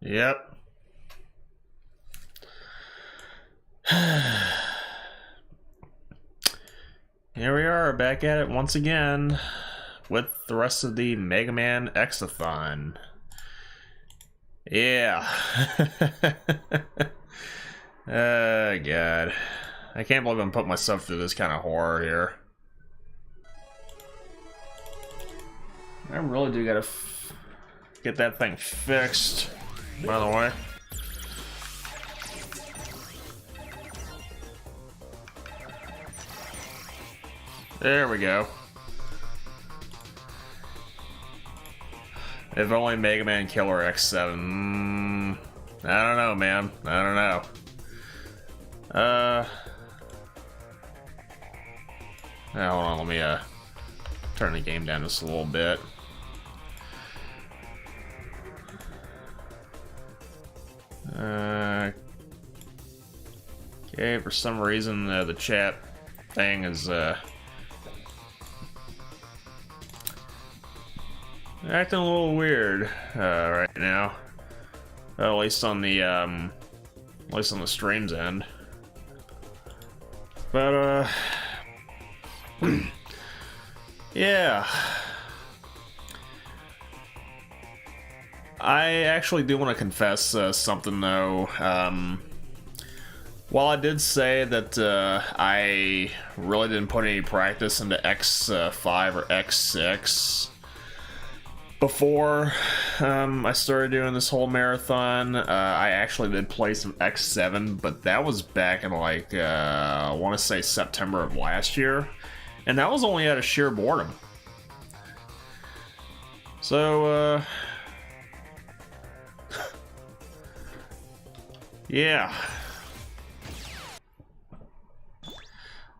Yep. Here we are, back at it once again with the rest of the MegaMan X-athon. Yeah. Oh, God. I can't believe I'm putting myself through this kind of horror here. I really do gotta get that thing fixed, by the way. There we go. If only MegaMan Killer X7. I don't know, man. I don't know. Hold on, let me turn the game down just a little bit. Okay, for some reason the chat thing is acting a little weird right now. At least on the stream's end. But yeah. I actually do want to confess something though. While I did say that I really didn't put any practice into X5 or X6 before I started doing this whole marathon, I actually did play some X7, but that was back in like, I want to say September of last year, and that was only out of sheer boredom. So, yeah.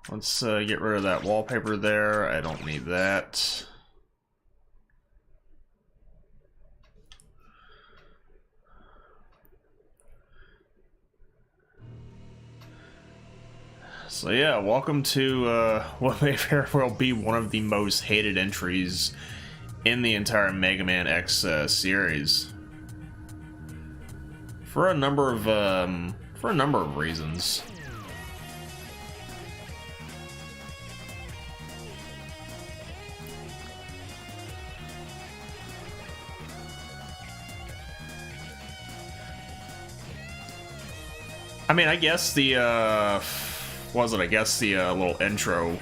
Let's get rid of that wallpaper there. I don't need that. So yeah, welcome to what may very well be one of the most hated entries in the entire MegaMan X series. For a number of reasons. I mean, I guess the I guess the little intro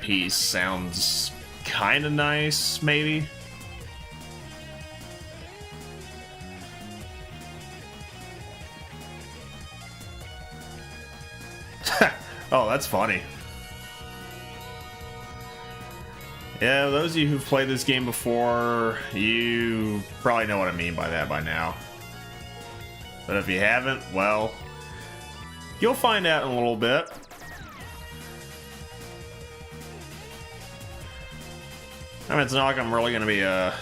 piece sounds kind of nice, maybe. Oh, that's funny. Yeah, those of you who've played this game before, you probably know what I mean by that by now. But if you haven't, well, you'll find out in a little bit. I mean, it's not like I'm really going to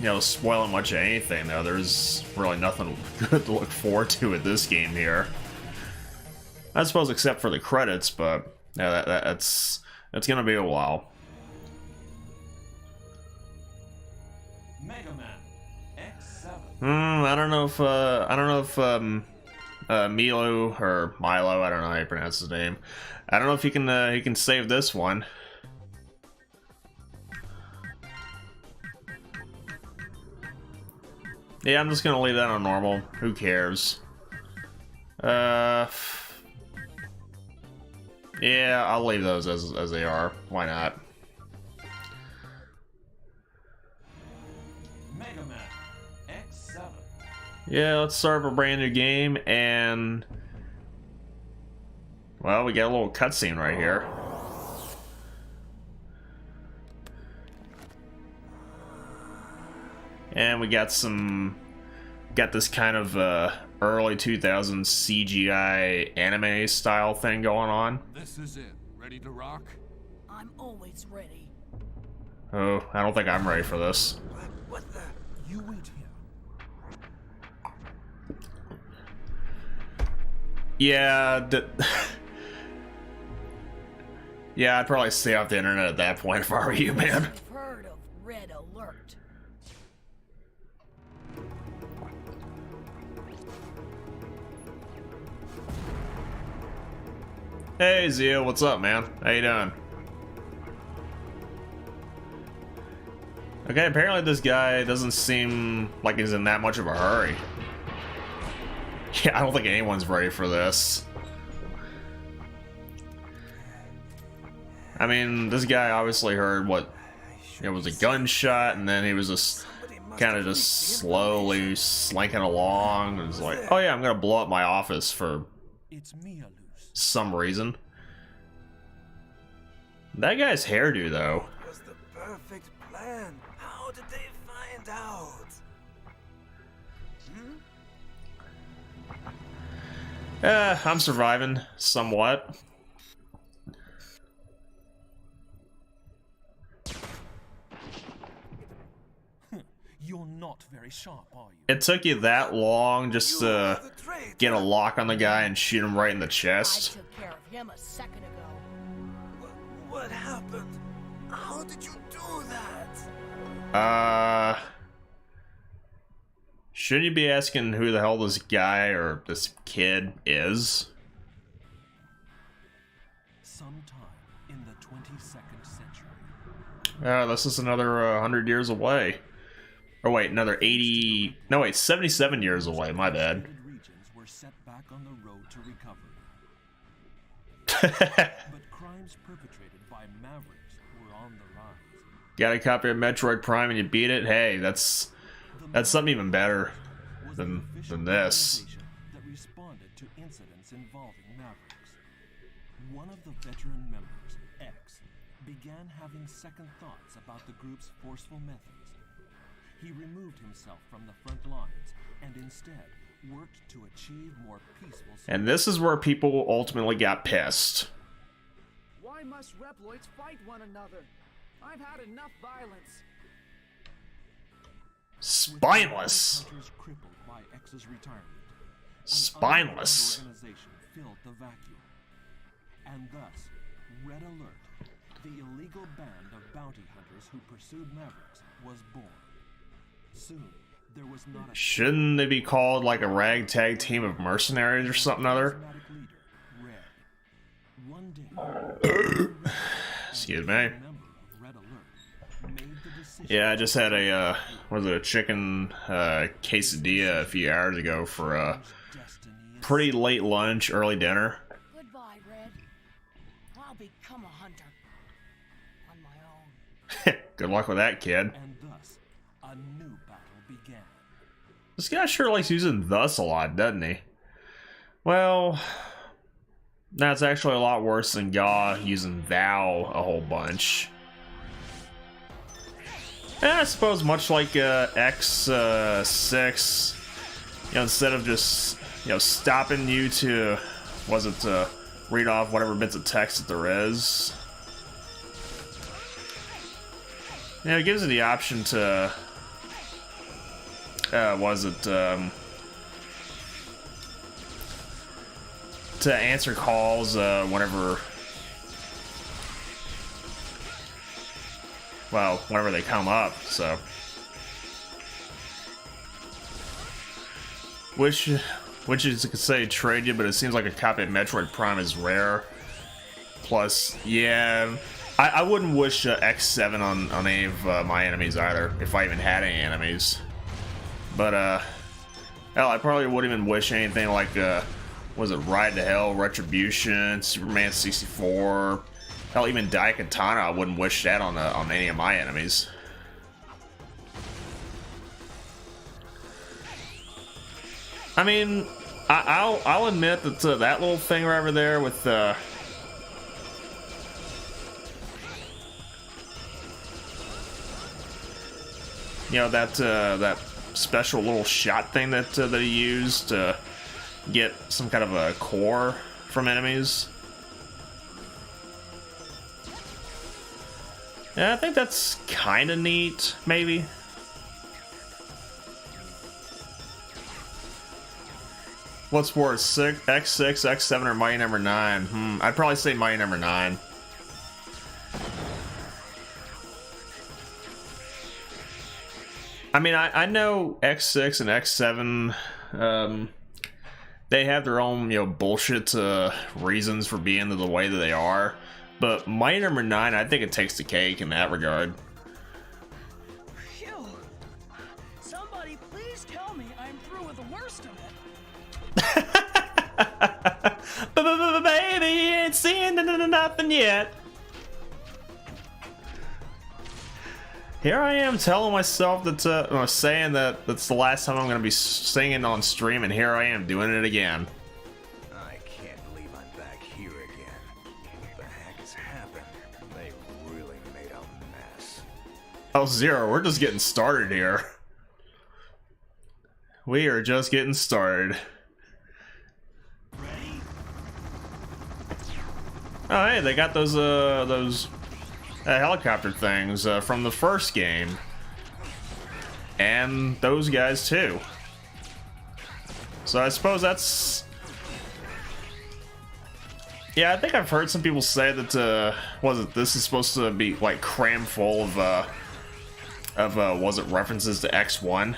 be, spoiling much of anything, though. There's really nothing good to look forward to with this game here. I suppose except for the credits, but yeah, that's going to be a while. MegaMan X7. I don't know if Milo or Milo, I don't know how you pronounce his name. I don't know if he can save this one. Yeah, I'm just gonna leave that on normal. Who cares? Yeah, I'll leave those as they are. Why not? MegaMan X7. Yeah, let's start up a brand new game, and well, we got a little cutscene right here. And we got this kind of early 2000s CGI anime style thing going on. This is it. Ready to rock? I'm always ready. Oh, I don't think I'm ready for this. What the? You wait here. Yeah, yeah, I'd probably stay off the internet at that point if I were you, man. I've heard of Red Alert. Hey Zio, what's up, man? How you doing? Okay, apparently this guy doesn't seem like he's in that much of a hurry. Yeah, I don't think anyone's ready for this. I mean, this guy obviously heard what it was, a gunshot, and then he was just kind of just slowly slinking along. And was like, oh yeah, I'm gonna blow up my office for some reason. That guy's hairdo, though. It was the perfect plan. How did they find out? I'm surviving somewhat. You're not very sharp, are you? It took you that long just to get a lock on the guy and shoot him right in the I chest? took care of him a second ago. What happened? How did you do that? Shouldn't you be asking who the hell this guy or this kid is? Sometime in the 22nd century. This is another 100 years away. Or wait, another 80... No, wait, 77 years away, my bad. Regions were set back on the road to recovery. But crimes perpetrated by mavericks were on the rise. Got a copy of Metroid Prime and you beat it? Hey, that's something even better than this. That responded to incidents involving mavericks. One of the veteran members, X, began having second thoughts about the group's forceful methods. He removed himself from the front lines and instead worked to achieve more peaceful. And this is where people ultimately got pissed. Why must Reploids fight one another? I've had enough violence. Spineless. Crippled by X's retirement, Spineless. an organization filled the vacuum. And thus, Red Alert, the illegal band of bounty hunters who pursued mavericks, was born. Soon, there was not a Shouldn't they be called like a ragtag team of mercenaries or something other? charismatic leader, Red. One day, Excuse me. a member of Red Alert made the decision. Yeah, I just had a, was it a chicken quesadilla a few hours ago for a Destiny is pretty late lunch, early dinner. Goodbye, Red. I'll become a hunter. On my own. Good luck with that, kid. and thus, a new battle began. This guy sure likes using thus a lot, doesn't he? Well, that's actually a lot worse than Gaw using thou a whole bunch. And I suppose much like X6, you know, instead of just, you know, stopping you to, was it to read off whatever bits of text that there is. Yeah, it gives you the option to, to answer calls whenever they come up, so which is, you could say, trade you, but it seems like a copy of Metroid Prime is rare. Plus, yeah, I wouldn't wish X7 on any of my enemies either, if I even had any enemies. But hell, I probably wouldn't even wish anything like was it Ride to Hell, Retribution, Superman 64, hell, even Daikatana. I wouldn't wish that on any of my enemies. I mean, I'll admit that that little thing right over there with you know, that special little shot thing that he used to get some kind of a core from enemies. Yeah, I think that's kind of neat, maybe. What's worse, X6, X7, or Mighty Number 9? I'd probably say Mighty Number 9. I mean, I know X6 and X7, they have their own, you know, bullshit reasons for being the way that they are. But Mighty number 9, I think it takes the cake in that regard. Phew. Somebody please tell me I'm through with the worst of it. Baby, you ain't seen nothing yet. Here I am telling myself that, saying that that's the last time I'm going to be singing on stream, and here I am doing it again. I can't believe I'm back here again. What the heck has happened? They really made a mess. Oh, Zero, we're just getting started here. We are just getting started. Oh, hey, they got those helicopter things from the first game, and those guys too. So I suppose that's, yeah. I think I've heard some people say that this is supposed to be like cram full of was it references to X1.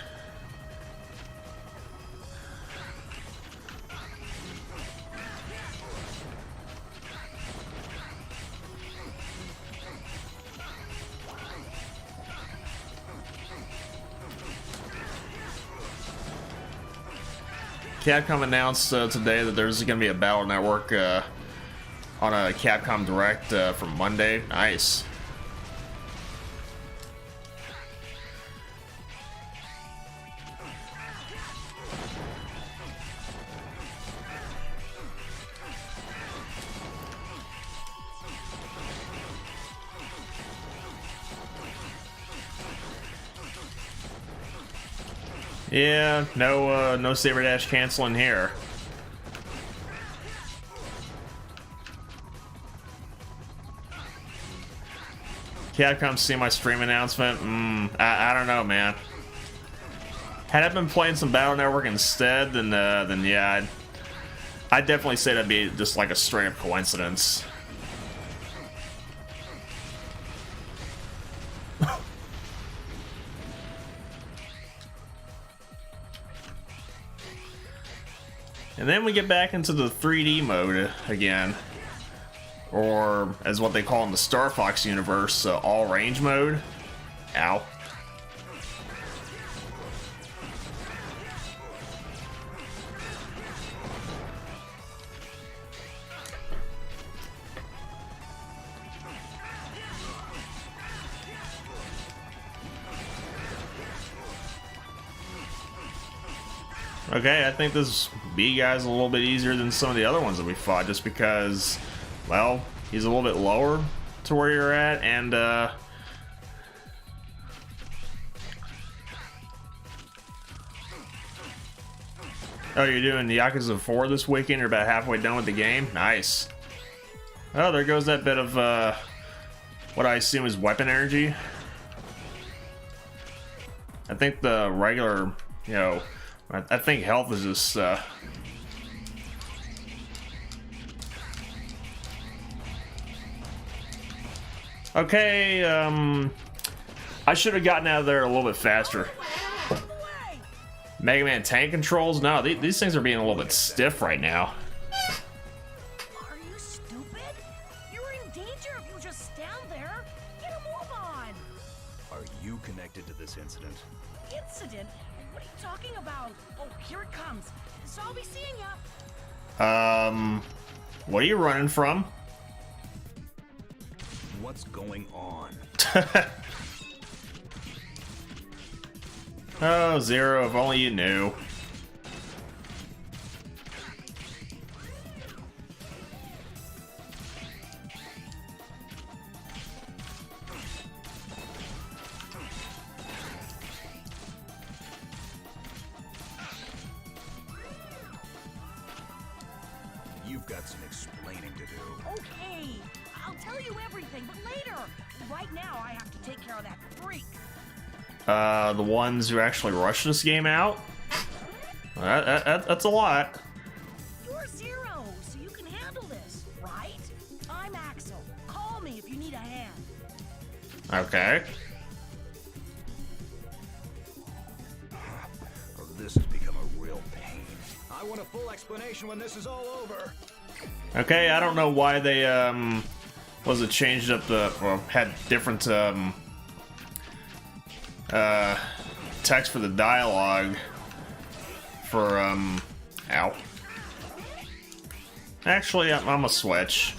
Capcom announced today that there's going to be a Battle Network on a Capcom Direct for Monday. Nice. Yeah, no Saber Dash canceling here. Capcom see my stream announcement? I don't know, man. Had I been playing some Battle Network instead, then yeah, I'd definitely say that'd be just like a straight up coincidence. And then we get back into the 3D mode again, or as what they call in the Star Fox universe, all range mode. Ow. Okay, I think this B guy's a little bit easier than some of the other ones that we fought, just because, well, he's a little bit lower to where you're at, and oh, you're doing Yakuza 4 this weekend? You're about halfway done with the game? Nice. Oh, there goes that bit of what I assume is weapon energy. I think the regular, you know, I think health is just okay. I should have gotten out of there a little bit faster. MegaMan tank controls? No, these things are being a little bit stiff right now. Are you stupid? You're in danger if you just stand there. Get a move on. Are you connected to this incident? Incident? What are you talking about? Oh, here it comes. So I'll be seeing ya. What are you running from? What's going on? Oh, Zero, if only you knew. You've got some explaining to do. Okay, I'll tell you everything, but later. Right now, I have to take care of that freak. The ones who actually rushed this game out? That's a lot. You're Zero, so you can handle this, right? I'm Axel. Call me if you need a hand. Okay. Oh, this has become a real pain. I I want a full explanation when this is all over. Okay, I don't know why they was it changed up the or had different text for the dialogue for ow. Actually, I'm a switch.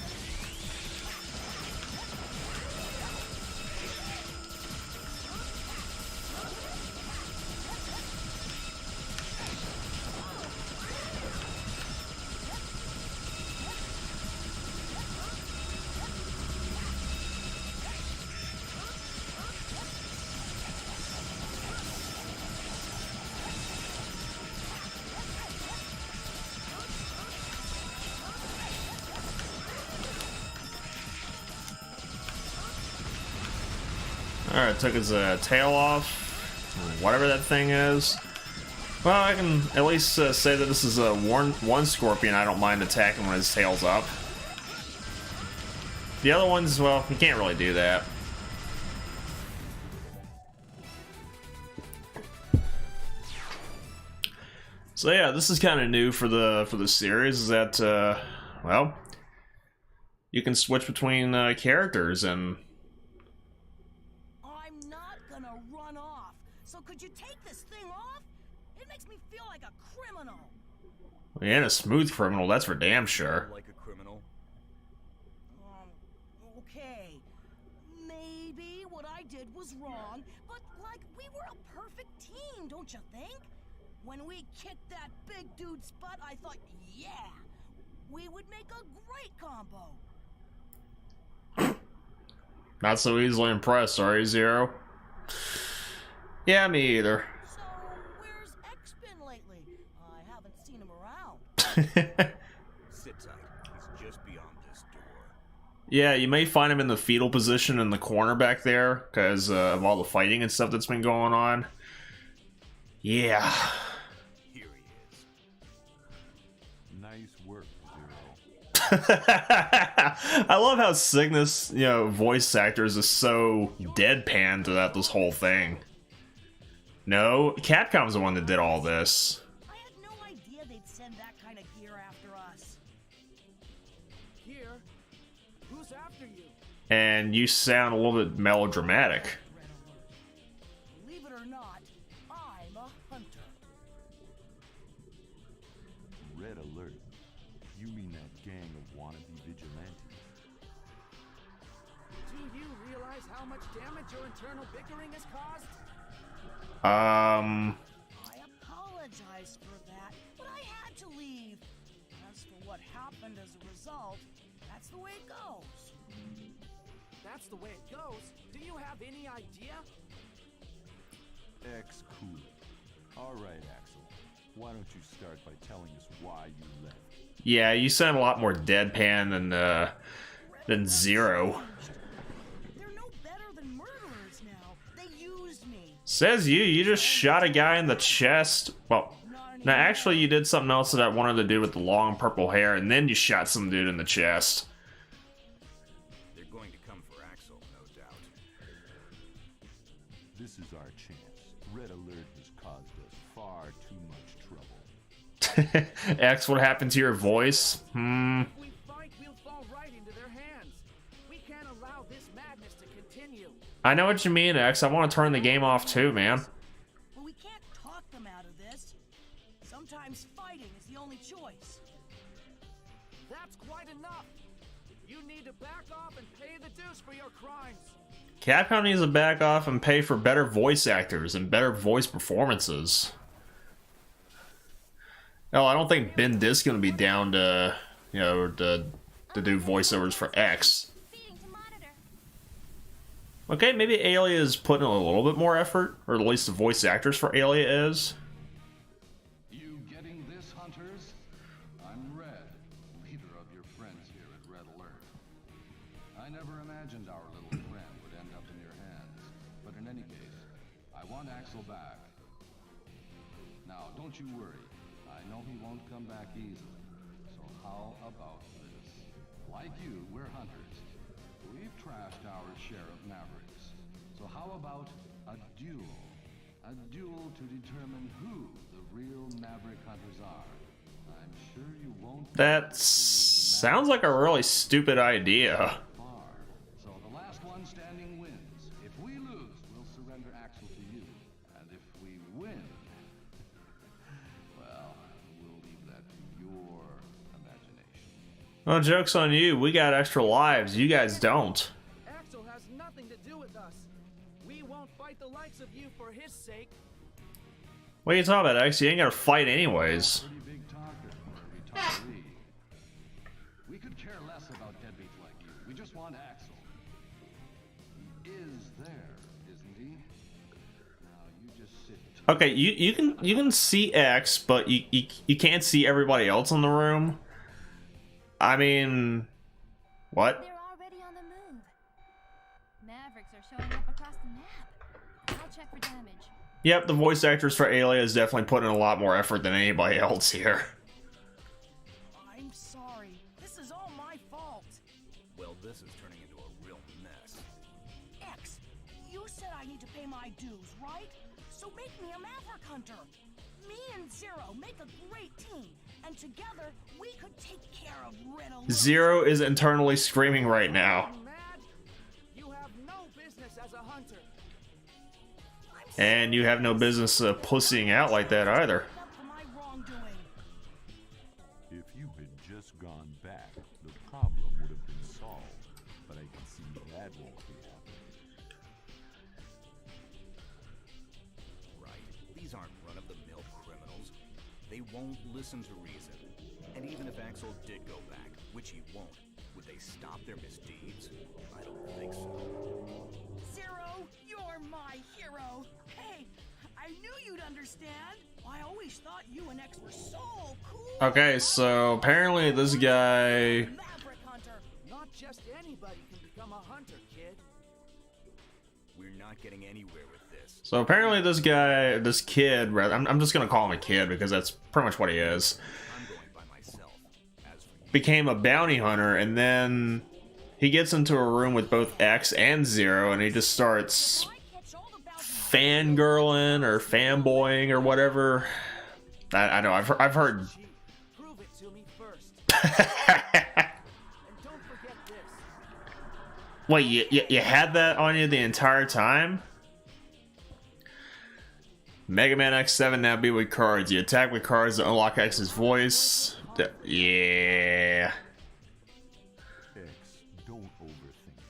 Alright, took his tail off, whatever that thing is. Well, I can at least say that this is a one scorpion I don't mind attacking when his tail's up. The other ones, well, you can't really do that. So yeah, this is kind of new for the series, is that, well, you can switch between characters and... Could you take this thing off? It makes me feel like a criminal. And a smooth criminal, that's for damn sure. Like a criminal. Okay. Maybe what I did was wrong, but like we were a perfect team, don't you think? When we kicked that big dude's butt, I thought, yeah, we would make a great combo. Not so easily impressed, are you, Zero? Yeah, me either. So, where's X been lately? I haven't seen him around. Sit tight. He's just beyond this door. Yeah, you may find him in the fetal position in the corner back there, because of all the fighting and stuff that's been going on. Yeah. Here he is. Nice work, Zero. I love how Cygnus, you know, voice actors is so deadpan throughout this whole thing. No, Capcom's the one that did all this. I had no idea they'd send that kind of gear after us. Here? Who's after you? And you sound a little bit melodramatic. Believe it or not, I'm a hunter. Red alert. You mean that gang of wannabe vigilantes? Do you realize how much damage your internal bickering has caused? I apologize for that, but I had to leave. As for what happened as a result, that's the way it goes. That's the way it goes. Do you have any idea? X cool. All right, Axel. Why don't you start by telling us why you left? Yeah, you sound a lot more deadpan than Zero. They're no better than murderers now. They used me. Says you just shot a guy in the chest. Well, no, actually you did something else that I wanted to do with the long purple hair, and then you shot some dude in the chest. They're going to come for Axel, no doubt. This is our chance. Red alert has caused us far too much trouble. X, what happened to your voice? If we fight, we'll fall right into their hands. We can't allow this madness to continue. I know what you mean, X. I want to turn the game off too, man. But we can't talk them out of this. Sometimes fighting is the only choice. That's quite enough. You need to back off and pay the dues for your crimes. Capcom needs to back off and pay for better voice actors and better voice performances. Hell, I don't think Ben Disc's gonna be down to, you know, to do voiceovers for X. Okay, maybe Aelia is putting in a little bit more effort, or at least the voice actors for Aelia is. You getting this, hunters? I'm Red, leader of your friends here at Red Alert. I never imagined our little friend would end up in your hands, but in any case, I want Axel back. Now, don't you worry. I know he won't come back easily. So how about this? Like you, we're hunters. We've trashed our share of mavericks. So how about a duel? A duel to determine who the real maverick hunters are. I'm sure you won't That sounds like a really stupid idea. far. So the last one standing wins. If we lose, we'll surrender Axel to you. And if we win, well, we'll leave that to your imagination. Well, joke's on you. We got extra lives. You guys don't. Axel has nothing to do with us. We won't fight the likes of you for his sake. What are you talking about, X? You ain't gonna fight anyways. Pretty big talker for a retiree. We could care less about deadbeats like you. We just want Axel. He is there, isn't he? Now you just sit tight. Okay, you can see X, but you can't see everybody else in the room. I mean, what? They're already on the move. Mavericks are showing up across the map. I'll check for damage. Yep, the voice actors for Alia is definitely putting in a lot more effort than anybody else here. I'm sorry. This is all my fault. Well, this is turning into a real mess. X, you said I need to pay my dues, right? So make me a Maverick Hunter. Me and Zero make a great team, and together we could take care of Riddle. Zero is internally screaming right now. You mad? You have no business as a hunter. And you have no business pussying out like that either. For my wrongdoing. If you had just gone back, the problem would have been solved. But I can see that won't be happening. Right. These aren't run-of-the-mill criminals. They won't listen to reason. And even if Axel did go back, which he won't, would they stop their misdeeds? I don't think so. Zero, you're my hero. Hey, I knew you'd understand. I always thought you and X were so cool. Okay, so apparently this guy... Maverick Hunter. Not just anybody can become a hunter, kid. We're not getting anywhere with this. So apparently this guy, this kid, rather, I'm just gonna call him a kid because that's pretty much what he is, I'm going by myself. As for you, became a bounty hunter, and then he gets into a room with both X and Zero, and he just starts I catch all the bounty fangirling or fanboying or whatever. I know, I've heard... Gee, prove it to me first. And don't forget this. Wait, you had that on you the entire time? MegaMan X7 now be with cards. You attack with cards to unlock X's voice. Yeah. X, don't overthink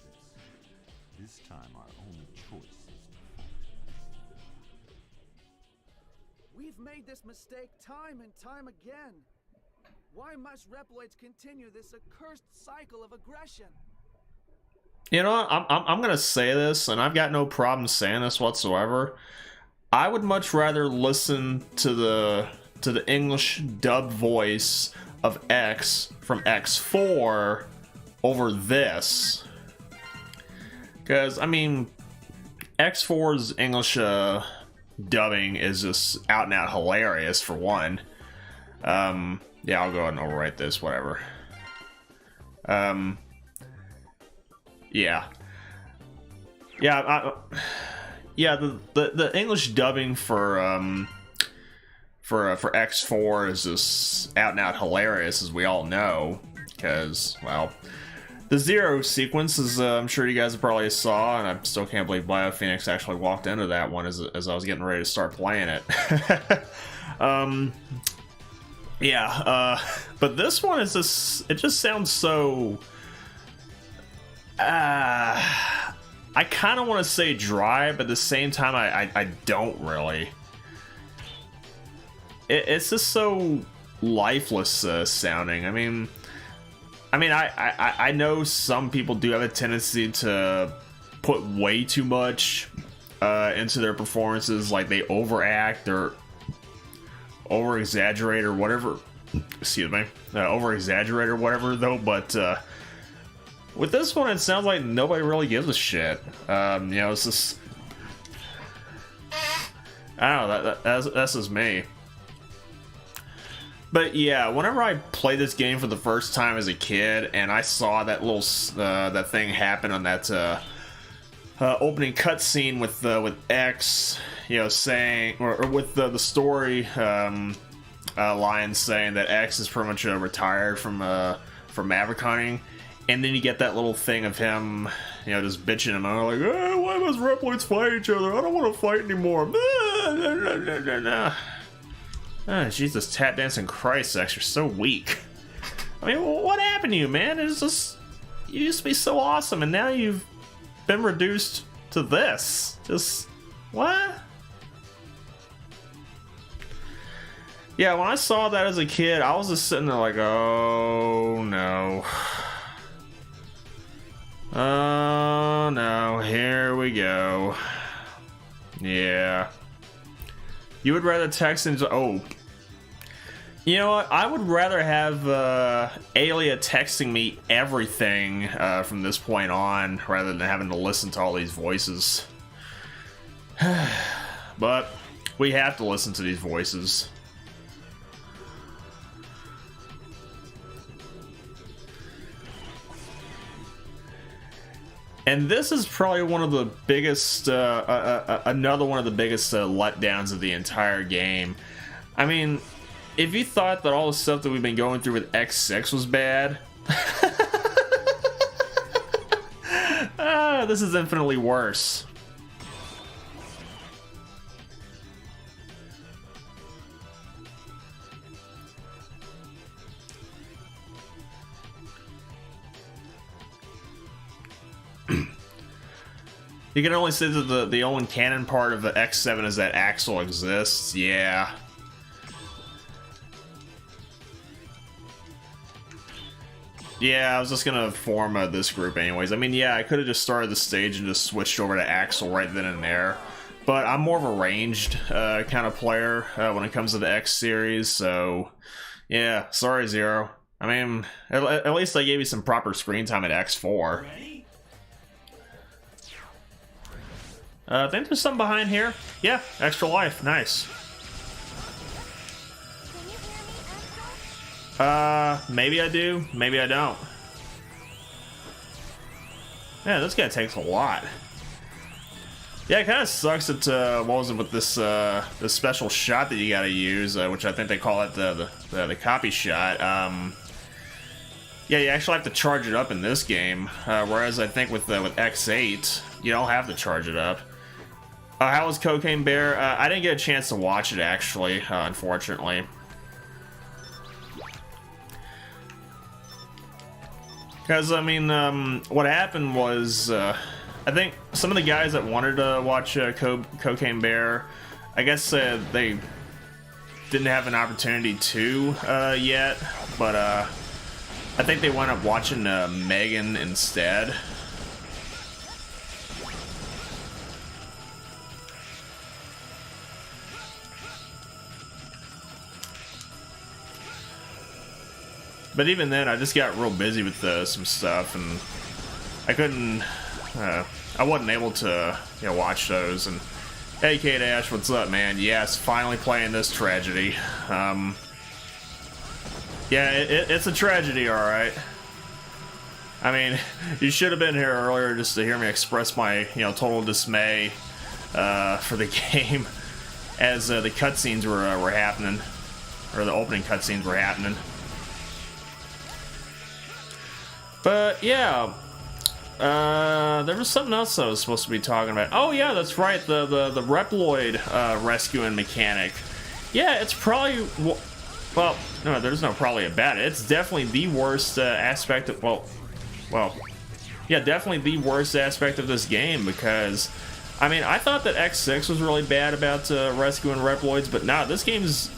this. This time our only choice is to fight. We've made this mistake time and time again. Why must Reploids continue this accursed cycle of aggression? You know what? I'm gonna say this, and I've got no problem saying this whatsoever. I would much rather listen to the English dubbed voice of X from X4 over this, because I mean, X4's English dubbing is just out and out hilarious for one. Yeah, I'll go ahead and overwrite this, whatever. Yeah. Yeah, the English dubbing for X4 is just out and out hilarious, as we all know, because, well, the Zero sequence is, I'm sure you guys probably saw, and I still can't believe BioPhoenix actually walked into that one as I was getting ready to start playing it. Yeah, but this one is just, it just sounds so, I kind of want to say dry, but at the same time, I don't really. It's just so lifeless sounding. I mean, I know some people do have a tendency to put way too much into their performances, like they overact or over exaggerate or whatever. Excuse me, over exaggerate or whatever. Though, but with this one, it sounds like nobody really gives a shit. You know, it's just, I don't know. That's just me. But yeah, whenever I played this game for the first time as a kid, and I saw that little that thing happen on that opening cutscene with X, you know, saying, or with the story lines saying that X is pretty much retired from maverick hunting, and then you get that little thing of him, you know, just bitching him out like, oh, why must Reploids fight each other? I don't want to fight anymore. Oh, Jesus, tap dancing Christ, X, you're so weak. I mean, what happened to you, man? It's just, you used to be so awesome, and now you've been reduced to this. Just, what? Yeah, when I saw that as a kid, I was just sitting there like, oh no. Oh no, here we go. Yeah. You would rather Texans, oh. You know what? I would rather have Alia texting me everything from this point on rather than having to listen to all these voices. But we have to listen to these voices. And this is probably one of the biggest, another one of the biggest letdowns of the entire game. I mean, if you thought that all the stuff that we've been going through with X6 was bad, this is infinitely worse. You can only say that the only canon part of the X7 is that Axel exists. Yeah. Yeah, I was just gonna form this group anyways. I mean, yeah, I could have just started the stage and just switched over to Axel right then and there. But I'm more of a ranged kind of player when it comes to the X series, so yeah, sorry, Zero. I mean, at least I gave you some proper screen time at X4. I think there's something behind here. Yeah, extra life. Nice. Maybe I do. Maybe I don't. Yeah, this guy takes a lot. Yeah, it kind of sucks that, what was it with this, this special shot that you gotta use, which I think they call it the copy shot. Yeah, you actually have to charge it up in this game, whereas I think with X8, you don't have to charge it up. How was Cocaine Bear? I didn't get a chance to watch it, actually, unfortunately. Because, I mean, what happened was, I think some of the guys that wanted to watch Cocaine Bear, I guess they didn't have an opportunity to yet, but I think they wound up watching Megan instead. But even then, I just got real busy with some stuff, and I couldn't, I wasn't able to, you know, watch those. And hey, K-Dash, what's up, man? Yes, finally playing this tragedy. Yeah, it's a tragedy, all right. I mean, you should have been here earlier just to hear me express my, you know, total dismay for the game as the cutscenes were happening, or the opening cutscenes were happening. But yeah, there was something else I was supposed to be talking about. Oh yeah, that's right, the Reploid rescuing mechanic. Yeah, it's probably, well, no, there's no probably about it. It's definitely the worst aspect of, well, yeah, definitely the worst aspect of this game, because, I mean, I thought that X6 was really bad about rescuing Reploids, but nah, this game's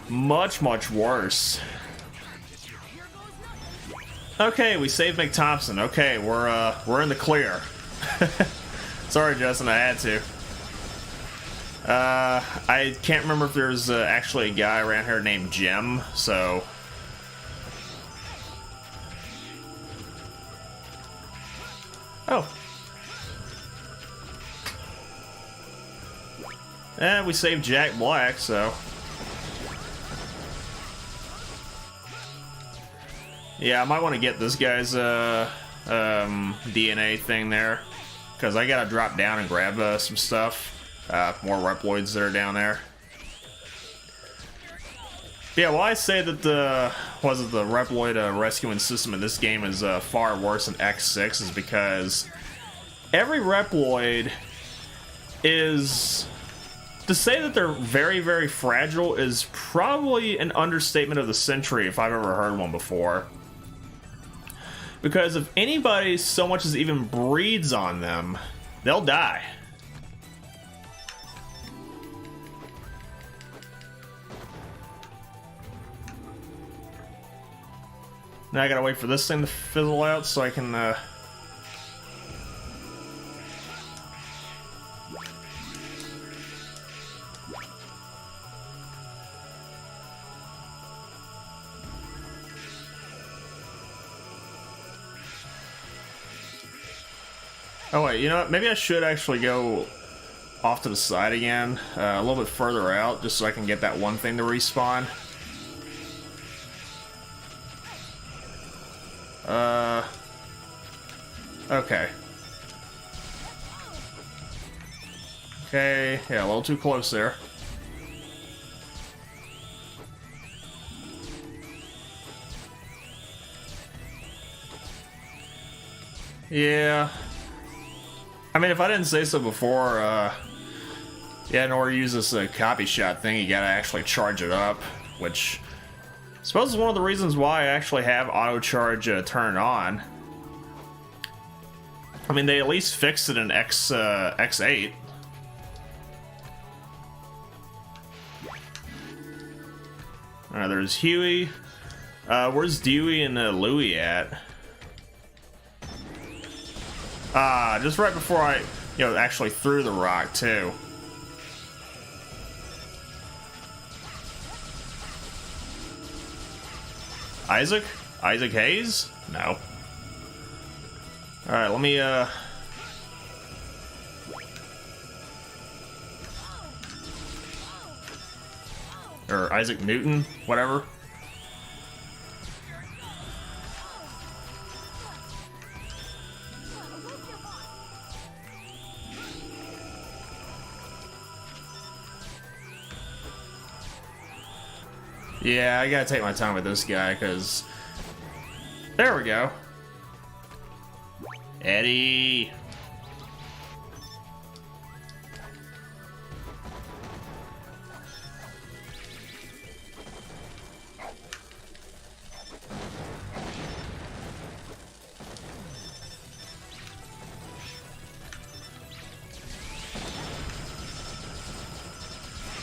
much, much worse. Okay, we saved McThompson. Okay, we're in the clear. Sorry, Justin, I had to. I can't remember if there's actually a guy around here named Jim, so... Oh. We saved Jack Black, so... Yeah, I might want to get this guy's DNA thing there, because I gotta drop down and grab some stuff. More Reploids that are down there. Yeah, well, I say that the Reploid rescuing system in this game is far worse than X6 is because every Reploid is... To say that they're very, very fragile is probably an understatement of the century if I've ever heard one before. Because if anybody so much as even breathes on them, they'll die. Now I gotta wait for this thing to fizzle out so I can, Oh wait, you know what? Maybe I should actually go off to the side again, a little bit further out, just so I can get that one thing to respawn. Okay. Okay, yeah, a little too close there. Yeah. I mean, if I didn't say so before, yeah, in order to use this copy shot thing, you gotta actually charge it up, which I suppose is one of the reasons why I actually have auto charge turned on. I mean, they at least fixed it in X8. Alright, there's Huey. Where's Dewey and Louie at? Just right before I, actually threw the rock, too. Isaac? Isaac Hayes? No. Alright, let me, or Isaac Newton, whatever. Yeah, I gotta take my time with this guy, because... There we go. Eddie!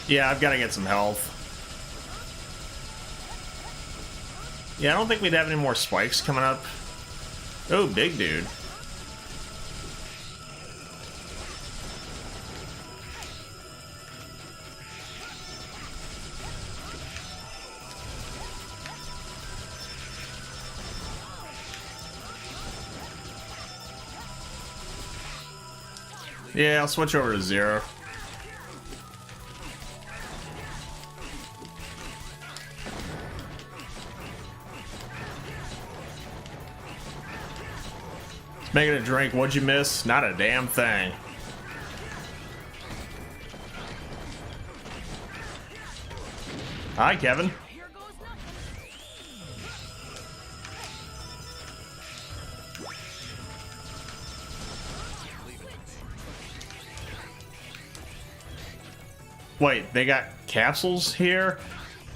Yeah, I've gotta get some health. Yeah, I don't think we'd have any more spikes coming up. Oh, big dude. Yeah, I'll switch over to Zero. Making a drink, what'd you miss? Not a damn thing. Hi, Kevin. Wait, they got capsules here?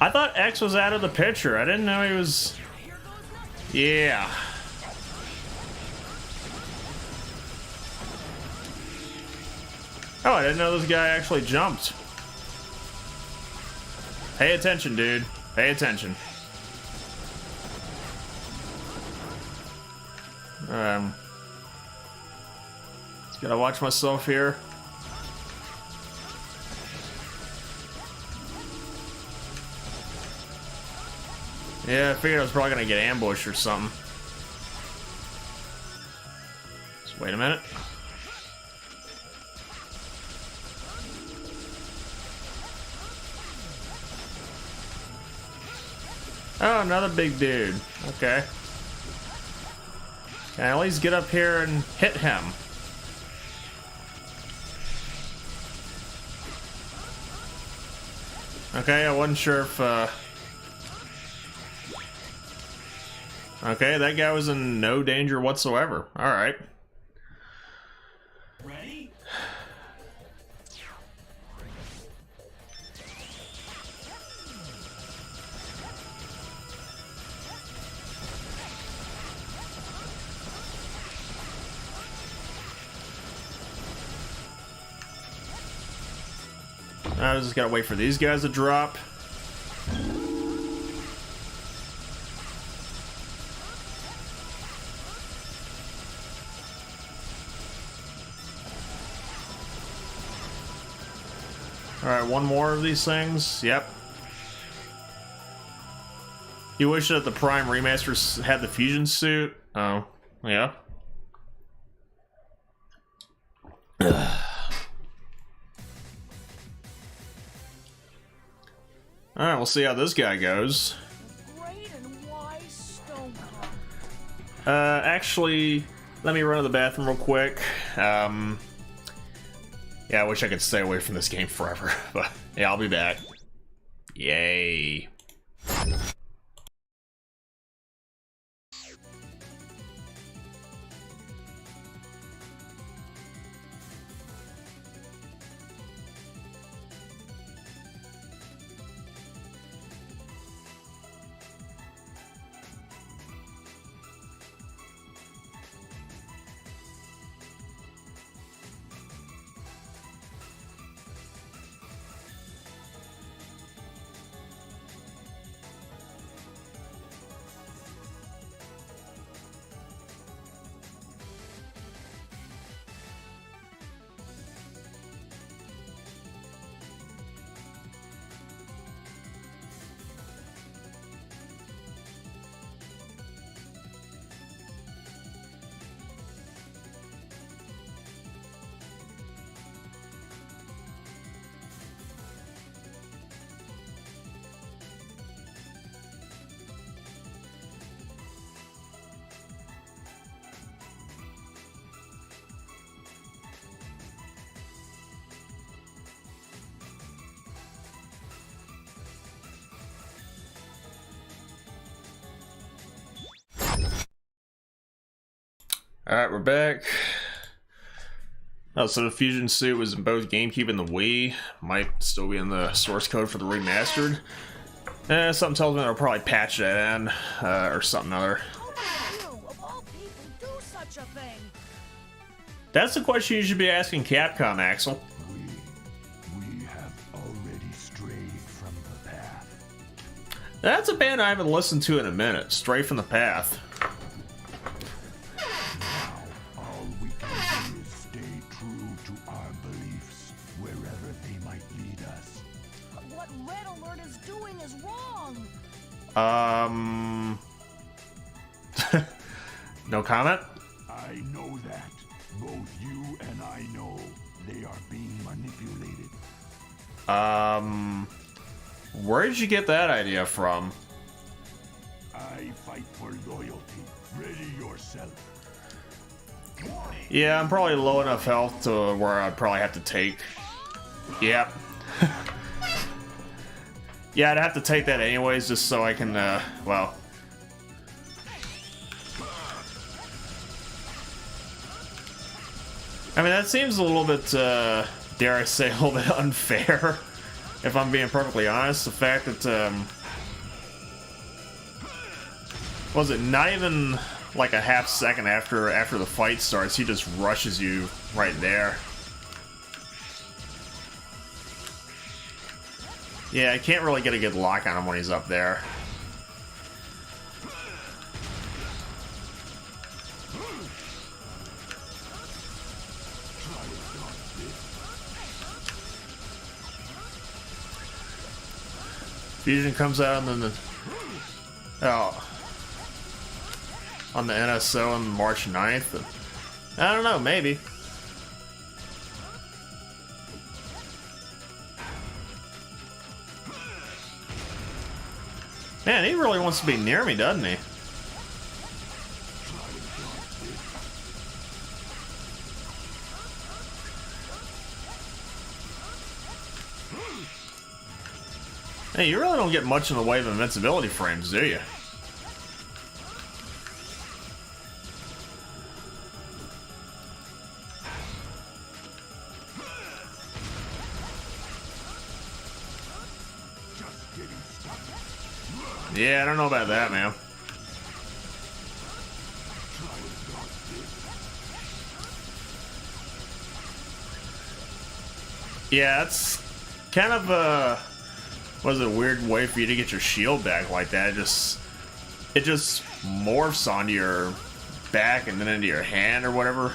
I thought X was out of the picture. I didn't know he was... Yeah. Oh, I didn't know this guy actually jumped. Pay attention, dude. Pay attention. Just gotta watch myself here. Yeah, I figured I was probably gonna get ambushed or something. Just wait a minute. Oh, another big dude. Okay. Can I at least get up here and hit him? Okay, I wasn't sure if Okay, that guy was in no danger whatsoever. Alright. Ready? I just gotta wait for these guys to drop. Alright, one more of these things. Yep. You wish that the Prime Remasters had the fusion suit? Oh, yeah. Alright, we'll see how this guy goes. Great and wise Stonecock. Actually, let me run to the bathroom real quick. Yeah, I wish I could stay away from this game forever, but yeah, I'll be back. Yay. Alright, we're back. Oh, so the fusion suit was in both GameCube and the Wii. Might still be in the source code for the remastered. Something tells me they'll probably patch that in, or something other. How did you, of all people, do such a thing? That's the question you should be asking Capcom, Axel. We have already strayed from the path. That's a band I haven't listened to in a minute. Stray from the Path. All we can do is stay true to our beliefs, wherever they might lead us. But what Red Alert is doing is wrong. No comment? I know that. Both you and I know they are being manipulated. Where did you get that idea from? I fight for loyalty. Ready yourself. Yeah, I'm probably low enough health to where I'd probably have to take. Yep. Yeah, I'd have to take that anyways, just so I can, well. I mean, that seems a little bit, dare I say, a little bit unfair, if I'm being perfectly honest. The fact that, was it not even like a half second after the fight starts, he just rushes you right there. Yeah, I can't really get a good lock on him when he's up there. Fusion comes out and then on the NSO on March 9th. I don't know, maybe. Man, he really wants to be near me, doesn't he? Hey, you really don't get much in the way of invincibility frames, do you? Yeah, I don't know about that, man. Yeah, it's kind of a weird way for you to get your shield back like that. It just morphs onto your back and then into your hand or whatever.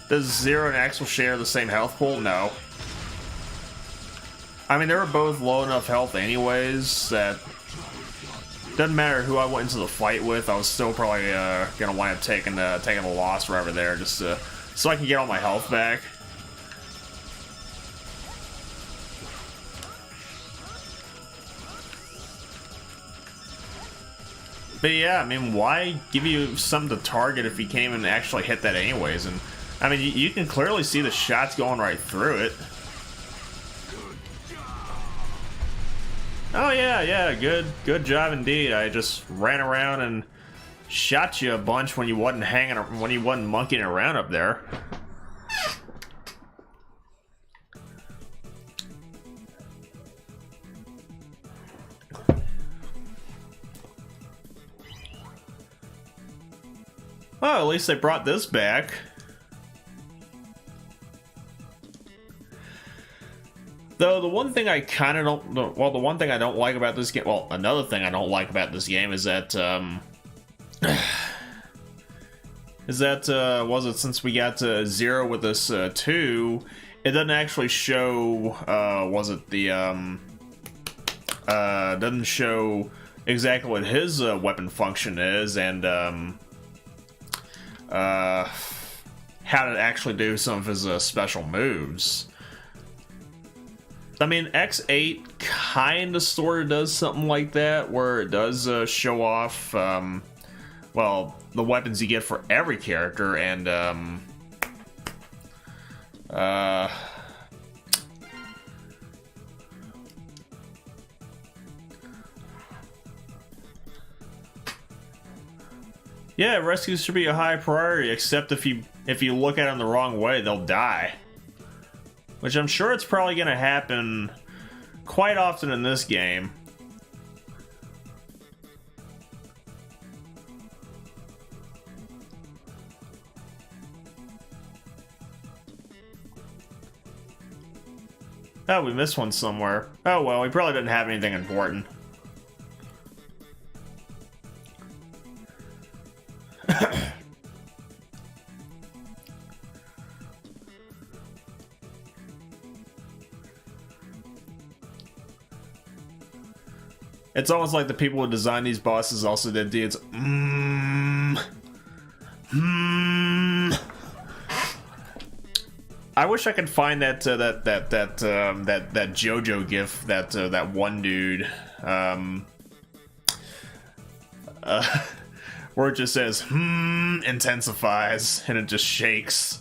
Does Zero and Axel share the same health pool? No. I mean, they were both low enough health anyways that doesn't matter who I went into the fight with. I was still probably gonna wind up taking a loss right over there just so I can get all my health back. But yeah, I mean, why give you something to target if you can't even actually hit that anyways? And I mean, you can clearly see the shots going right through it. Oh yeah, good job indeed. I just ran around and shot you a bunch when you wasn't monkeying around up there. Well, at least they brought this back. Though the one thing I kind of don't, well, the one thing I don't like about this game, well, another thing I don't like about this game is that, was it since we got to 0 with this 2, it doesn't actually show, doesn't show exactly what his weapon function is and how to actually do some of his special moves. I mean, X8 kind of sort of does something like that, where it does show off, well, the weapons you get for every character, and, yeah, rescues should be a high priority, except if you look at them the wrong way, they'll die. Which I'm sure it's probably going to happen quite often in this game. Oh, we missed one somewhere. Oh well, we probably didn't have anything important. It's almost like the people who designed these bosses also did deeds. I wish I could find that JoJo gif that one dude where it just says intensifies and it just shakes.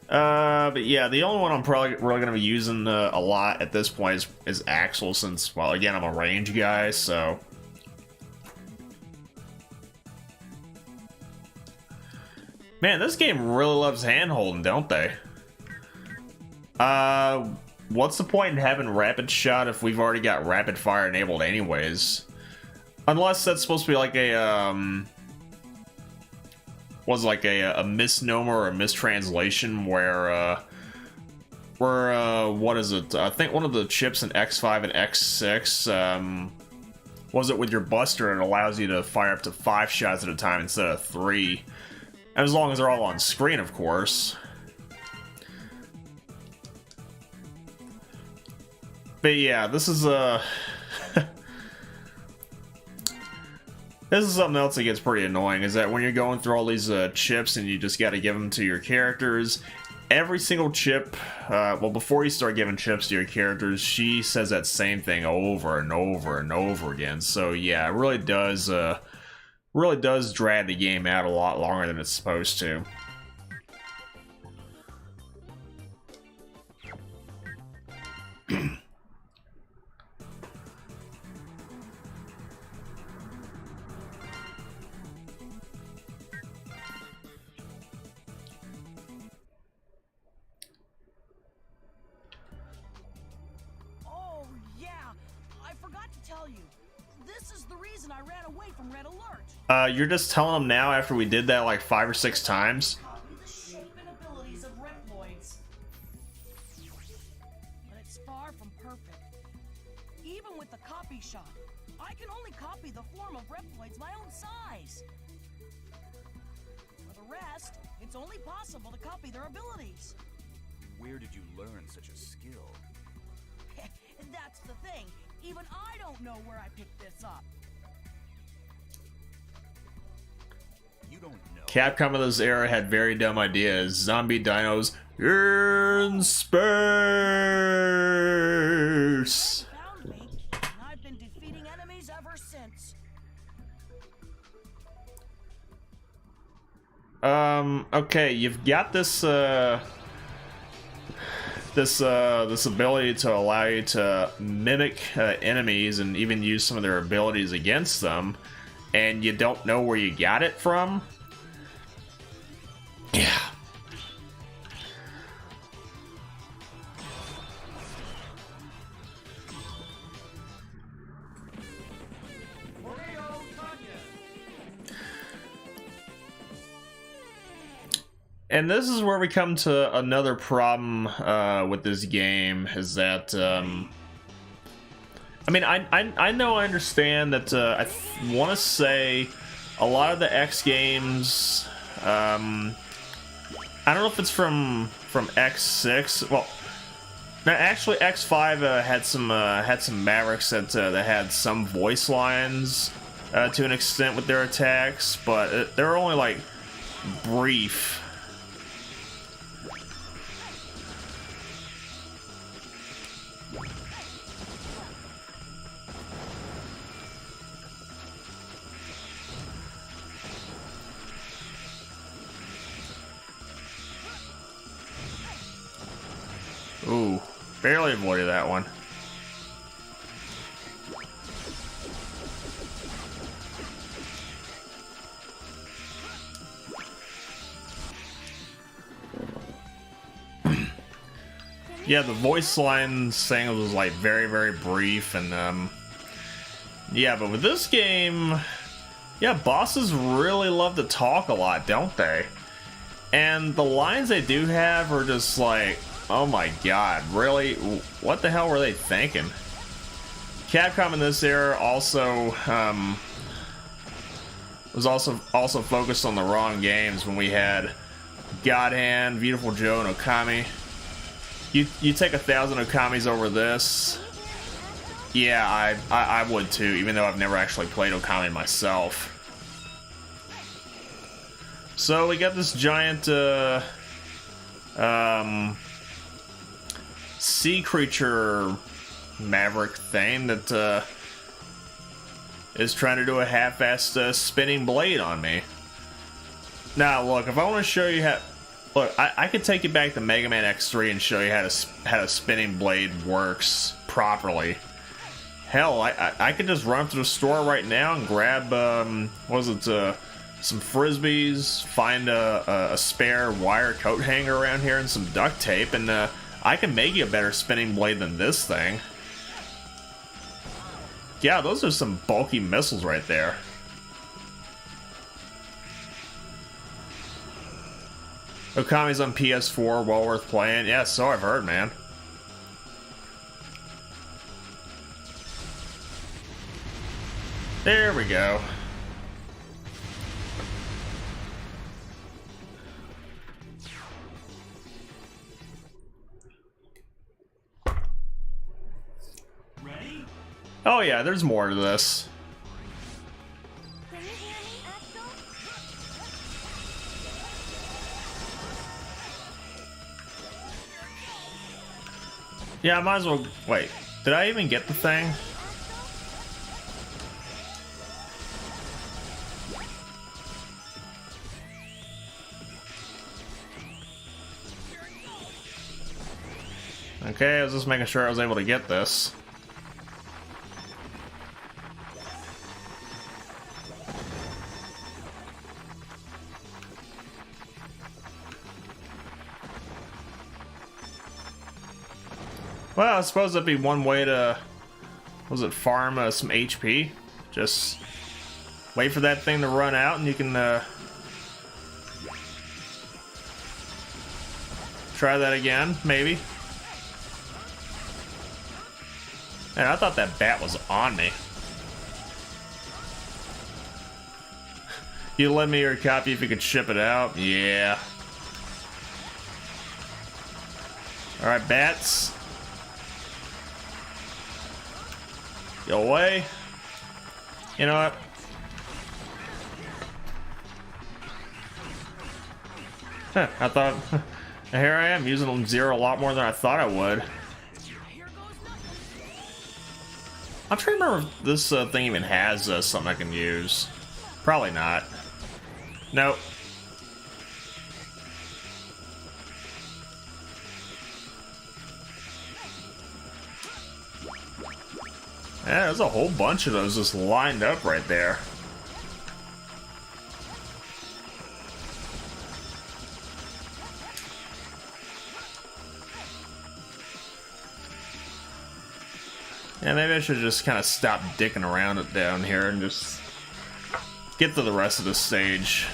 But yeah, the only one I'm probably really going to be using a lot at this point is Axel, since, well, again, I'm a range guy, so. Man, this game really loves hand-holding, don't they? What's the point in having rapid shot if we've already got rapid fire enabled anyways? Unless that's supposed to be like a, was like a misnomer or a mistranslation where what is it? I think one of the chips in X5 and X6, was it with your buster, it allows you to fire up to 5 shots at a time instead of 3. As long as they're all on screen, of course. But yeah, this is this is something else that gets pretty annoying, is that when you're going through all these chips and you just got to give them to your characters, every single chip, well, before you start giving chips to your characters, she says that same thing over and over and over again. So yeah, it really does drag the game out a lot longer than it's supposed to. Oh, yeah! I reason I ran away from Red Alert. You're just telling them now after we did that like 5 or 6 times? Copy the shape and abilities of Reploids. But it's far from perfect. Even with the copy shop, I can only copy the form of Reploids my own size. For the rest, it's only possible to copy their abilities. Where did you learn such a skill? That's the thing. Even I don't know where I picked this up. You don't know. Capcom of this era had very dumb ideas. Zombie dinos in space. Found me, and I've been defeating enemies ever since. Okay, you've got this this ability to allow you to mimic enemies and even use some of their abilities against them, and you don't know where you got it from. Yeah. And this is where we come to another problem with this game, is that I mean, I know, I understand that I want to say a lot of the X games, I don't know if it's from X6. Well, no, actually X5 had some Mavericks that had some voice lines to an extent with their attacks, but they were only like brief. Ooh, barely avoided that one. Yeah, the voice line thing was like very, very brief, and yeah, but with this game, yeah, bosses really love to talk a lot, don't they? And the lines they do have are just like, oh my god, really? What the hell were they thinking? Capcom in this era also was also focused on the wrong games when we had God Hand, Beautiful Joe, and Okami. You take 1,000 Okamis over this. Yeah, I would too, even though I've never actually played Okami myself. So we got this giant sea creature maverick thing that is trying to do a half-assed spinning blade on me. Now, look, if I want to show you how... Look, I could take you back to MegaMan X3 and show you how a spinning blade works properly. Hell, I could just run through the store right now and grab, what was it, some frisbees, find a spare wire coat hanger around here and some duct tape, and I can make you a better spinning blade than this thing. Yeah, those are some bulky missiles right there. Okami's on PS4, well worth playing. Yeah, so I've heard, man. There we go. Ready? Oh yeah, there's more to this. Can you hear me, Axel? Yeah, I might as well... Wait, did I even get the thing? Okay, I was just making sure I was able to get this. Well, I suppose that'd be one way to... Was it farm some HP? Just Wait for that thing to run out and you can try that again, maybe. Man, I thought that bat was on me. You lend me your copy if you could ship it out? Yeah. Alright, bats. Go away. You know what? Huh, I thought... Here I am, using Zero a lot more than I thought I would. I'm trying to remember if this thing even has something I can use. Probably not. Nope. Yeah, there's a whole bunch of those just lined up right there. Yeah, maybe I should just kind of stop dicking around it down here and just get to the rest of the stage.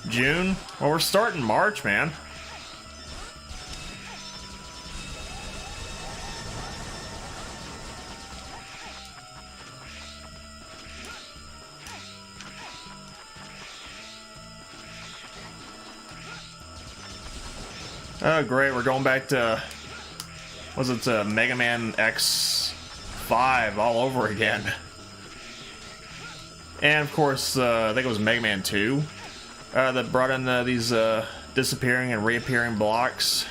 June? Well, we're starting March, man. Oh, great, we're going back to... Was it MegaMan X 5 all over again? And of course, I think it was MegaMan 2 that brought in these disappearing and reappearing blocks.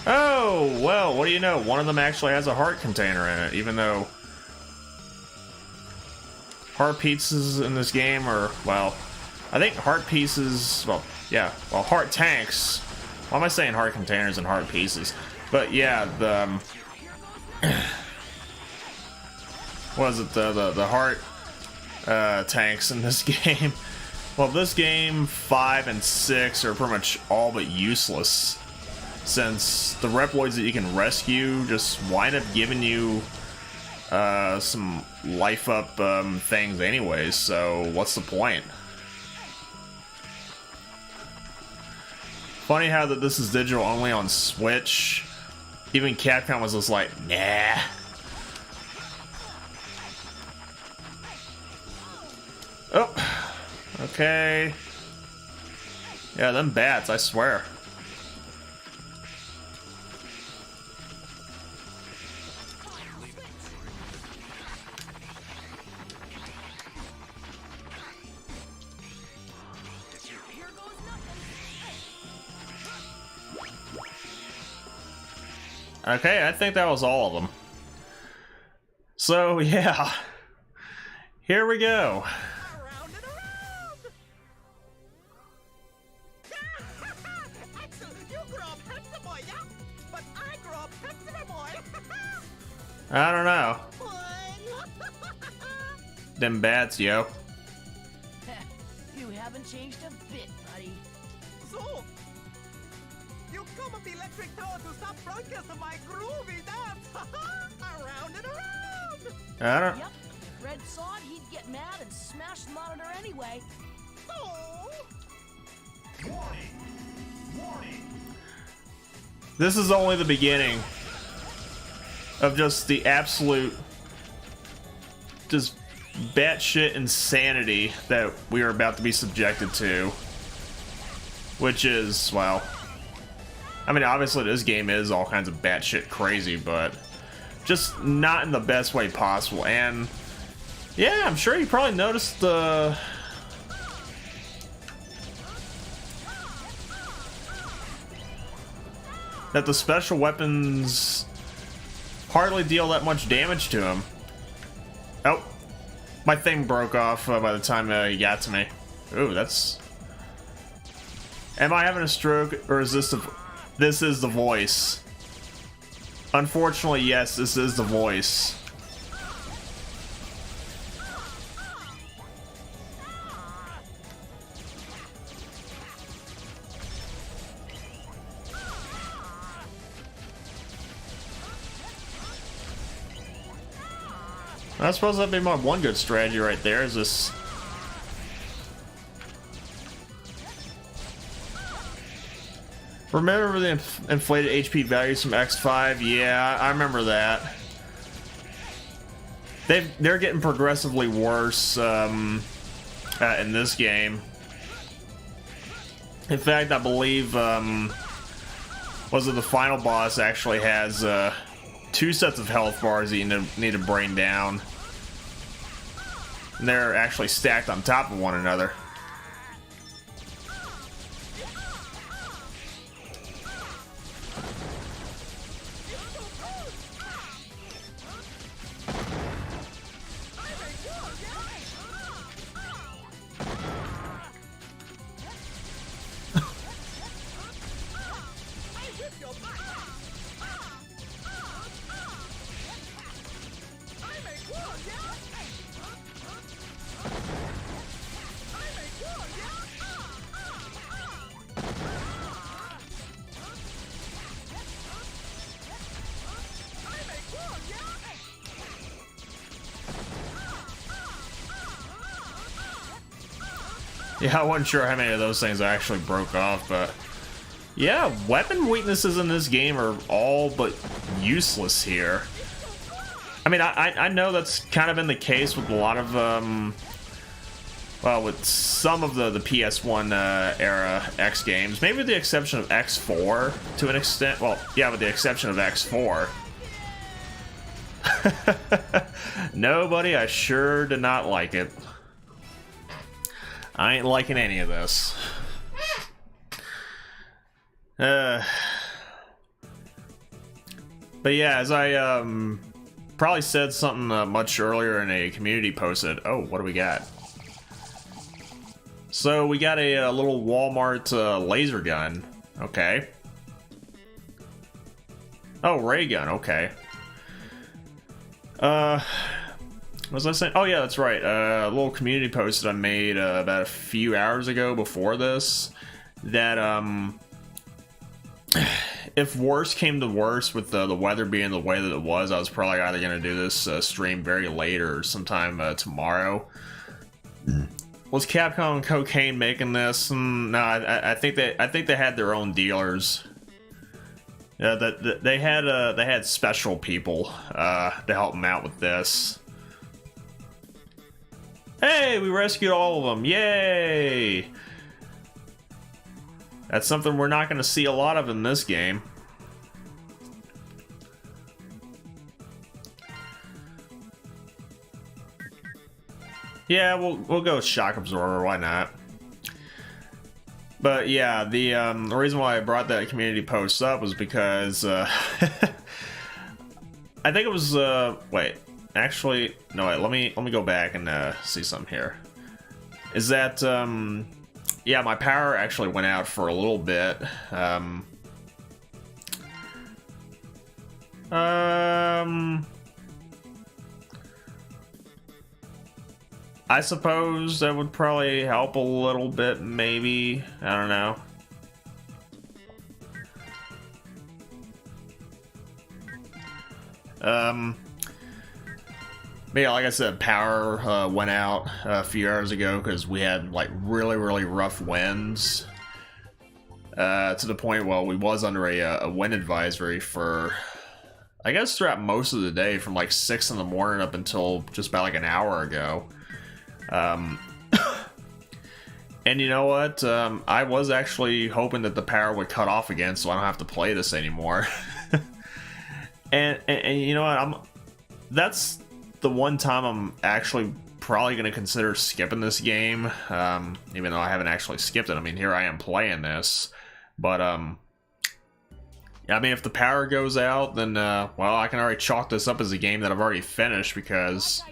Oh, well, what do you know? One of them actually has a heart container in it, even though heart pieces in this game are, well, I think heart pieces, well, yeah, well, heart tanks. Why am I saying heart containers and heart pieces? But yeah, the what is it? The heart tanks in this game. Well, this game 5 and 6 are pretty much all but useless, since the Reploids that you can rescue just wind up giving you some life up things anyways. So what's the point? Funny how that this is digital only on Switch. Even Capcom was just like, nah. Oh, okay. Yeah, them bats, I swear. Okay, I think that was all of them. So, yeah. Here we go. Around and around! Axel, you grow up handsome boy, yeah? But I grow up handsome boy. I don't know. Them bats, yo. You haven't changed a bit, buddy. So, you come up the electric tower to stop broadcast of my groovy dance. Around and around. I don't. Yep. If Red saw it, he'd get mad and smash the monitor anyway. Oh. This is only the beginning of just the absolute, just batshit insanity that we are about to be subjected to. Which is, well, I mean, obviously this game is all kinds of batshit crazy, but just not in the best way possible. And yeah, I'm sure you probably noticed that the special weapons hardly deal that much damage to him. Oh, my thing broke off by the time he got to me. Ooh, that's... Am I having a stroke, or is this this is the voice? Unfortunately, yes, this is the voice. I suppose that'd be my one good strategy right there, is this... Remember the inflated HP values from X5? Yeah, I remember that. They're getting progressively worse in this game. In fact, I believe was it the final boss actually has 2 sets of health bars that you need to bring down. And they're actually stacked on top of one another. Yeah, I wasn't sure how many of those things I actually broke off, but yeah, weapon weaknesses in this game are all but useless here. I mean, I know that's kind of been the case with a lot of, well, with some of the PS1 era X games, maybe with the exception of X4 to an extent. Well, yeah, with the exception of X4. Nobody, I sure did not like it. I ain't liking any of this. But yeah, as I probably said something much earlier in a community post that, oh, what do we got? So we got a little Walmart laser gun. Okay. Oh, ray gun. Okay. What was I saying? Oh yeah, that's right. A little community post that I made about a few hours ago before this. That if worse came to worse with the weather being the way that it was, I was probably either going to do this stream very late or sometime tomorrow. Was Capcom and Cocaine making this? No, I think they had their own dealers. Yeah, that they had special people to help them out with this. Hey, we rescued all of them! Yay! That's something we're not going to see a lot of in this game. Yeah, we'll go with Shock Absorber. Why not? But yeah, the reason why I brought that community post up was because I think it was wait. Actually, no, wait, let me go back and see something here. Is that, yeah, my power actually went out for a little bit. I suppose that would probably help a little bit, maybe. I don't know. But yeah, like I said, power went out a few hours ago because we had like really rough winds to the point, well, we was under a wind advisory for, I guess, throughout most of the day, from like 6 in the morning up until just about like an hour ago. And you know what? I was actually hoping that the power would cut off again so I don't have to play this anymore. and you know what? That's the one time I'm actually probably going to consider skipping this game, even though I haven't actually skipped it. I mean, here I am playing this, but yeah, I mean, if the power goes out, then well, I can already chalk this up as a game that I've already finished, because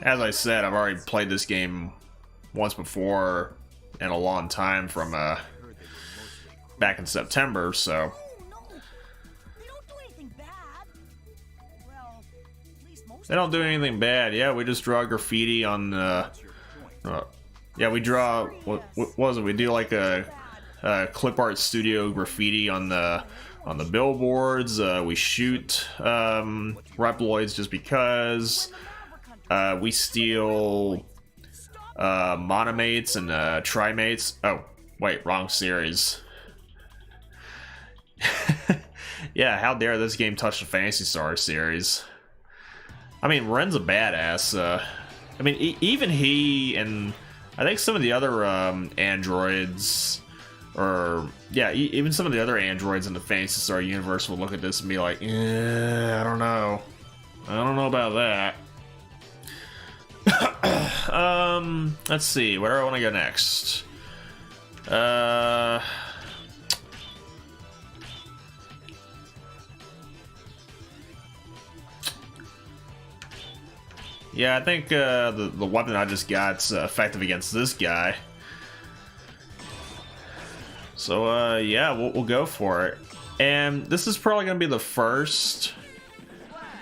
as I said, I've already played this game once before in a long time, from back in September, so. They don't do anything bad. Yeah, we just draw graffiti on yeah, we draw, what was it? We do like a clip art studio graffiti on the on the billboards. We shoot Reploids just because. We steal monomates and trimates. Oh, wait, wrong series. Yeah, how dare this game touch the Phantasy Star series? I mean, Ren's a badass. I mean, even he and I think some of the other androids, or yeah, even some of the other androids in the Phantasy Star universe will look at this and be like, "Yeah, I don't know about that." Let's see, where do I want to go next? Yeah, I think the weapon I just got's effective against this guy. So yeah, we'll go for it. And this is probably gonna be the first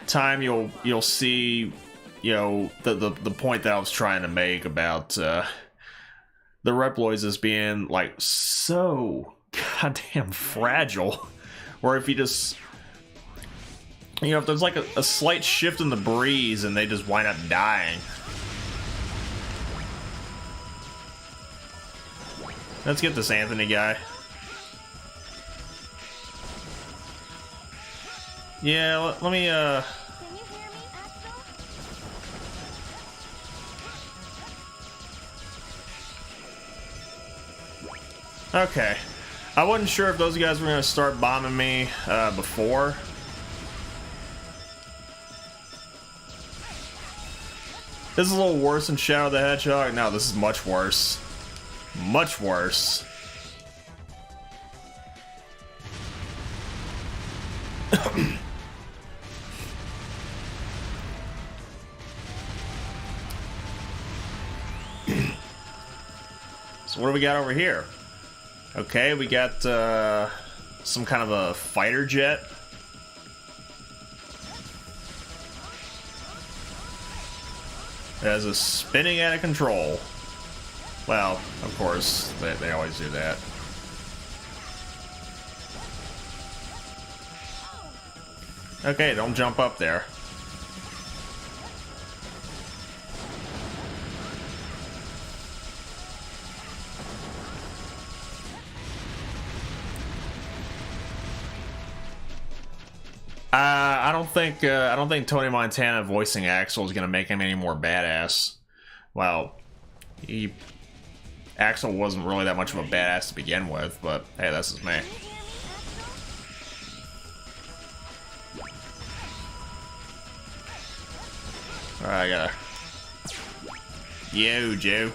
time you'll see, you know, the point that I was trying to make about the Reploids as being like so goddamn fragile. Where if you just, you know, if there's like a slight shift in the breeze and they just wind up dying. Let's get this Anthony guy. Yeah, let me, Can you hear me, Astro? Okay. I wasn't sure if those guys were going to start bombing me before. This is a little worse than Shadow the Hedgehog. No, this is much worse. Much worse. So what do we got over here? Okay, we got some kind of a fighter jet. It has a spinning out of control. Well, of course, they always do that. Okay, don't jump up there. I don't think Tony Montana voicing Axel is gonna make him any more badass. Well, Axel wasn't really that much of a badass to begin with, but hey, that's just me. Alright, I gotta. Yo, Joe.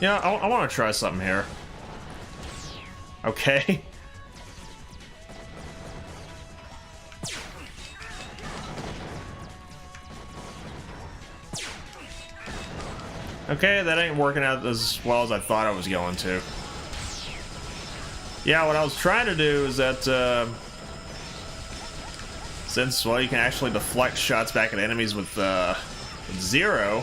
Yeah, I want to try something here. Okay. Okay, that ain't working out as well as I thought I was going to. Yeah, what I was trying to do is that, since, well, you can actually deflect shots back at enemies with Zero,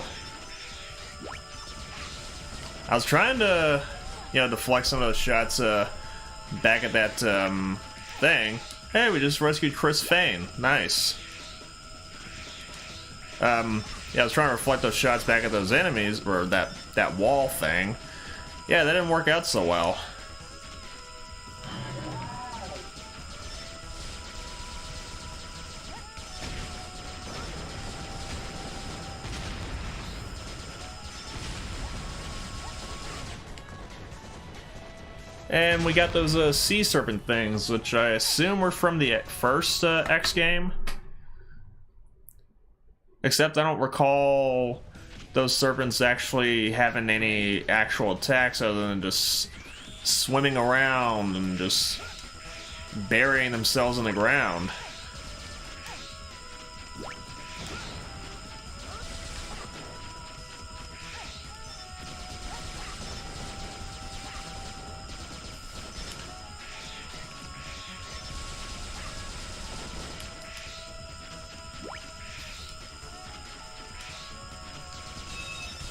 I was trying to, you know, deflect some of those shots back at that thing. Hey, we just rescued Chris Fane. Nice. Yeah, I was trying to reflect those shots back at those enemies, or that wall thing. Yeah, that didn't work out so well. And we got those sea serpent things, which I assume were from the first X game. Except I don't recall those serpents actually having any actual attacks other than just swimming around and just burying themselves in the ground.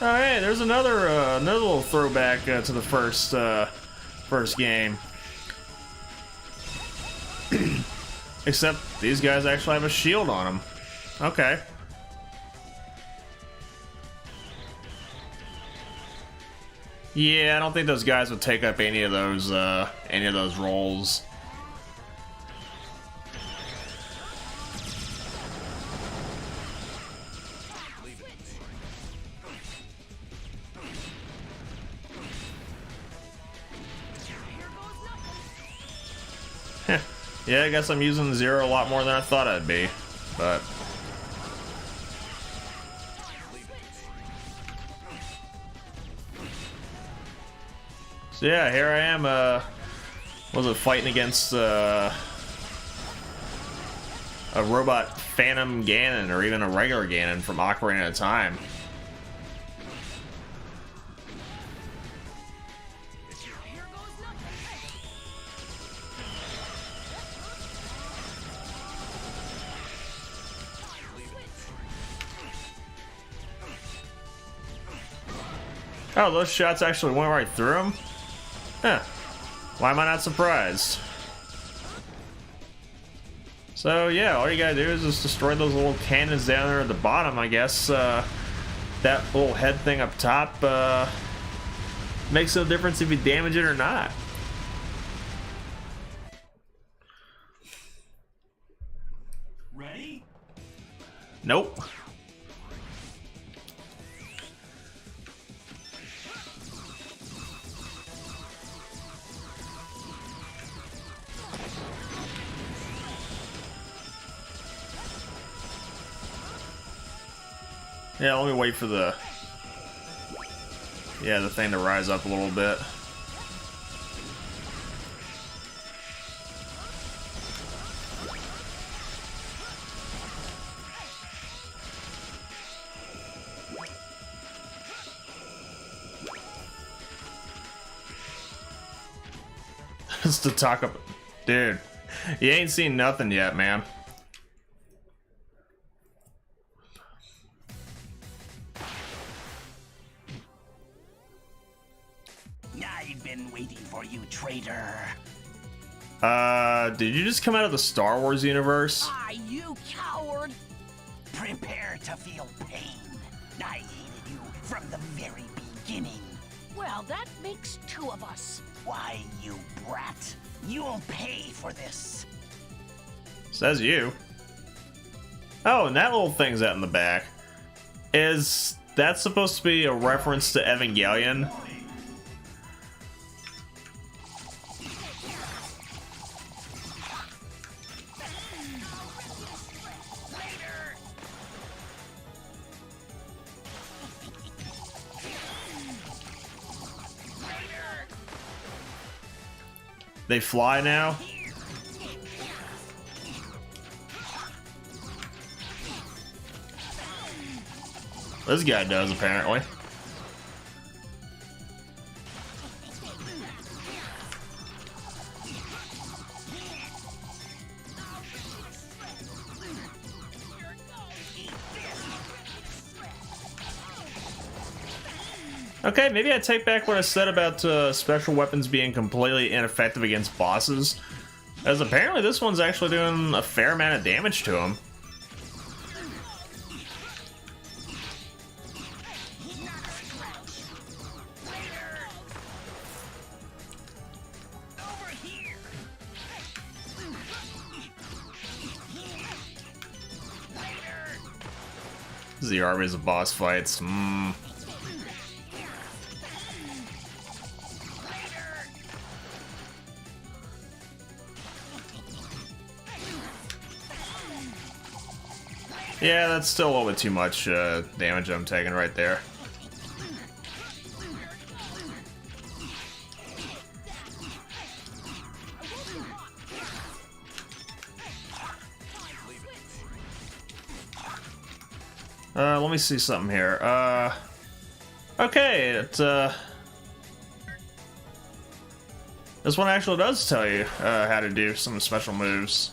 Oh, hey, there's another little throwback to the first game. Except these guys actually have a shield on them. Okay. Yeah, I don't think those guys would take up any of those roles. Yeah, I guess I'm using Zero a lot more than I thought I'd be, but... So yeah, here I am, was it fighting against, a robot Phantom Ganon, or even a regular Ganon from Ocarina of Time. Oh, those shots actually went right through him? Huh. Why am I not surprised? So yeah, all you gotta do is just destroy those little cannons down there at the bottom, I guess. That little head thing up top makes no difference if you damage it or not. Ready? Nope. Yeah, let me wait for the thing to rise up a little bit. Just to talk about, dude, you ain't seen nothing yet, man. I've been waiting for you, traitor. Did you just come out of the Star Wars universe? Ah, you coward! Prepare to feel pain. I hated you from the very beginning. Well, that makes two of us. Why, you brat? You'll pay for this. Says you. Oh, and that little thing's out in the back. Is that supposed to be a reference to Evangelion? They fly now? This guy does, apparently. Okay, maybe I take back what I said about special weapons being completely ineffective against bosses, as apparently this one's actually doing a fair amount of damage to him. This is the armies of boss fights. Yeah, that's still a little bit too much damage I'm taking right there. Let me see something here. Okay, this one actually does tell you how to do some special moves.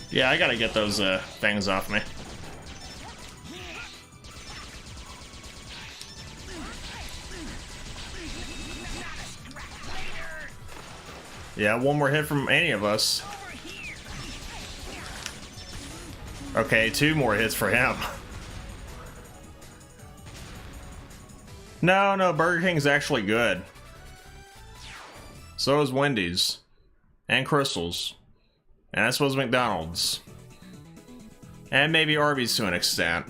Yeah, I gotta get those things off me. Yeah, one more hit from any of us. Okay, 2 more hits for him. No, Burger King's actually good. So is Wendy's. And Crystal's. And I suppose McDonald's. And maybe Arby's to an extent.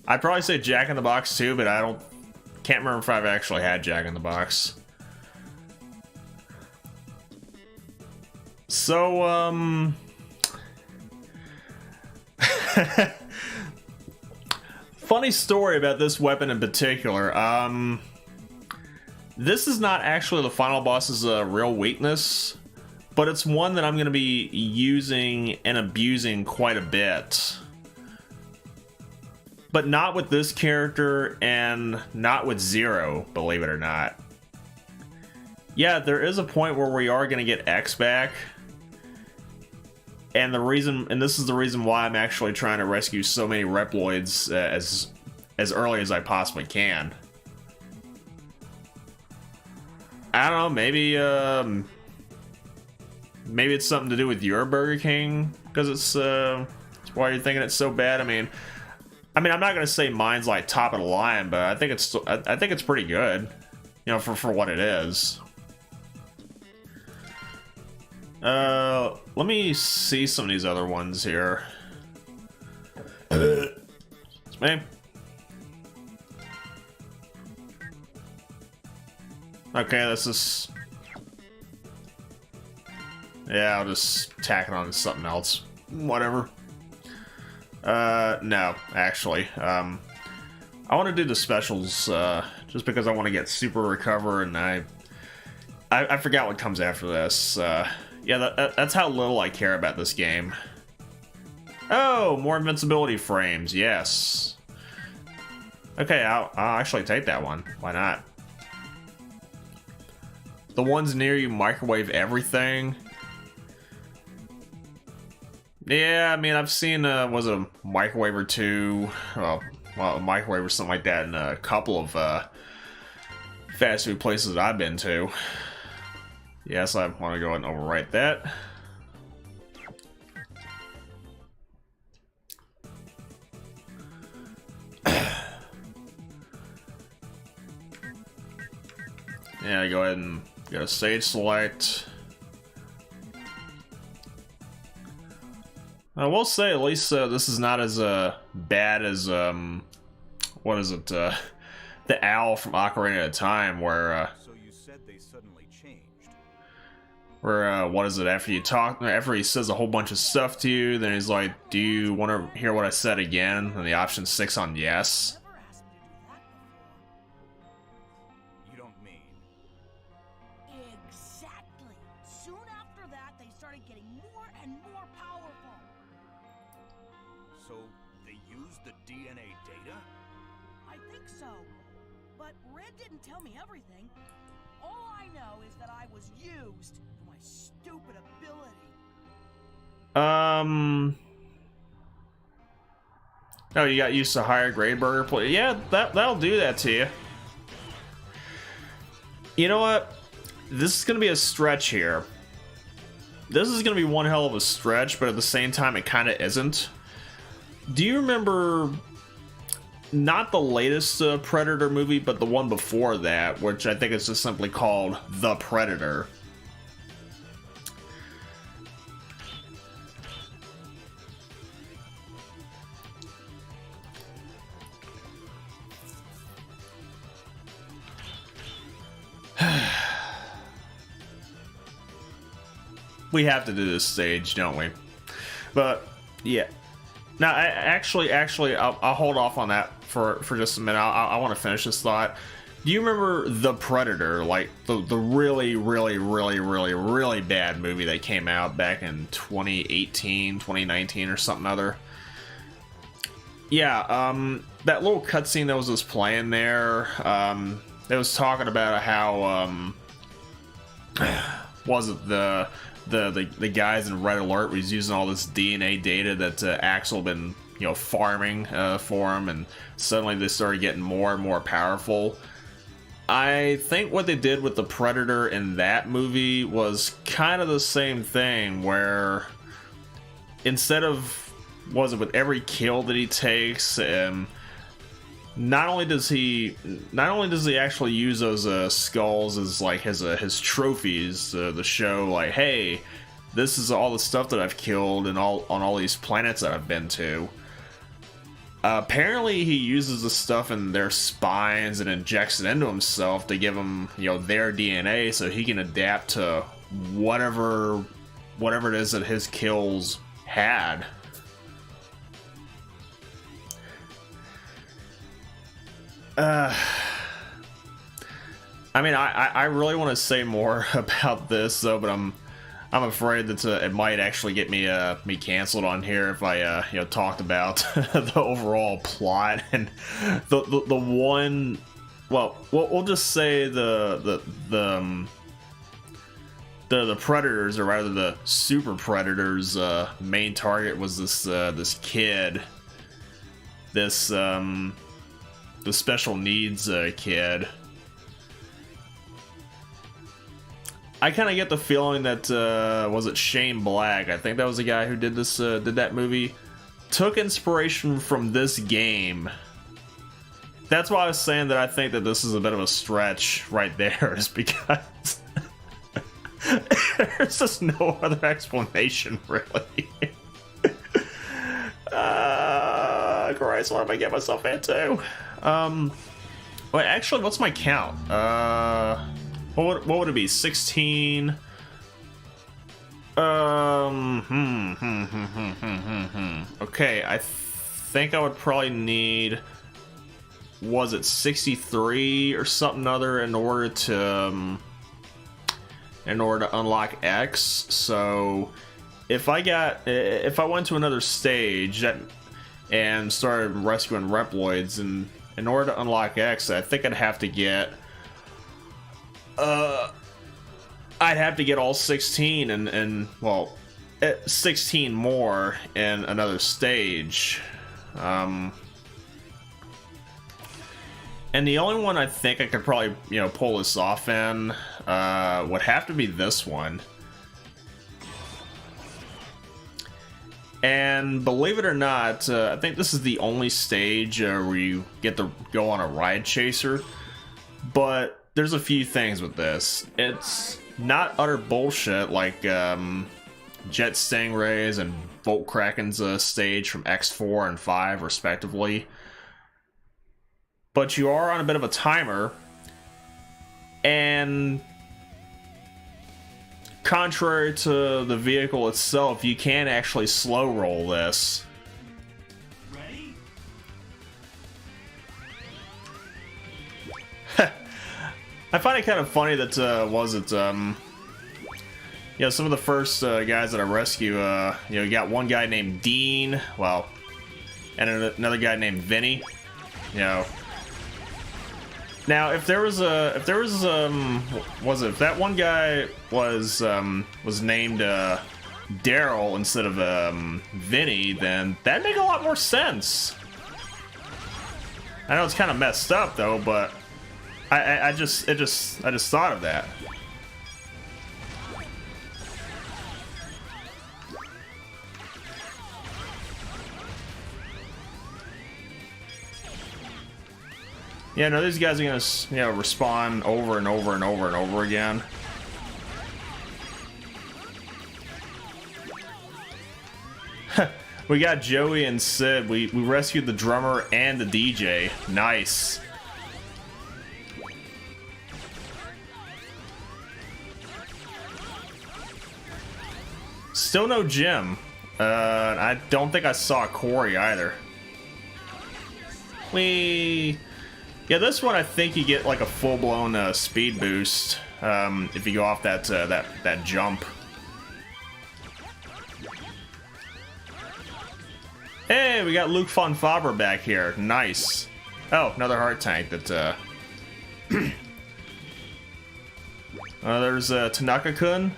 I'd probably say Jack in the Box too, but can't remember if I've actually had Jack in the Box. So, funny story about this weapon in particular. This is not actually the final boss's real weakness, but it's one that I'm going to be using and abusing quite a bit. But not with this character and not with Zero, believe it or not. Yeah, there is a point where we are going to get X back. And this is the reason why I'm actually trying to rescue so many Reploids as early as I possibly can. I don't know, maybe it's something to do with your Burger King, because it's why you're thinking it's so bad. I mean, I'm not gonna say mine's like top of the line, but I think it's pretty good, you know, for what it is. Let me see some of these other ones here. It's me. Okay, this is... Yeah, I'll just tack it on to something else. Whatever. No, actually. I want to do the specials, just because I want to get Super Recover, and I forgot what comes after this. Yeah, that's how little I care about this game. Oh, more invincibility frames, yes. Okay, I'll actually take that one. Why not? The ones near you microwave everything. Yeah, I mean, I've seen, was it a microwave or two? Well, a microwave or something like that in a couple of fast food places that I've been to. Yes, I want to go ahead and overwrite that. Yeah, go ahead and get a stage select. I will say, at least this is not as bad as what is it? The owl from Ocarina of Time, where So you said they suddenly changed. where what is it? After he says a whole bunch of stuff to you, then he's like, "Do you want to hear what I said again?" And the option 6 on yes. You don't mean. Exactly. Soon after that, they started getting more and more powerful. So they used the DNA data? I think so. But Red didn't tell me everything. All I know is that I was used for my stupid ability. Oh, you got used to higher grade burger play. Yeah, that'll do that to you. You know what? This is gonna be a stretch here. This is gonna be one hell of a stretch, but at the same time, it kind of isn't. Do you remember? Not the latest Predator movie, but the one before that, which I think is just simply called The Predator. We have to do this stage, don't we? But yeah. Now, actually, I'll hold off on that for just a minute. I want to finish this thought. Do you remember The Predator, like the really, really, really, really, really bad movie that came out back in 2018, 2019 or something other? Yeah, that little cutscene that was just playing there, it was talking about how, was it the the guys in Red Alert was using all this DNA data that Axel been farming for him, and suddenly they started getting more and more powerful. I think what they did with the Predator in that movie was kind of the same thing, where instead of with every kill that he takes, not only does he actually use those skulls as like his trophies to show like, hey, this is all the stuff that I've killed and on all these planets that I've been to. Apparently he uses the stuff in their spines and injects it into himself to give them their DNA so he can adapt to whatever it is that his kills had. I mean, I really want to say more about this though, but I'm afraid that it might actually get me canceled on here if I talked about the overall plot and the one. Well, we'll just say the Predators, or rather the Super Predators' main target was this kid, the special needs kid. I kind of get the feeling that was it Shane Black? I think that was the guy who did that movie. Took inspiration from this game. That's why I was saying that I think that this is a bit of a stretch right there, is because there's just no other explanation really. Christ, what am I getting myself into? Wait, actually, what's my count? What would it be? 16. Okay, I think I would probably need, was it 63 or something other in order to unlock X. So if I went to another stage and started rescuing Reploids, and in order to unlock X, I think I'd have to get all 16 and 16 more in another stage. And the only one I think I could probably pull this off in would have to be this one. And believe it or not, I think this is the only stage where you get to go on a ride chaser. But there's a few things with this. It's not utter bullshit like Jet Stingray's and Volt Kraken's stage from X4 and 5 respectively. But you are on a bit of a timer, and contrary to the vehicle itself, you can actually slow roll this. Ready? I find it kind of funny that some of the first guys that I rescue, you got one guy named Dean, and another guy named Vinny. Now, if that one guy was named Daryl instead of Vinny, then that'd make a lot more sense. I know it's kind of messed up though, but I just thought of that. Yeah, no, these guys are gonna, respawn over and over and over and over again. We got Joey and Sid. We rescued the drummer and the DJ. Nice. Still no Jim. I don't think I saw Corey either. Yeah, this one I think you get like a full-blown speed boost if you go off that jump. Hey, we got Luke von Faber back here. Nice. Oh, another heart tank that. There's Tanaka-kun.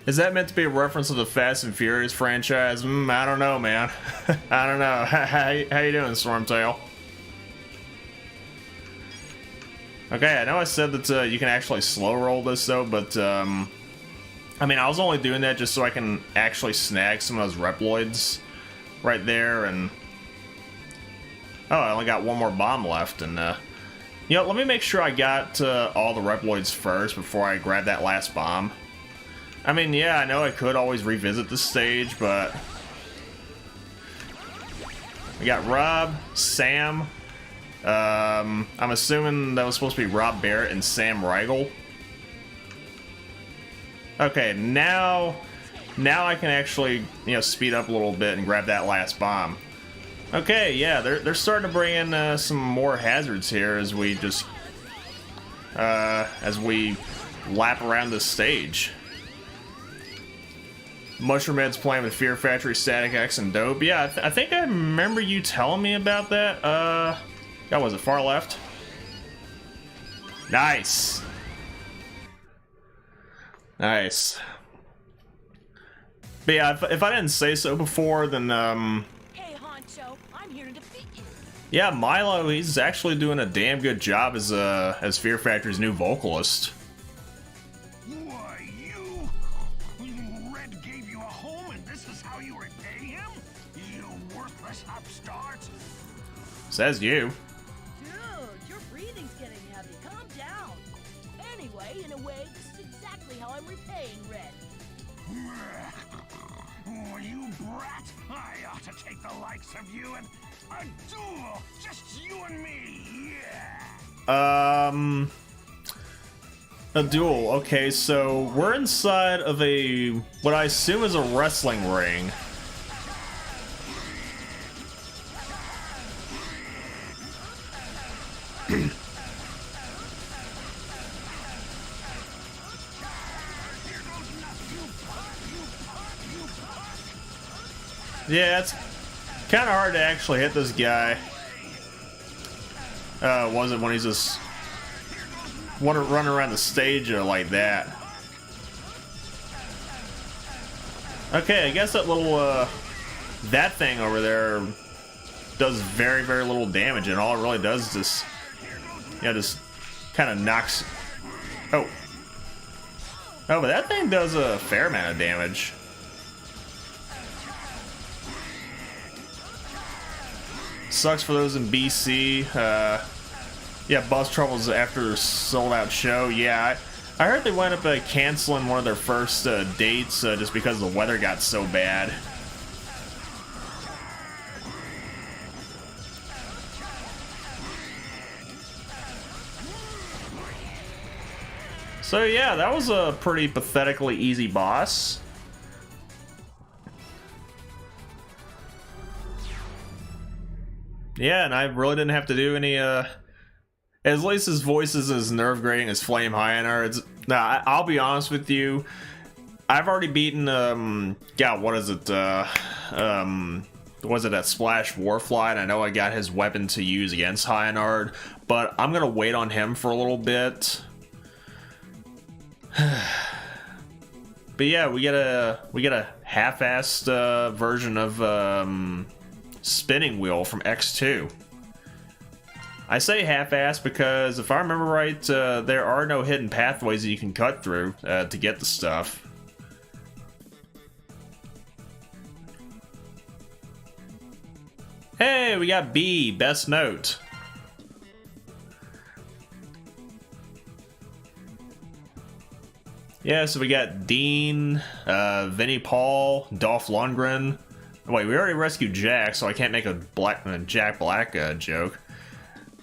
Is that meant to be a reference to the Fast and Furious franchise? I don't know, man. I don't know. How you doing, Stormtail? Okay, I know I said that you can actually slow roll this though, but I mean, I was only doing that just so I can actually snag some of those Reploids right there, and oh, I only got one more bomb left, and you know, let me make sure I got all the Reploids first before I grab that last bomb. I mean, yeah, I know I could always revisit this stage, but we got Rob, Sam. I'm assuming that was supposed to be Rob Barrett and Sam Riegel. Okay, now I can actually, you know, speed up a little bit and grab that last bomb. Okay, yeah, they're starting to bring in some more hazards here as we just as we lap around this stage. Mushroom Head's playing with Fear Factory, Static X, and Dope. Yeah, I think I remember you telling me about that. God, was it far left? Nice. Nice. But yeah, if I didn't say so before, then Hey, Honcho, I'm here to defeat you. yeah, Milo, he's actually doing a damn good job as Fear Factory's new vocalist. Why, you? Red gave you a home and this is how you repay him? You worthless upstart. Says you. Dude, your breathing's getting heavy. Calm down. Anyway, in a way, this is exactly how I'm repaying Red. Oh, you brat! I ought to take the likes of you and a duel! Just you and me! Yeah! A duel. Okay, so we're inside of what I assume is a wrestling ring. Yeah, it's kind of hard to actually hit this guy. Was it when he's just running around the stage like that? Okay, I guess that little that thing over there does very, very little damage, and all it really does is just, yeah, just kind of knocks. Oh, but that thing does a fair amount of damage. Sucks for those in BC. Yeah, Bus Troubles after their sold-out show. Yeah, I heard they wound up canceling one of their first dates just because the weather got so bad. So yeah, that was a pretty pathetically easy boss. Yeah, and I really didn't have to do any, at least his voice isn't as nerve-grating as Flame High. Nah, I'll be honest with you, I've already beaten, God, what is it, was it that Splash Warfly, and I know I got his weapon to use against Highnard, but I'm gonna wait on him for a little bit. But yeah, we get a half-assed, version of, Spinning Wheel from X2. I say half-assed because if I remember right, there are no hidden pathways that you can cut through to get the stuff. Hey, we got B, best note. Yeah, so we got Dean, Vinnie Paul, Dolph Lundgren. Wait, we already rescued Jack, so I can't make a Jack Black joke.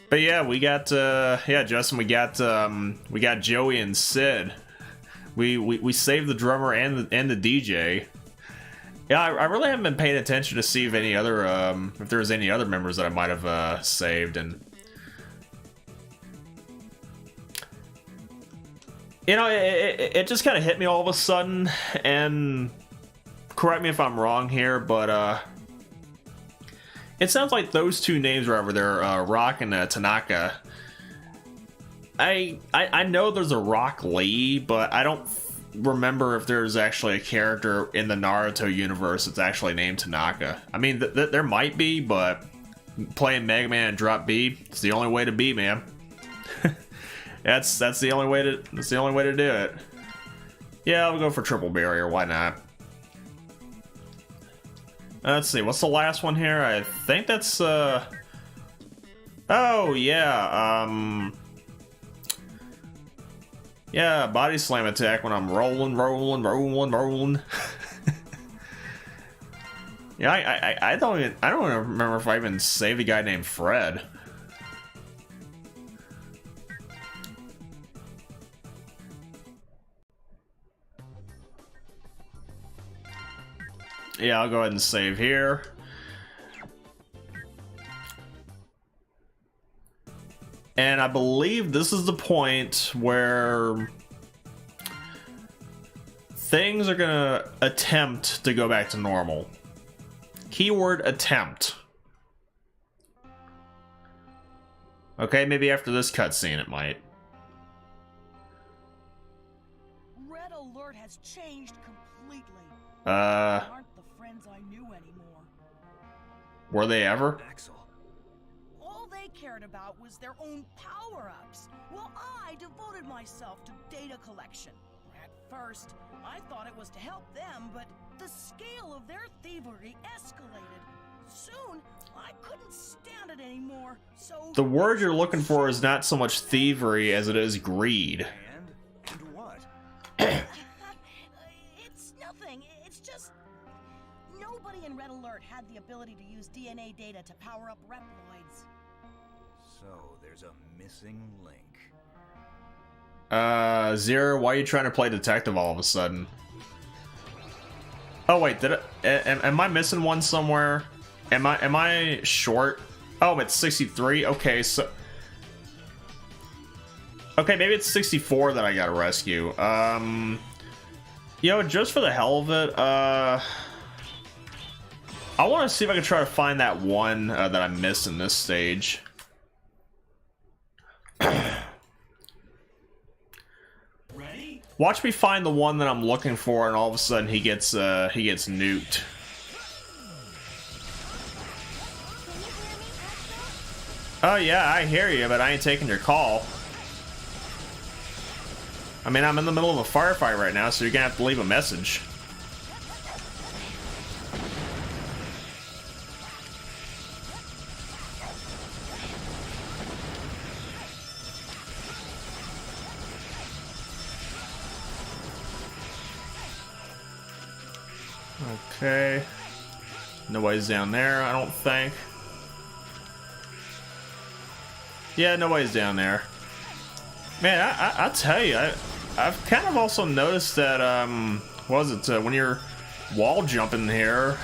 But yeah, we got Justin, we got Joey and Sid. We saved the drummer and the DJ. Yeah, I really haven't been paying attention to see if any other if there's any other members that I might have saved, and you know, it just kind of hit me all of a sudden, and correct me if I'm wrong here, but it sounds like those two names are over there, Rock and Tanaka. I know there's a Rock Lee, but I don't remember if there's actually a character in the Naruto universe that's actually named Tanaka. I mean, there might be, but playing Mega Man and Drop B, it's the only way to be, man. that's the only way to do it. Yeah, I'll go for triple barrier. Why not? Let's see. What's the last one here? I think that's oh yeah. Yeah, body slam attack when I'm rolling. Yeah, I don't even remember if I even saved a guy named Fred. Yeah, I'll go ahead and save here. And I believe this is the point where things are gonna attempt to go back to normal. Keyword attempt. Okay, maybe after this cutscene it might. Red Alert has changed completely. Aren't the friends I knew anymore. Were they ever? Axel. All they cared about was their own power-ups, while I devoted myself to data collection. At first, I thought it was to help them, but the scale of their thievery escalated. Soon, I couldn't stand it anymore, so... The word you're looking for is not so much thievery as it is greed. And what? It's nothing. It's just... Nobody in Red Alert had the ability to use DNA data to power up Reploids. So, there's a missing link. Zero, why are you trying to play detective all of a sudden? Oh wait, am I missing one somewhere? Am I short? Oh, it's 63. Okay, so okay, maybe it's 64 that I gotta rescue. You know, just for the hell of it, I want to see if I can try to find that one that I missed in this stage. Watch me find the one that I'm looking for, and all of a sudden he gets nuked. Oh yeah, I hear you, but I ain't taking your call. I mean, I'm in the middle of a firefight right now, so you're gonna have to leave a message. Okay. Nobody's down there, I don't think. Yeah, nobody's down there. Man, I tell you, I've kind of also noticed that, what was it, when you're wall jumping here,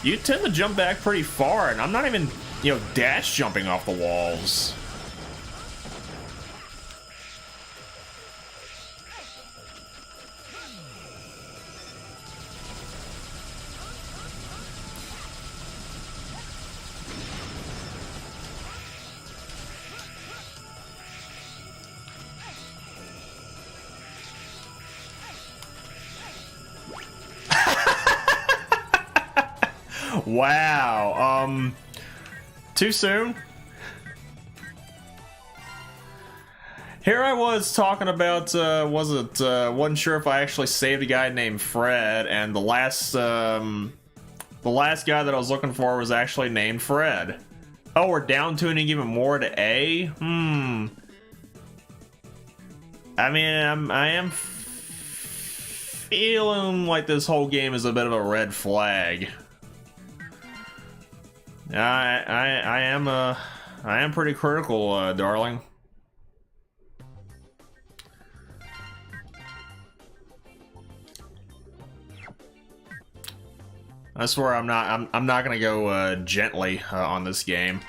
you tend to jump back pretty far, and I'm not even, you know, dash jumping off the walls. Wow, too soon? Here I was talking about, wasn't sure if I actually saved a guy named Fred, and the last guy that I was looking for was actually named Fred. Oh, we're down tuning even more to A? I mean, I am feeling like this whole game is a bit of a red flag. I am pretty critical, darling. I swear I'm not gonna go gently on this game.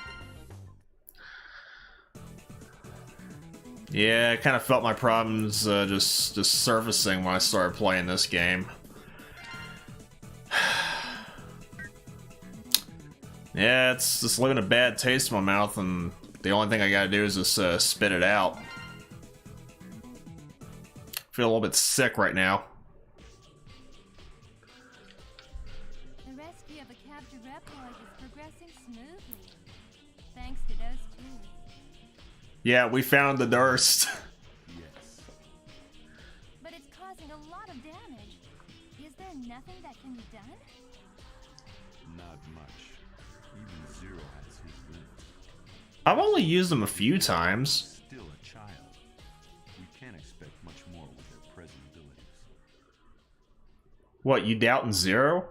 Yeah, I kind of felt my problems just surfacing when I started playing this game. Yeah, it's just leaving a bad taste in my mouth, and the only thing I gotta do is just spit it out. feel a little bit sick right now. The rescue of a captured Reploid is progressing smoothly. Thanks to those tools. Yeah, we found the Durst. Yes. But it's causing a lot of damage. Is there nothing that can be done? Not much. Even Zero has his limits. I've only used them a few times. Still a child. We can't expect much more with their present abilities. What, you doubting Zero?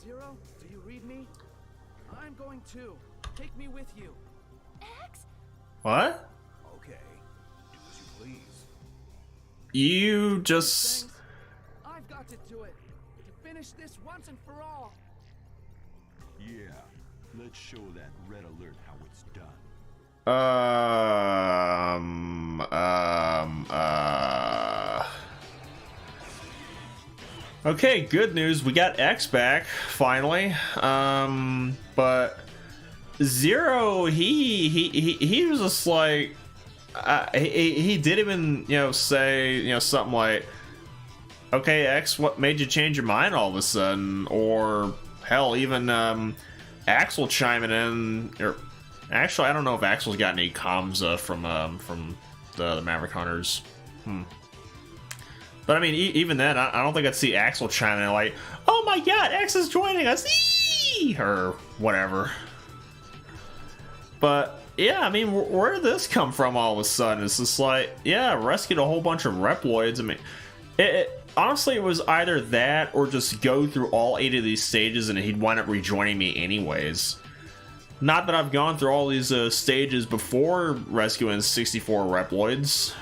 Zero, do you read me? I'm going too. Take me with you. X? What? Okay, do as you please. You just... Thanks. I've got to do it. To finish this once and for all. Yeah. Let's show that red alert how it's done. Okay, good news. We got X back finally. But Zero, he was just like, he did even say something like, "Okay, X, what made you change your mind all of a sudden?" Or hell, even Axel chiming in. Or actually, I don't know if Axel's got any comms from the Maverick Hunters. But I mean, even then, I don't think I'd see Axel chiming in like, "Oh my God, X is joining us!" or whatever. But yeah, I mean, where did this come from all of a sudden? It's just like, yeah, rescued a whole bunch of Reploids. I mean, honestly, it was either that or just go through all 8 of these stages and he'd wind up rejoining me anyways. Not that I've gone through all these stages before rescuing 64 Reploids.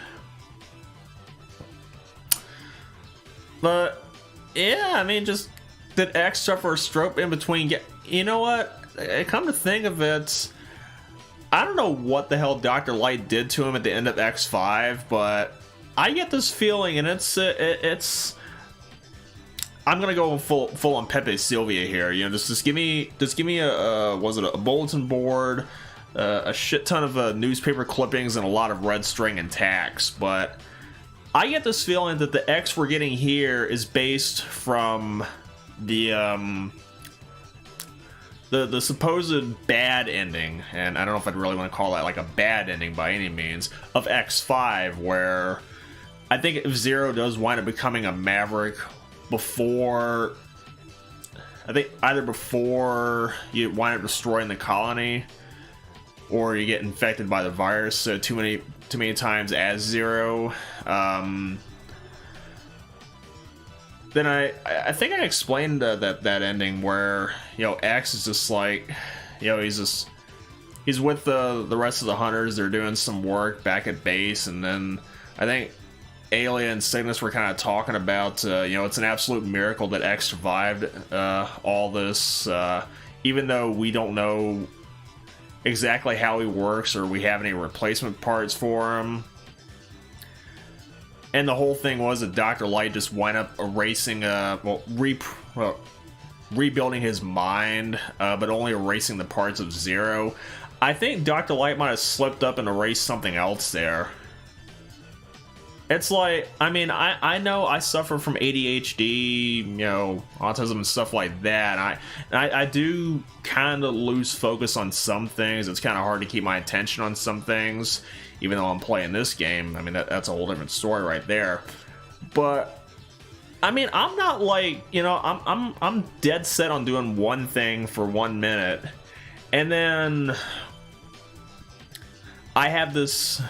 But yeah, I mean, just did X suffer a stroke in between? You know what? Come to think of it, I don't know what the hell Dr. Light did to him at the end of X5, but I get this feeling, and it's. I'm gonna go full on Pepe Sylvia here. Just give me a was it a bulletin board, a shit ton of newspaper clippings, and a lot of red string and tacks, but. I get this feeling that the X we're getting here is based from the supposed bad ending, and I don't know if I'd really want to call that like a bad ending by any means, of X5, where I think if Zero does wind up becoming a Maverick before, I think either before you wind up destroying the colony, or you get infected by the virus too many times as Zero. Then I think I explained that ending where X is just like he's with the rest of the hunters. They're doing some work back at base, and then I think Alien and Cygnus were kind of talking about it's an absolute miracle that X survived all this, even though we don't know exactly how he works or we have any replacement parts for him. And the whole thing was that Dr. Light just wind up erasing rebuilding his mind, but only erasing the parts of Zero. I think Dr. Light might have slipped up and erased something else there. It's like, I mean, I know I suffer from ADHD, autism and stuff like that. I do kind of lose focus on some things. It's kind of hard to keep my attention on some things, even though I'm playing this game. I mean, that's a whole different story right there. But I mean, I'm not like, I'm dead set on doing one thing for 1 minute, and then I have this,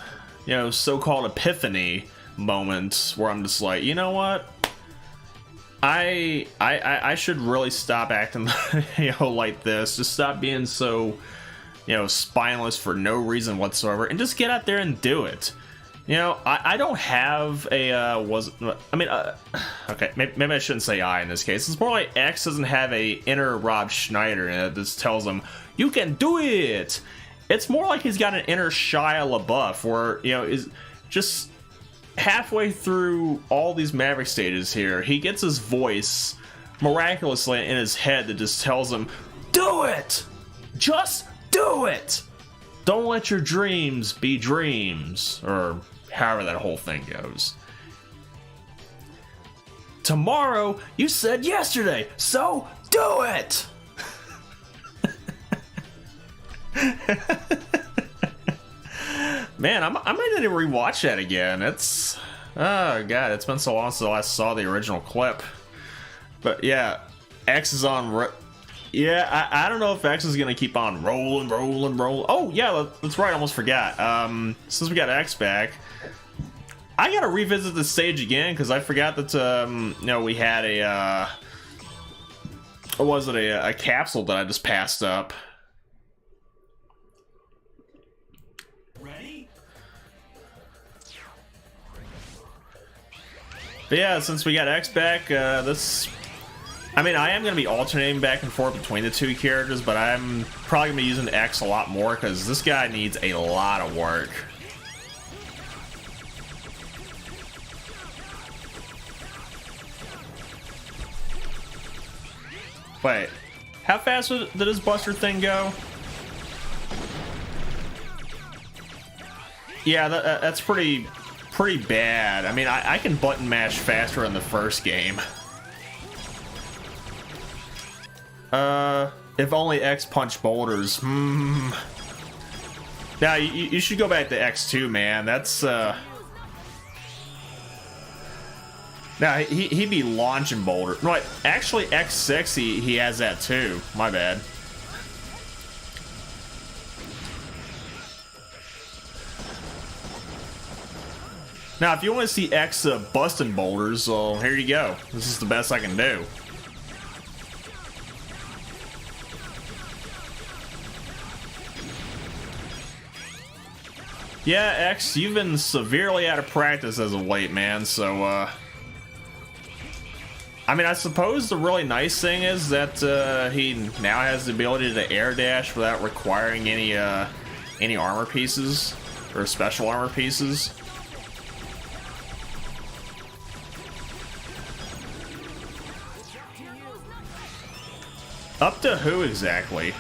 so-called epiphany moment where I'm just like, you know what? I should really stop acting like this. Just stop being so spineless for no reason whatsoever, and just get out there and do it. I don't have a okay, maybe I shouldn't say I in this case. It's more like X doesn't have a inner Rob Schneider in it that tells him you can do it. It's more like he's got an inner Shia LaBeouf where is just halfway through all these Maverick stages here, he gets his voice miraculously in his head that just tells him, do it! Just do it! Don't let your dreams be dreams, or however that whole thing goes. Tomorrow, you said yesterday, so do it! Man, I might need to rewatch that again. It's... Oh, God, it's been so long since I saw the original clip. But, yeah, X is on... Yeah, I don't know if X is going to keep on rolling. Oh, yeah, that's right, I almost forgot. Since we got X back, I got to revisit this stage again, because I forgot that, you know, we had a... What was it? A capsule that I just passed up. But yeah, since we got X back, this... I mean, I am going to be alternating back and forth between the two characters, but I'm probably going to be using X a lot more, because this guy needs a lot of work. Wait, how fast did this Buster thing go? Yeah, that's pretty bad. I mean, I can button mash faster in the first game. If only X punch boulders. Now, you should go back to X2, man. That's, Now, he'd be launching boulders. No, actually, X6, he has that too. My bad. Now, if you want to see X busting boulders, well, here you go. This is the best I can do. Yeah, X, you've been severely out of practice as of late, man, so, I mean, I suppose the really nice thing is that, he now has the ability to air dash without requiring any armor pieces, or special armor pieces. Up to who exactly?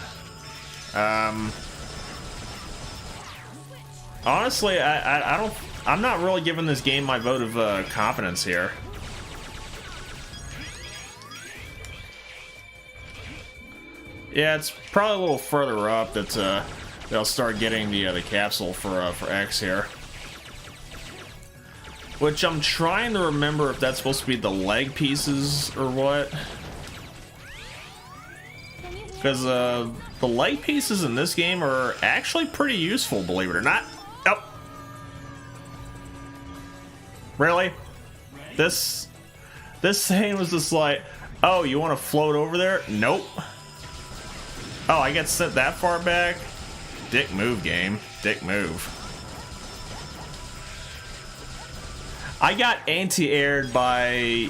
Honestly, I'm not really giving this game my vote of confidence here. Yeah, it's probably a little further up that they'll start getting the capsule for X here. Which I'm trying to remember if that's supposed to be the leg pieces or what. Because the leg pieces in this game are actually pretty useful, believe it or not. Oh. Really? This thing was just like, oh, you want to float over there? Nope. Oh, I get sent that far back? Dick move, game. Dick move. I got anti-aired by...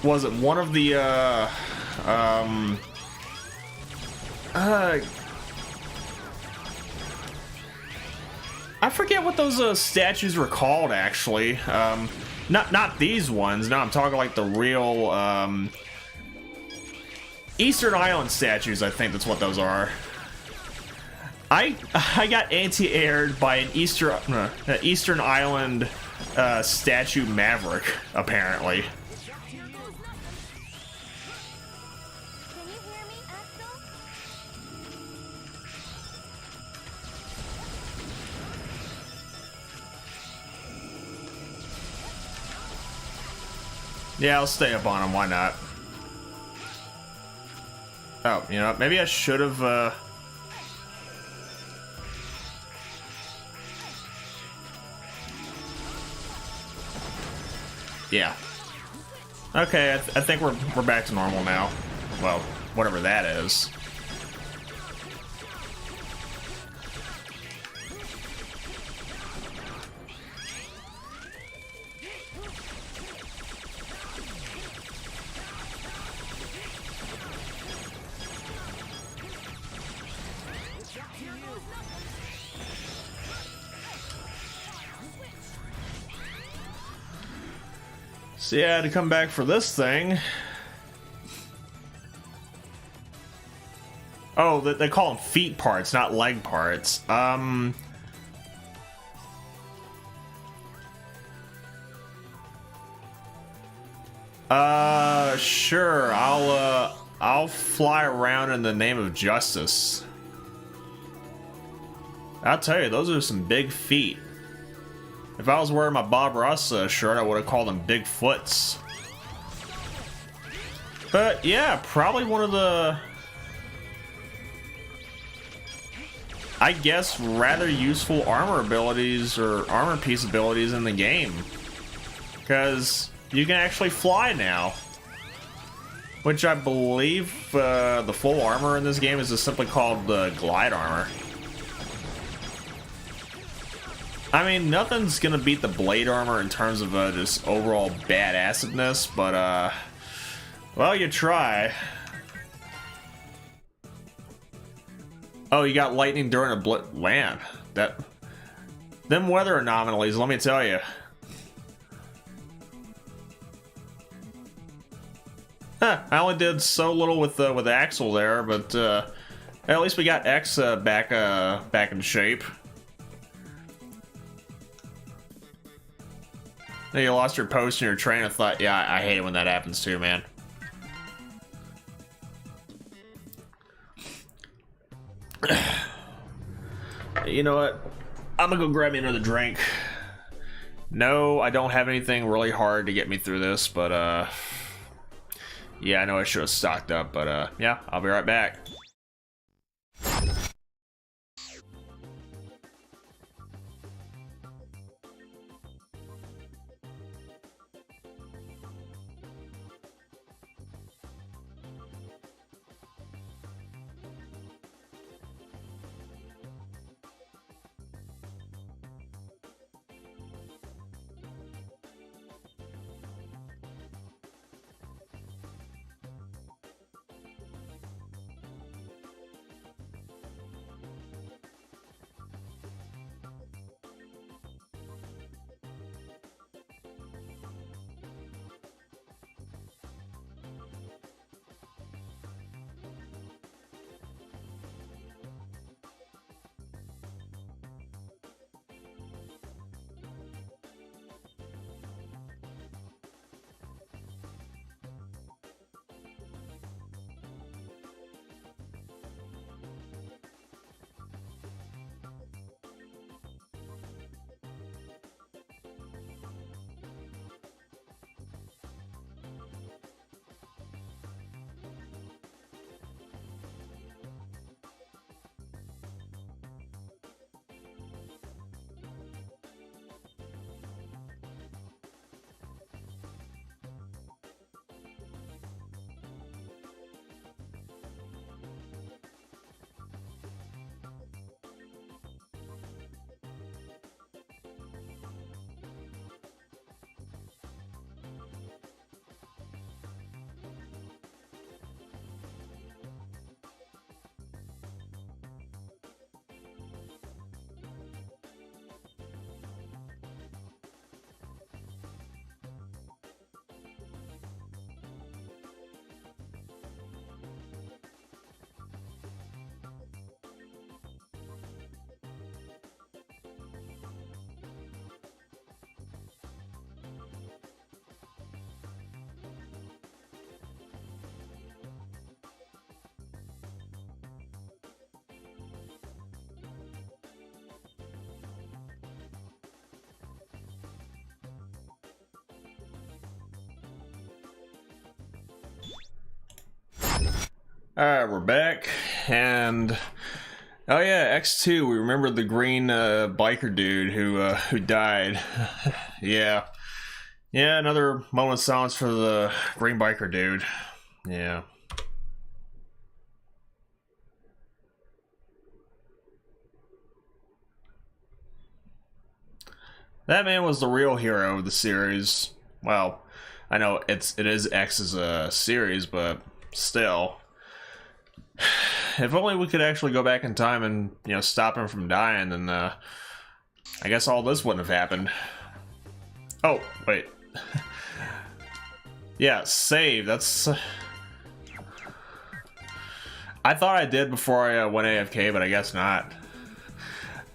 Was it one of the, I forget what those statues were called, actually. Not these ones. No, I'm talking like the real Eastern Island statues. I think that's what those are. I got anti-aired by an Eastern Island statue maverick, apparently. Yeah, I'll stay up on him, why not? Oh, you know, maybe I should have, Yeah. Okay, I think we're back to normal now. Well, whatever that is. So yeah, to come back for this thing. Oh, they call them feet parts, not leg parts. Sure. I'll fly around in the name of justice. I'll tell you, those are some big feet. If I was wearing my Bob Ross shirt, I would have called them big foots. But yeah, probably one of the, I guess, rather useful armor abilities or armor piece abilities in the game. Because you can actually fly now. Which I believe the full armor in this game is just simply called the glide armor. I mean, nothing's gonna beat the blade armor in terms of just overall badassedness, but well, you try. Oh, you got lightning during a man. Them weather anomalies, let me tell you. Huh, I only did so little with Axel there, but at least we got X back in shape. Now you lost your post and your train of thought. Yeah, I hate it when that happens too, man. You know what? I'm gonna go grab me another drink. No, I don't have anything really hard to get me through this, but yeah, I know I should have stocked up, but yeah, I'll be right back. Alright, we're back, and oh yeah, X2, we remember the green biker dude who died. Yeah. Yeah, another moment of silence for the green biker dude. Yeah. That man was the real hero of the series. Well, I know it is X's series, but still. If only we could actually go back in time and, you know, stop him from dying, then I guess all this wouldn't have happened. Oh, wait. Yeah, save. That's... I thought I did before I went AFK, but I guess not.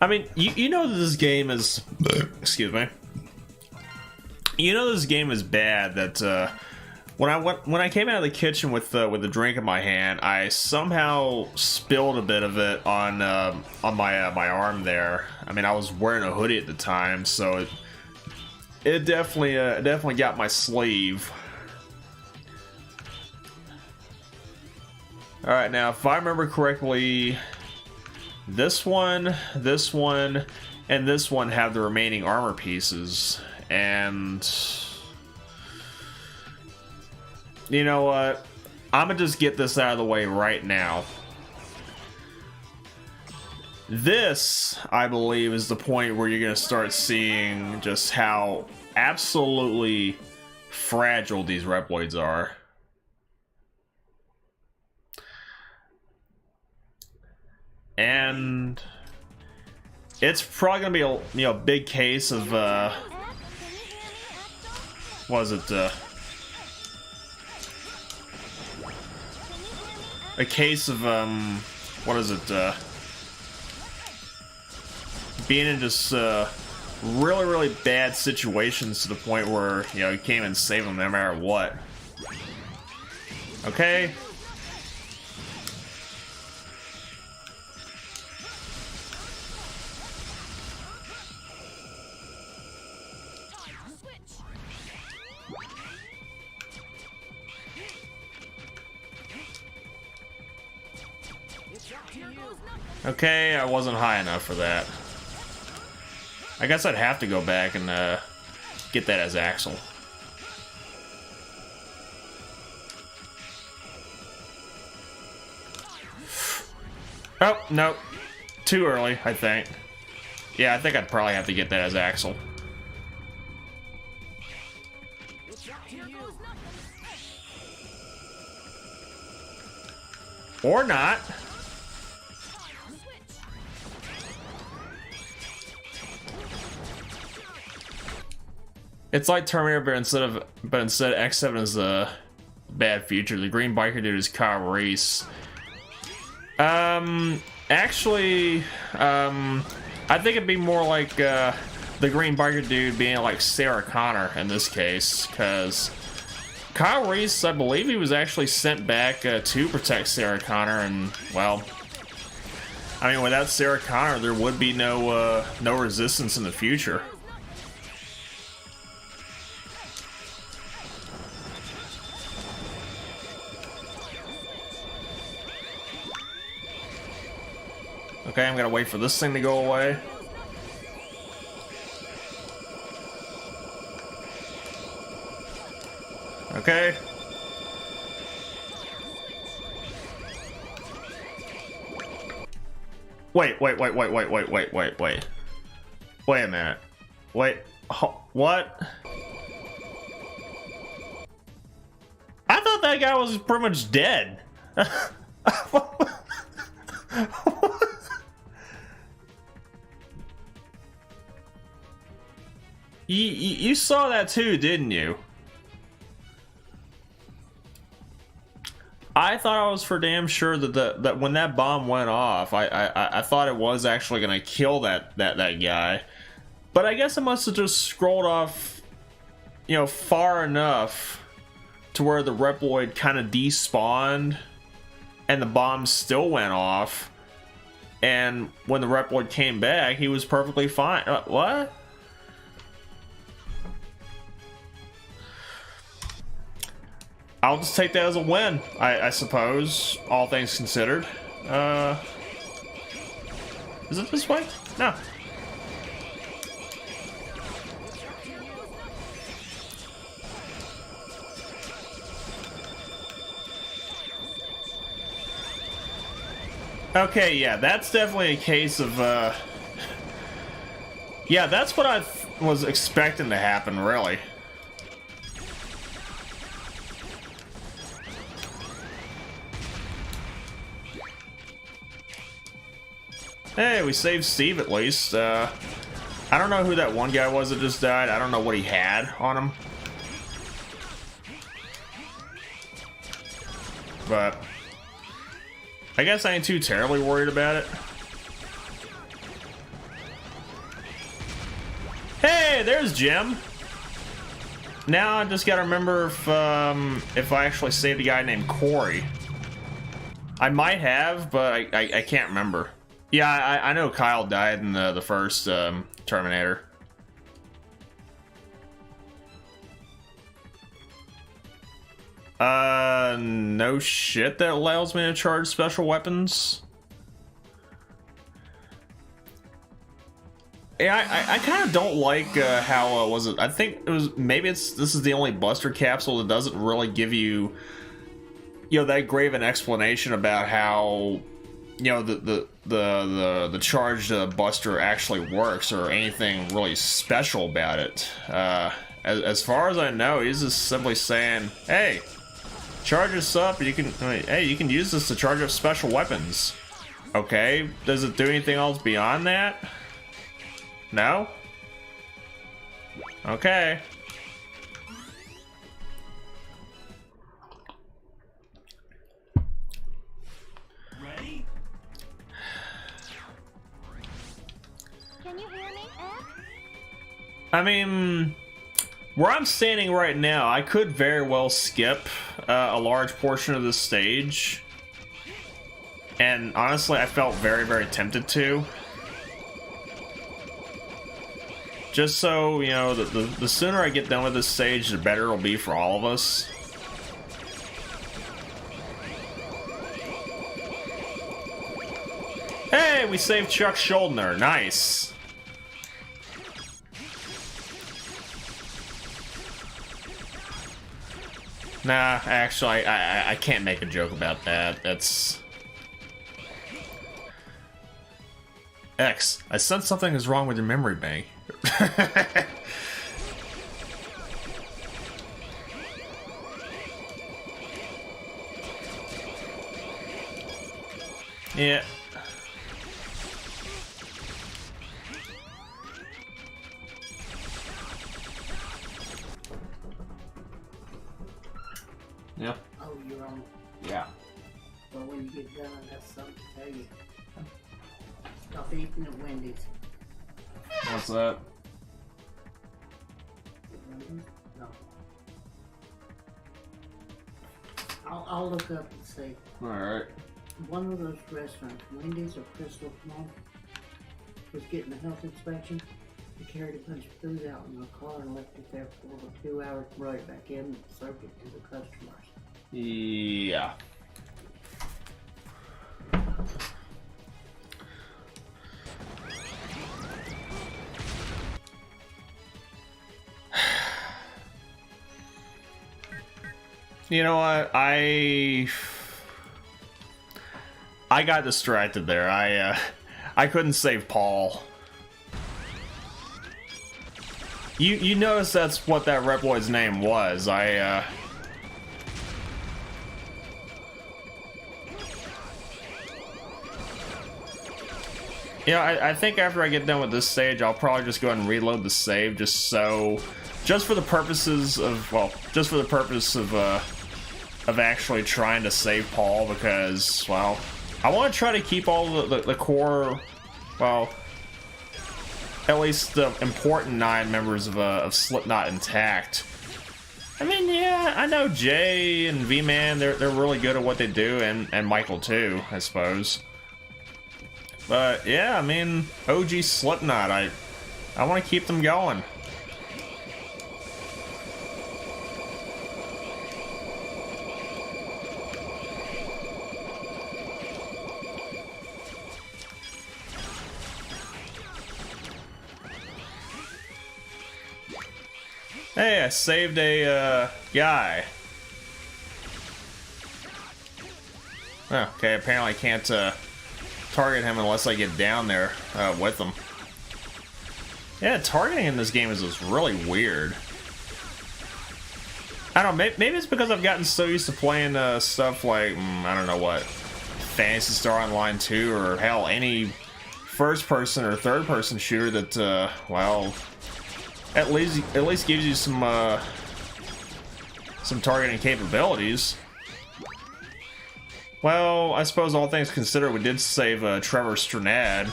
I mean, you know this game is... excuse me. You know this game is bad that when I came out of the kitchen with a drink in my hand, I somehow spilled a bit of it on my arm there. I mean, I was wearing a hoodie at the time, so it definitely got my sleeve. All right, now if I remember correctly, this one, and this one have the remaining armor pieces, and you know what? I'm gonna just get this out of the way right now. This, I believe, is the point where you're gonna start seeing just how absolutely fragile these Reploids are. And it's probably gonna be a big case of what is it? A case of what is it? Being in just really bad situations to the point where you can't even save them no matter what. Okay. Okay, I wasn't high enough for that. I guess I'd have to go back and get that as Axel. Oh, no. Too early, I think. Yeah, I think I'd probably have to get that as Axel. Or not. It's like Terminator, but instead X-7 is a bad future. The green biker dude is Kyle Reese. Actually, I think it'd be more like the green biker dude being like Sarah Connor in this case, because Kyle Reese, I believe he was actually sent back to protect Sarah Connor, and well, I mean, without Sarah Connor, there would be no resistance in the future. Okay, I'm gonna wait for this thing to go away. Okay. Wait a minute. Wait, what? I thought that guy was pretty much dead. You saw that too, didn't you? I thought I was for damn sure that when that bomb went off, I thought it was actually gonna kill that guy, but I guess it must have just scrolled off, far enough to where the Reploid kind of despawned, and the bomb still went off, and when the Reploid came back, he was perfectly fine. What? I'll just take that as a win, I suppose, all things considered. Is it this way? No. Okay, yeah, that's definitely a case of, yeah, that's what I was expecting to happen, really. Hey, we saved Steve at least. I don't know who that one guy was that just died. I don't know what he had on him. But I guess I ain't too terribly worried about it. Hey, there's Jim. Now I just gotta remember if I actually saved a guy named Corey. I might have, but I can't remember. Yeah, I know Kyle died in the first Terminator. No shit that allows me to charge special weapons. Yeah, I kind of don't like how was it? I think it was this is the only Buster capsule that doesn't really give you, that great of an explanation about how, the charged Buster actually works or anything really special about it. As far as I know, he's just simply saying, "Hey, charge this up. You can use this to charge up special weapons." Okay, does it do anything else beyond that? No? Okay. Ready? Can you hear me, X? I mean, where I'm standing right now, I could very well skip a large portion of this stage. And honestly, I felt very, very tempted to. Just so, the sooner I get done with this stage, the better it'll be for all of us. Hey, we saved Chuck Schuldner. Nice. Nah, actually, I can't make a joke about that. That's... X, I sense something is wrong with your memory bank. Yeah. Yeah. Oh, you're on. Yeah. Well, when you get done, I got something to tell you. Stop eating at Wendy's. What's that? No. I'll look up and see. Alright. One of those restaurants, Wendy's or Crystal Mall, was getting a health inspection. They carried a bunch of food out in the car and left it there for over 2 hours, brought it back in and served it to the customers. Yeah. You know what? I got distracted there. I couldn't save Paul. You notice that's what that Reploid's name was. I think after I get done with this stage, I'll probably just go ahead and reload the save just for the purposes of, just for the purpose of actually trying to save Paul, because, well, I want to try to keep all the core, well, at least the important 9 members of Slipknot intact. I mean, yeah, I know Jay and V-Man, they're really good at what they do, and Michael too, I suppose. But yeah, I mean, OG Slipknot, I want to keep them going. Hey, I saved a guy. Oh, okay, apparently I can't target him unless I get down there with him. Yeah, targeting in this game is just really weird. I don't know, maybe it's because I've gotten so used to playing stuff like, I don't know what, Phantasy Star Online 2, or hell, any first-person or third-person shooter that, well, at least gives you some targeting capabilities. Well, I suppose all things considered, we did save Trevor Strnad.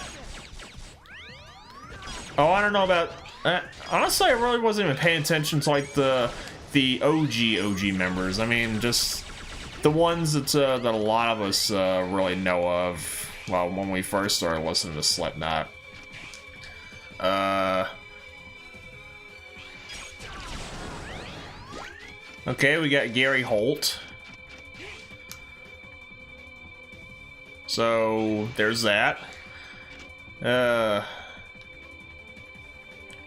Oh, I don't know about... honestly, I really wasn't even paying attention to, like, the OG members. I mean, just the ones that a lot of us really know of. Well, when we first started listening to Slipknot. Okay, we got Gary Holt. So, there's that.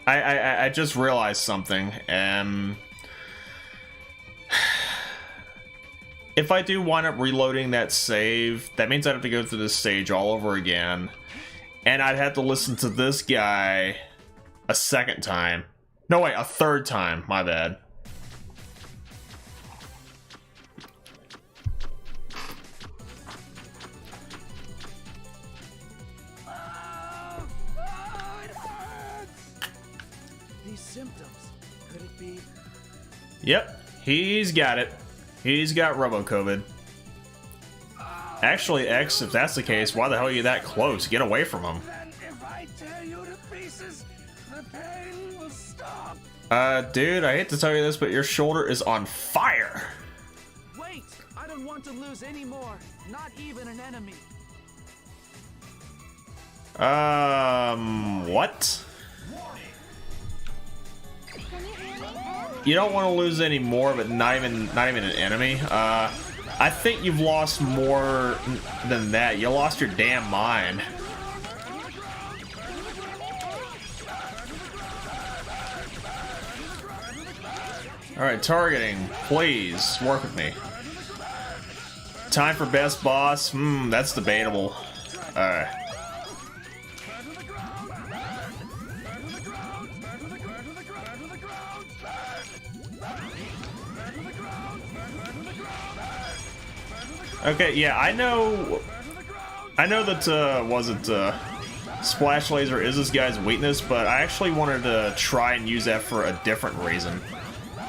I just realized something. If I do wind up reloading that save, that means I'd have to go through this stage all over again. And I'd have to listen to this guy a second time. No, wait, a third time. My bad. These symptoms, could it be? Yep, he's got it. He's got Robo-COVID. Actually, X, if that's the case, why the hell are you that close? Get away from him. If I tear you to pieces, the pain will stop. Dude, I hate to tell you this, but your shoulder is on fire. Wait! I don't want to lose any more. Not even an enemy. What? You don't want to lose any more, but not even an enemy. I think you've lost more than that. You lost your damn mind. Alright, targeting. Please, work with me. Time for best boss? That's debatable. Alright. Okay, yeah, I know that, wasn't, Splash Laser is this guy's weakness, but I actually wanted to try and use that for a different reason.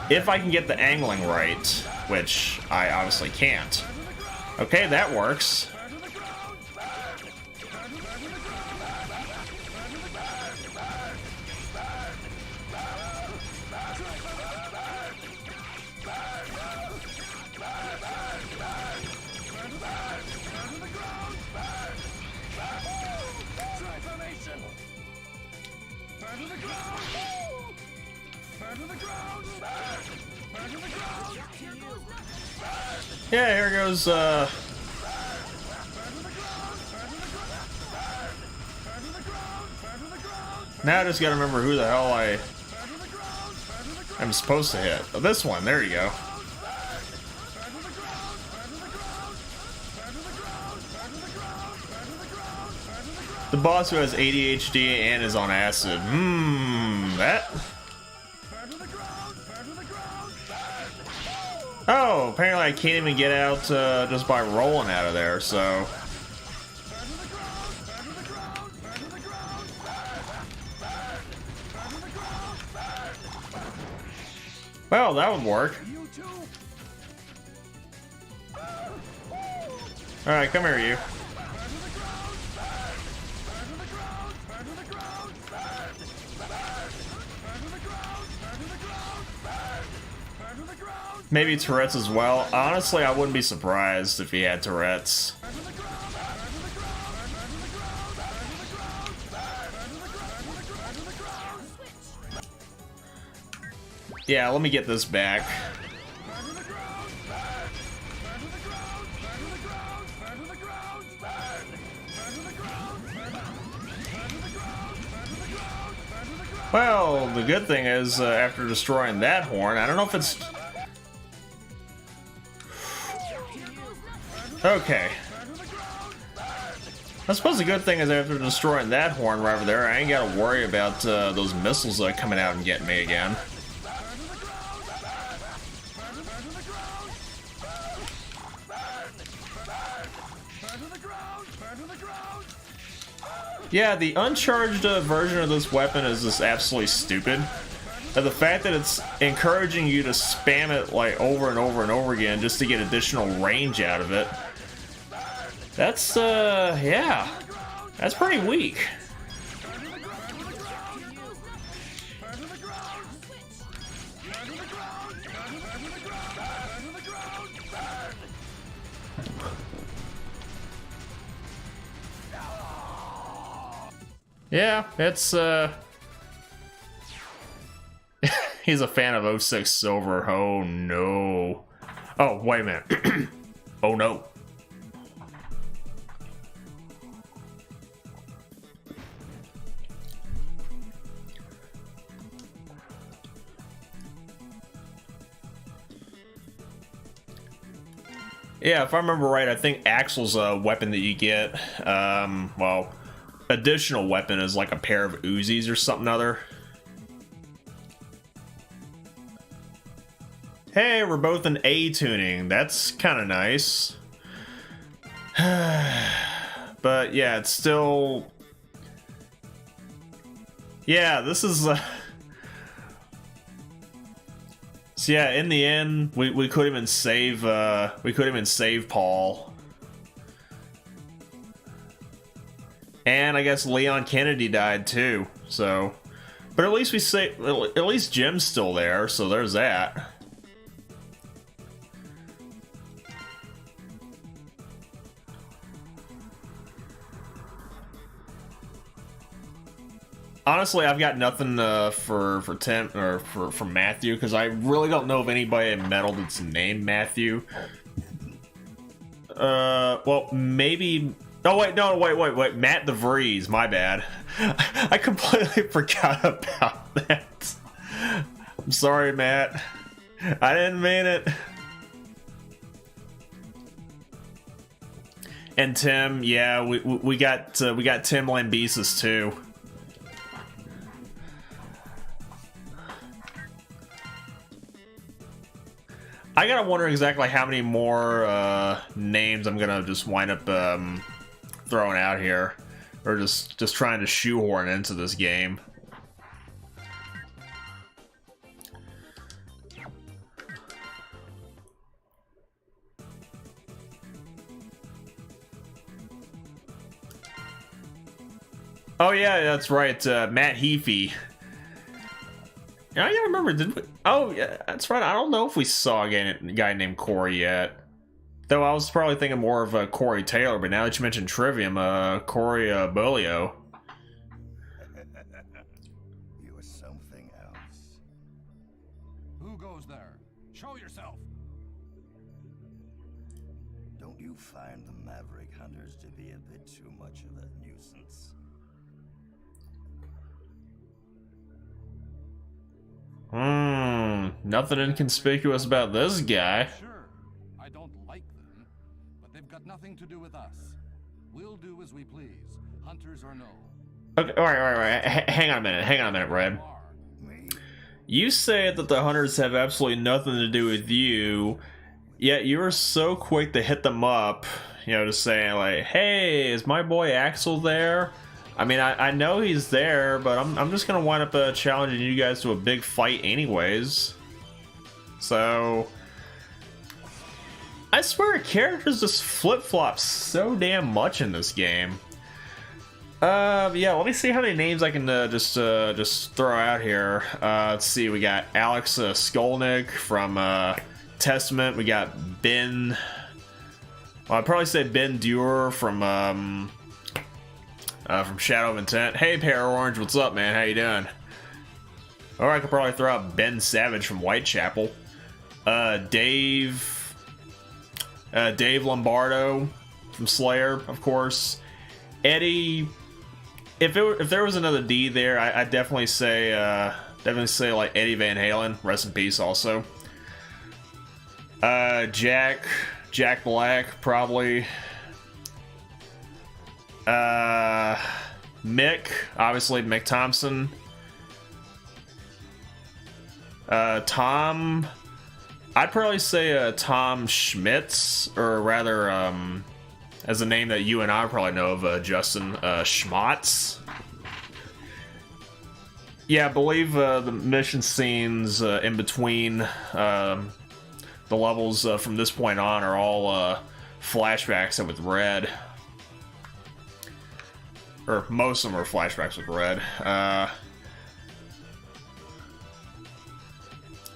If I can get the angling right, which I obviously can't. Okay, that works. Yeah, here goes, now I just gotta remember who the hell I'm supposed to hit. Oh, this one, there you go. The boss who has ADHD and is on acid. That... Oh, apparently I can't even get out just by rolling out of there, so... Well, that would work. Alright, come here, you. Maybe Tourette's as well. Honestly, I wouldn't be surprised if he had Tourette's. Yeah, let me get this back. Well, the good thing is, after destroying that horn, I don't know if it's... Okay. I suppose the good thing is after destroying that horn right over there, I ain't gotta worry about those missiles coming out and getting me again. Yeah, the uncharged version of this weapon is just absolutely stupid. And the fact that it's encouraging you to spam it like over and over and over again just to get additional range out of it That's, yeah. That's pretty weak. Yeah, it's, he's a fan of 06 Silver. Oh, no. Oh, wait a minute. Oh, no. Yeah, if I remember right, I think Axel's a weapon that you get, well, additional weapon is like a pair of Uzis or something other. Hey, we're both in A tuning. That's kind of nice. But yeah, it's still... Yeah, this is... So yeah, in the end, we couldn't even save Paul. And I guess Leon Kennedy died too. So, but at least at least Jim's still there. So there's that. Honestly, I've got nothing for Tim or for Matthew, because I really don't know of anybody in Metal that's named Matthew. Well, maybe. Oh wait, no, wait. Matt the Vries, my bad. I completely forgot about that. I'm sorry, Matt. I didn't mean it. And Tim, yeah, we got Tim Lambesis too. I gotta wonder exactly how many more names I'm gonna just wind up throwing out here, or just trying to shoehorn into this game. Oh yeah, that's right, Matt Heafy. Yeah, I gotta remember, did we? Oh, yeah, that's right. I don't know if we saw a guy named Corey yet. Though I was probably thinking more of Corey Taylor, but now that you mentioned Trivium, Corey Bolio. You are something else. Who goes there? Show yourself. Don't you find the Maverick Hunters to be a bit too much of a nuisance? Nothing inconspicuous about this guy. Sure, I don't like them, but they've got nothing to do with us. We'll do as we please, hunters or no. Okay, all right. Hang on a minute, Red. You say that the hunters have absolutely nothing to do with you, yet you were so quick to hit them up, you know, to say like, "Hey, is my boy Axel there?" I mean, I know he's there, but I'm just gonna wind up challenging you guys to a big fight anyways. So, I swear, characters just flip-flop so damn much in this game. Yeah, let me see how many names I can just throw out here. Let's see, we got Alex Skolnick from Testament. We got Ben. Well, I'd probably say Ben Dewar from Shadow of Intent. Hey, Pear Orange, what's up, man? How you doing? Or I could probably throw out Ben Savage from Whitechapel. Dave Lombardo from Slayer, of course. Eddie. If there was another D there, I'd definitely say like Eddie Van Halen. Rest in peace, also. Jack Black, probably. Mick, obviously Mick Thompson. Tom, I'd probably say Tom Schmitz, or rather, as a name that you and I probably know of, Justin, Schmatz. Yeah, I believe the mission scenes in between the levels from this point on are all flashbacks with red. Or most of them are flashbacks with red.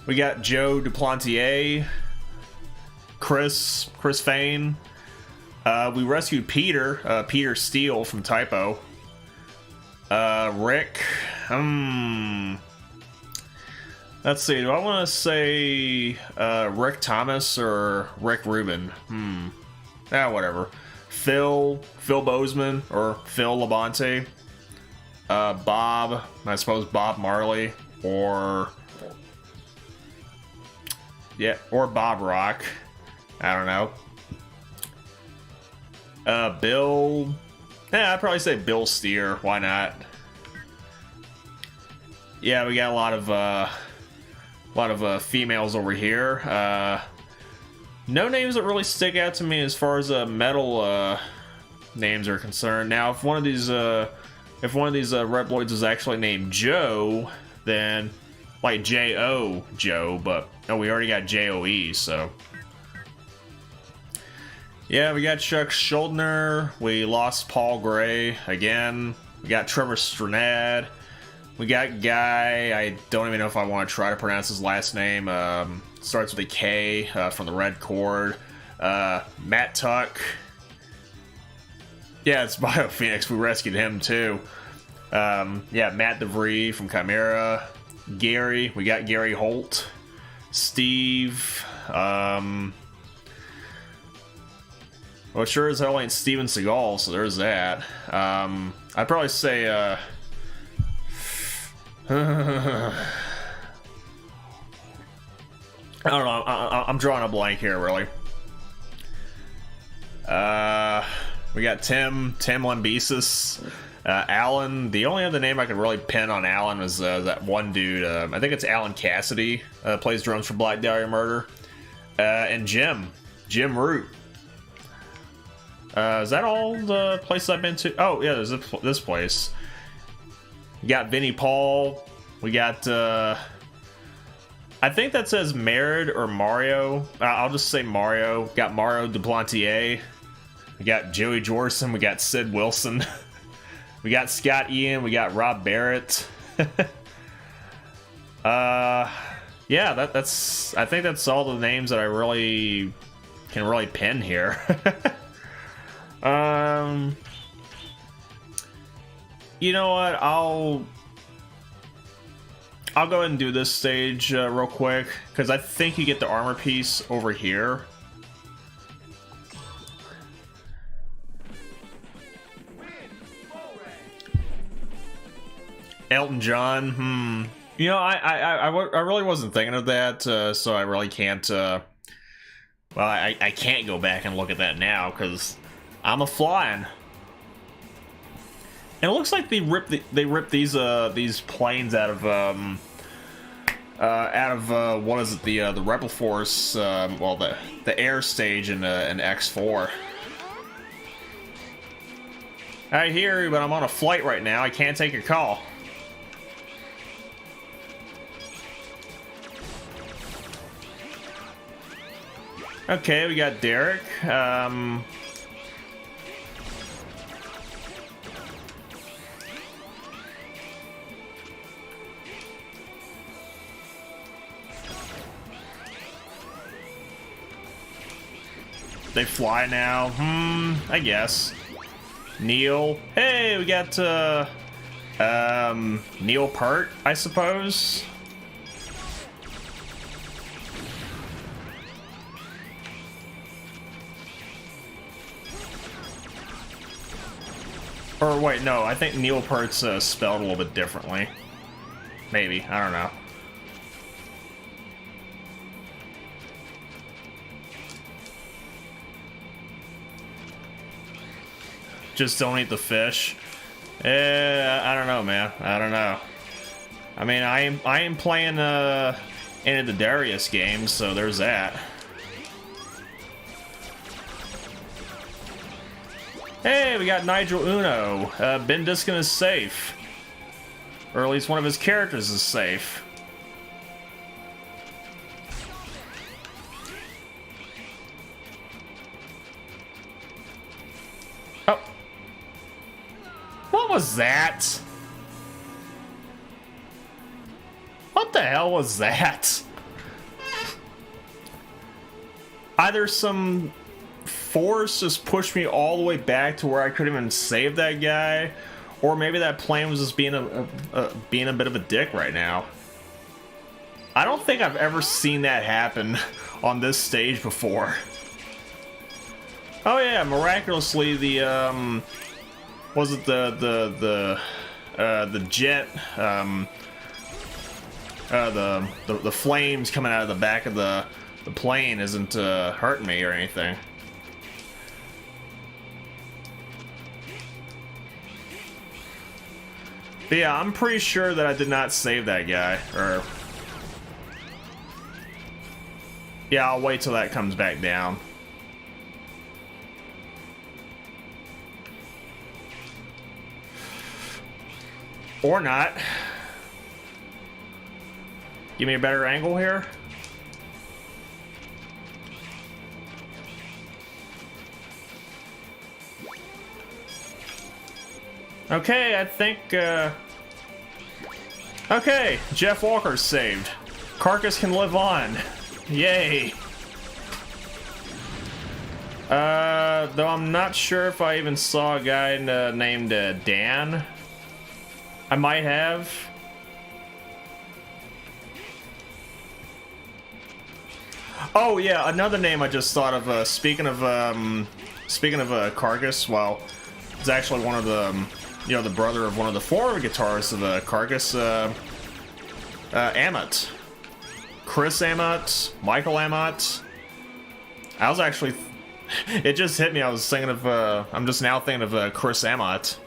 We got Joe Duplantier, Chris Fane. We rescued Peter, Peter Steele from Typo. Rick. Let's see. Do I want to say Rick Thomas or Rick Rubin? Whatever. Phil Bozeman or Phil Labonte. Bob. I suppose Bob Marley or Bob Rock. I don't know. Bill. I'd probably say Bill Steer. Why not? Yeah, we got a lot of females over here. No names that really stick out to me as far as metal names are concerned. Now, if one of these Reploids is actually named Joe, then like J-O Joe, but we already got J-O-E, so. Yeah, we got Chuck Schuldner. We lost Paul Gray again. We got Trevor Stranad. We got Guy. I don't even know if I want to try to pronounce his last name. Starts with a K from the Red Chord. Matt Tuck. Yeah, it's Bio Phoenix. We rescued him too. Yeah, Matt DeVree from Chimera. Gary. We got Gary Holt. Steve. Well, sure as hell ain't Steven Seagal, so there's that. I'd probably say, I don't know, I'm drawing a blank here, really. We got Tim Lambesis. Alan, the only other name I could really pin on Alan was that one dude, I think it's Alan Cassidy, plays drums for Black Dahlia Murder. And Jim Root. Is that all the places I've been to? Oh, yeah, there's this place. We got Vinnie Paul. We got, I think that says Merid or Mario. I'll just say Mario. We got Mario Duplantier. We got Joey Jorson. We got Sid Wilson. We got Scott Ian. We got Rob Barrett. Yeah, that's. I think that's all the names that I really can pin here. You know what? I'll go ahead and do this stage real quick because I think you get the armor piece over here. Elton John. You know, I really wasn't thinking of that, so I really can't. Well, I can't go back and look at that now because I'm a flying. And it looks like they ripped these planes out of what is it, the Rebel Force, well, the air stage in X4. I hear you, but I'm on a flight right now. I can't take your call. Okay, we got Derek. They fly now. I guess. Neil. Hey, we got Neil Peart, I suppose. Or wait, no, I think Neil Peart's spelled a little bit differently. Maybe, I don't know. Just don't eat the fish. I don't know, man. I don't know. I mean, I am playing any of the Darius games, so there's that. Hey, we got Nigel Uno. Ben Diskin is safe. Or at least one of his characters is safe. was that? What the hell was that? Either some force just pushed me all the way back to where I couldn't even save that guy, or maybe that plane was just being a bit of a dick right now. I don't think I've ever seen that happen on this stage before. Oh yeah, miraculously the was it the jet the flames coming out of the back of the plane isn't hurting me or anything. But yeah, I'm pretty sure that I did not save that guy, or... Yeah, I'll wait till that comes back down. Or not. Give me a better angle here. Okay, I think, okay, Jeff Walker's saved. Carcass can live on. Yay. Though I'm not sure if I even saw a guy named Dan. I might have. Oh yeah, another name I just thought of. Speaking of Carcass, well, it's actually one of the, you know, the brother of one of the former guitarists of Carcass, Ammett. Chris Ammett, Michael Ammett. I was actually, it just hit me. I was thinking of, I'm just now thinking of Chris Ammett.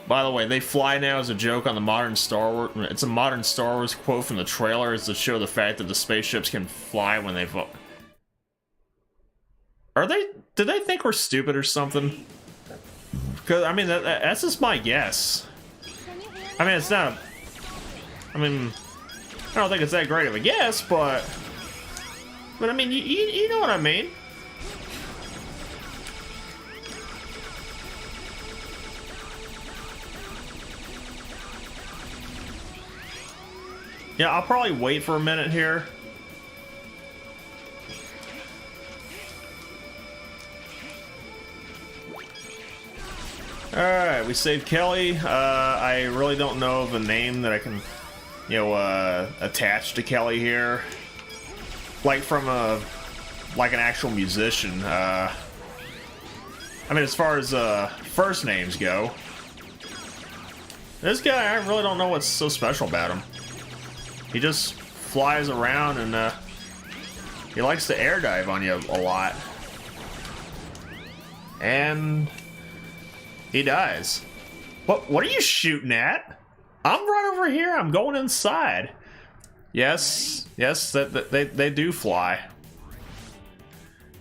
By the way, they fly now as a joke on the modern Star Wars. It's a modern Star Wars quote from the trailer to show the fact that the spaceships can fly when they fly. Are they? Did they think we're stupid or something? Because I mean, that's just my guess. I mean, it's not. I mean, I don't think it's that great of a guess, but I mean, you know what I mean. Yeah, I'll probably wait for a minute here. Alright, we saved Kelly. I really don't know of a name that I can, you know, attach to Kelly here. Like from like an actual musician. I mean, as far as first names go. This guy, I really don't know what's so special about him. He just flies around and he likes to air dive on you a lot. And he dies. What are you shooting at? I'm right over here. I'm going inside. Yes, they do fly.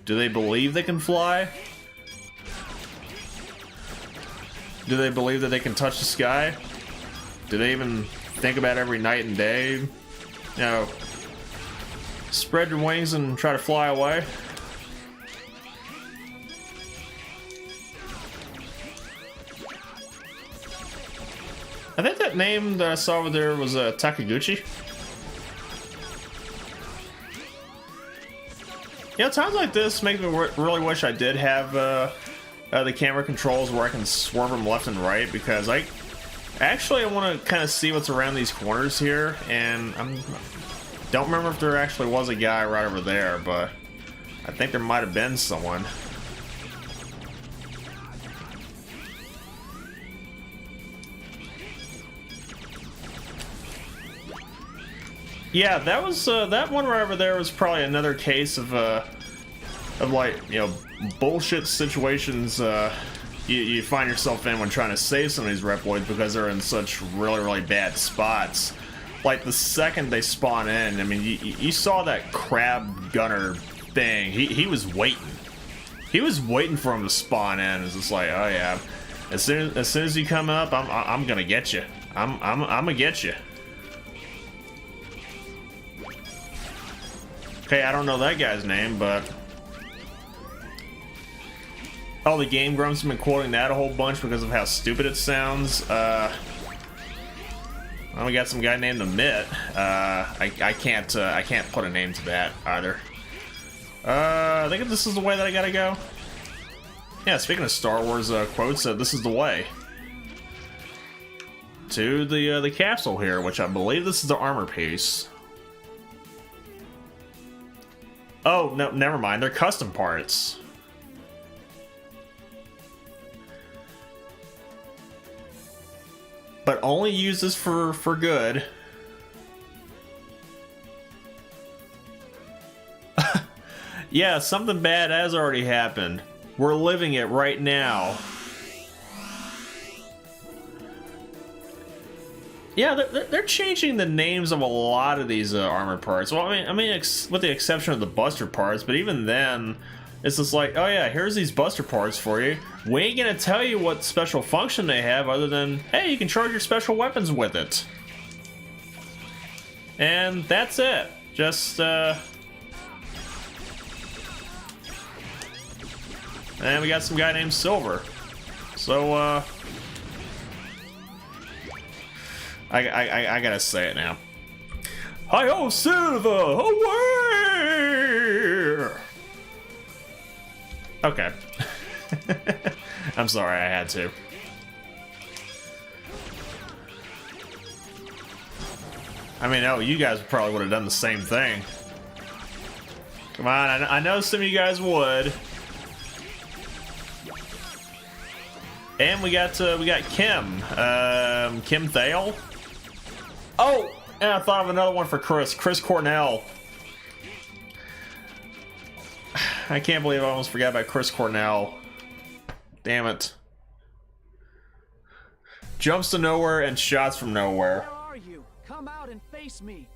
Do they believe they can fly? Do they believe that they can touch the sky? Do they even think about every night and day? You know, spread your wings and try to fly away? I think that name that I saw over there was Takaguchi. You know, times like this make me really wish I did have the camera controls where I can swerve them left and right, because I want to kind of see what's around these corners here, and I don't remember if there actually was a guy right over there, but I think there might have been someone. Yeah, that was that one right over there was probably another case of like, you know, bullshit situations you find yourself in when trying to save some of these Reploids, because they're in such really bad spots. Like the second they spawn in, I mean, you saw that crab gunner thing. He was waiting. He was waiting for him to spawn in. It's just like, oh yeah, as soon as you come up, I'm gonna get you. I'm gonna get you. Okay, I don't know that guy's name, but Oh, the Game Grumps have been quoting that a whole bunch because of how stupid it sounds. Well, we got some guy named Amit. I can't put a name to that either. I think this is the way that I gotta go. Yeah, speaking of Star Wars quotes, this is the way to the capsule here, which I believe this is the armor piece. Oh no, never mind. They're custom parts. But only use this for good. Yeah, something bad has already happened. We're living it right now. Yeah, they're changing the names of a lot of these armor parts. Well, I mean, with the exception of the Buster parts, but even then, it's just like, oh yeah, here's these Buster parts for you. We ain't gonna tell you what special function they have other than, hey, you can charge your special weapons with it. And that's it. Just, and we got some guy named Silver. So, I gotta say it now. Hi-ho, Silver! Away! Okay. I'm sorry, I had to. I mean, oh, you guys probably would have done the same thing. Come on, I know some of you guys would. And we got Kim. Kim Thale. Oh, and I thought of another one for Chris. Chris Cornell. I can't believe I almost forgot about Chris Cornell. Damn it. Jumps to nowhere and shots from nowhere. Where are you? Come out and face me.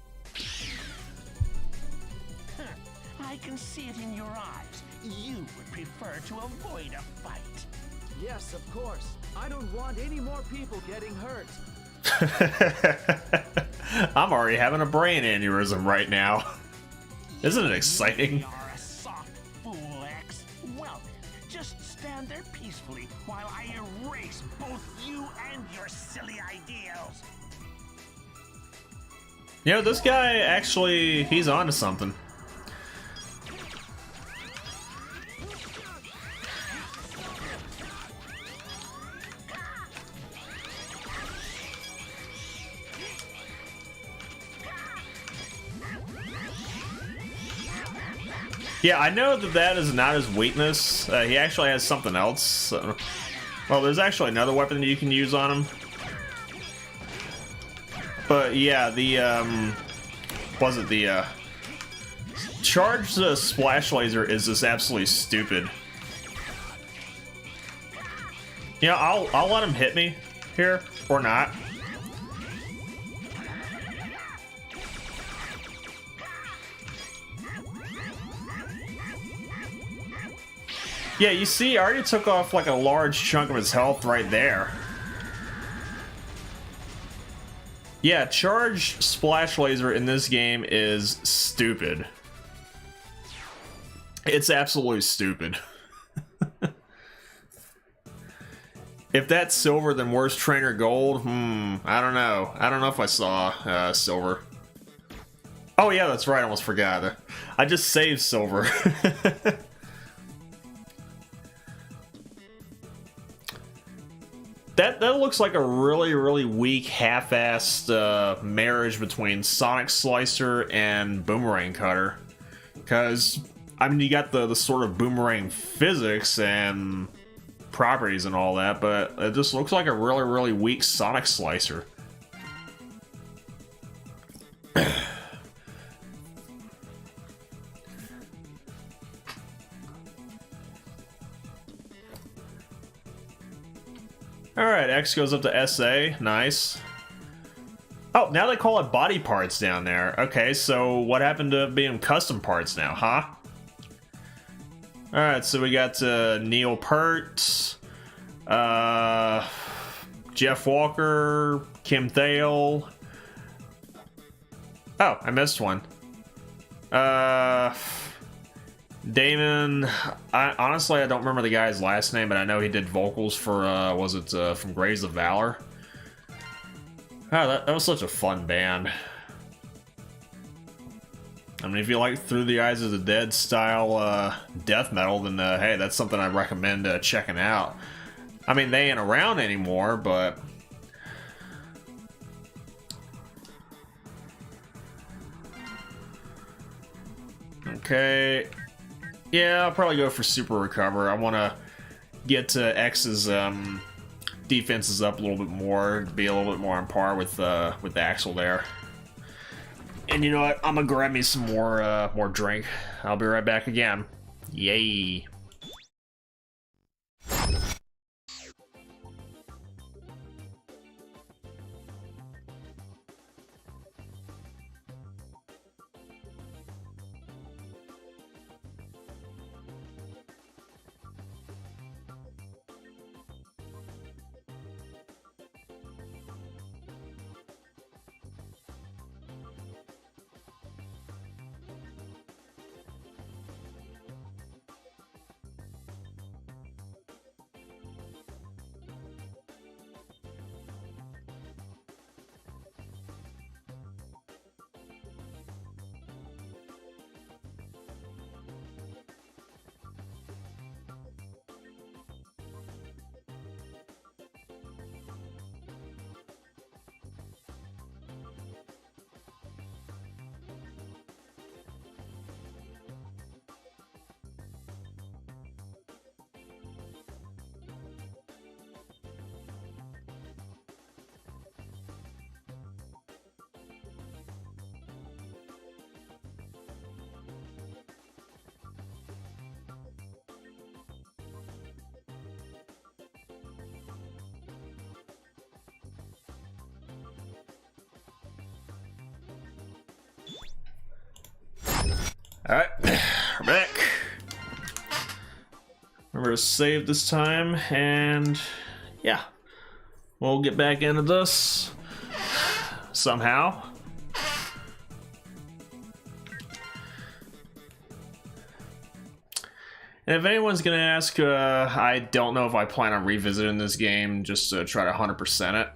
I can see it in your eyes. You would prefer to avoid a fight. Yes, of course. I don't want any more people getting hurt. I'm already having a brain aneurysm right now. Isn't it exciting? Stand there peacefully while I erase both you and your silly ideals. You know, this guy actually, he's onto something. Yeah, I know that is not his weakness. He actually has something else. Well, there's actually another weapon that you can use on him. But yeah, the charged splash laser is just absolutely stupid. You know, I'll let him hit me here or not. Yeah, you see, I already took off like a large chunk of his health right there. Yeah, charged splash laser in this game is stupid. It's absolutely stupid. If that's silver, then where's Trainer Gold? I don't know. I don't know if I saw silver. Oh yeah, that's right, I almost forgot. I just saved silver. That looks like a really weak, half-assed marriage between Sonic Slicer and Boomerang Cutter. Because, I mean, you got the sort of Boomerang physics and properties and all that, but it just looks like a really weak Sonic Slicer. Alright, X goes up to SA. Nice. Oh, now they call it body parts down there. Okay, so what happened to being custom parts now, huh? Alright, so we got Neil Peart, Jeff Walker, Kim Thale. Oh, I missed one. Damon, honestly, I don't remember the guy's last name, but I know he did vocals for, was it from Graves of Valor? Oh, that was such a fun band. I mean, if you like Through the Eyes of the Dead style death metal, then hey, that's something I recommend checking out. I mean, they ain't around anymore, but... Okay. Yeah, I'll probably go for Super Recover. I want to get X's defenses up a little bit more, to be a little bit more on par with Axel there. And you know what? I'm gonna grab me some more drink. I'll be right back again. Yay. Alright, we're back. Remember to save this time, and yeah, we'll get back into this somehow. And if anyone's gonna ask, I don't know if I plan on revisiting this game just to try to 100% it.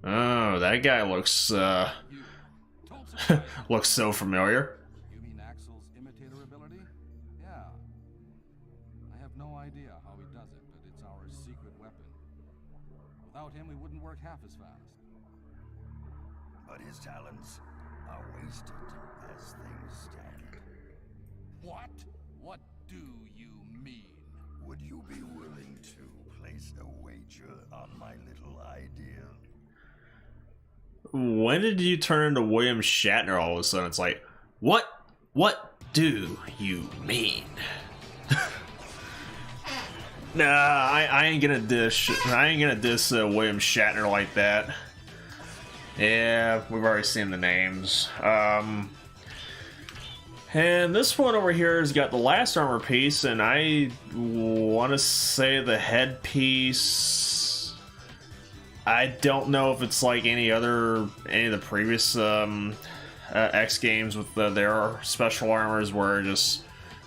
Oh, that guy looks looks so familiar. You mean Axel's imitator ability? Yeah. I have no idea how he does it, but it's our secret weapon. Without him, we wouldn't work half as fast. But his talents are wasted as things stand. What? What do you mean? Would you be willing to place a wager on my little idea? When did you turn into William Shatner all of a sudden? It's like, what do you mean? Nah, I ain't gonna diss William Shatner like that. Yeah, we've already seen the names. And this one over here has got the last armor piece, and I want to say the headpiece. I don't know if it's like any of the previous X games with their special armors, where just,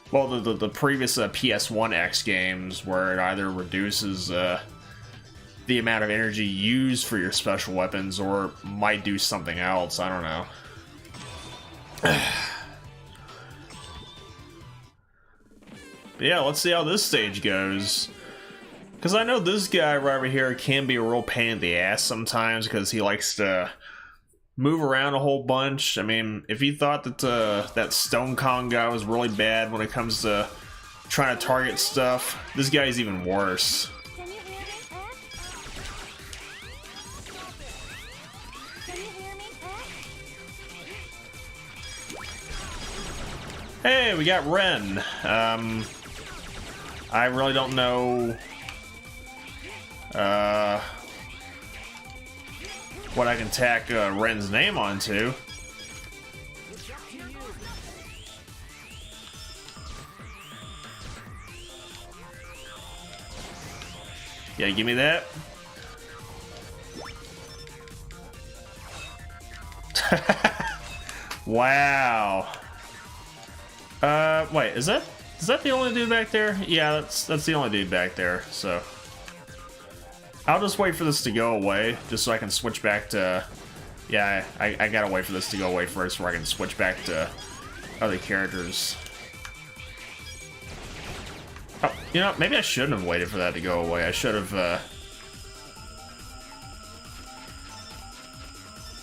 well, the previous PS1 X games, where it either reduces the amount of energy used for your special weapons, or might do something else. I don't know. But yeah, let's see how this stage goes. Because I know this guy right over here can be a real pain in the ass sometimes, because he likes to move around a whole bunch. I mean, if you thought that that Stone Kong guy was really bad when it comes to trying to target stuff, this guy's even worse. Can you hear me, X? Can you hear me, X? Hey, we got Ren. I really don't know what I can tack Ren's name onto. Yeah, give me that. Wow. Wait, is that the only dude back there? Yeah, that's the only dude back there, so. I'll just wait for this to go away, just so I can switch back to... Yeah, I gotta wait for this to go away first before I can switch back to other characters. Oh, you know, maybe I shouldn't have waited for that to go away. I should have,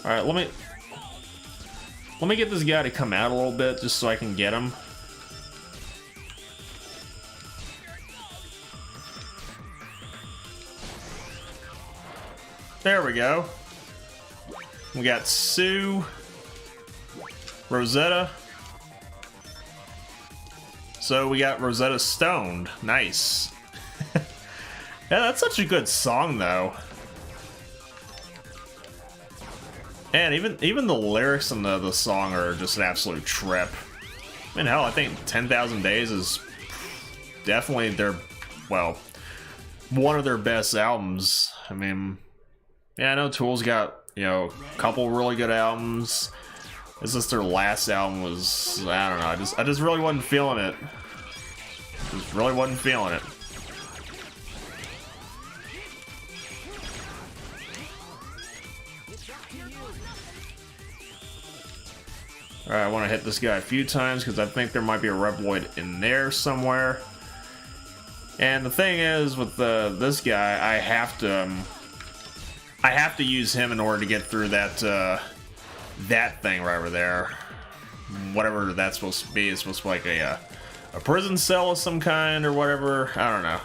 Alright, let me get this guy to come out a little bit, just so I can get him. There we go. We got Sue, Rosetta. So we got Rosetta stoned. Nice. Yeah, that's such a good song, though. And even the lyrics in the song are just an absolute trip. I mean, hell, I think 10,000 Days is definitely well, one of their best albums. I mean, yeah, I know Tool's got, you know, a couple really good albums. It's just their last album was, I don't know, I just really wasn't feeling it. Just really wasn't feeling it. Alright, I want to hit this guy a few times because I think there might be a Reploid in there somewhere. And the thing is, with this guy, I have to use him in order to get through that thing right over there. Whatever that's supposed to be. It's supposed to be like a prison cell of some kind or whatever. I don't know.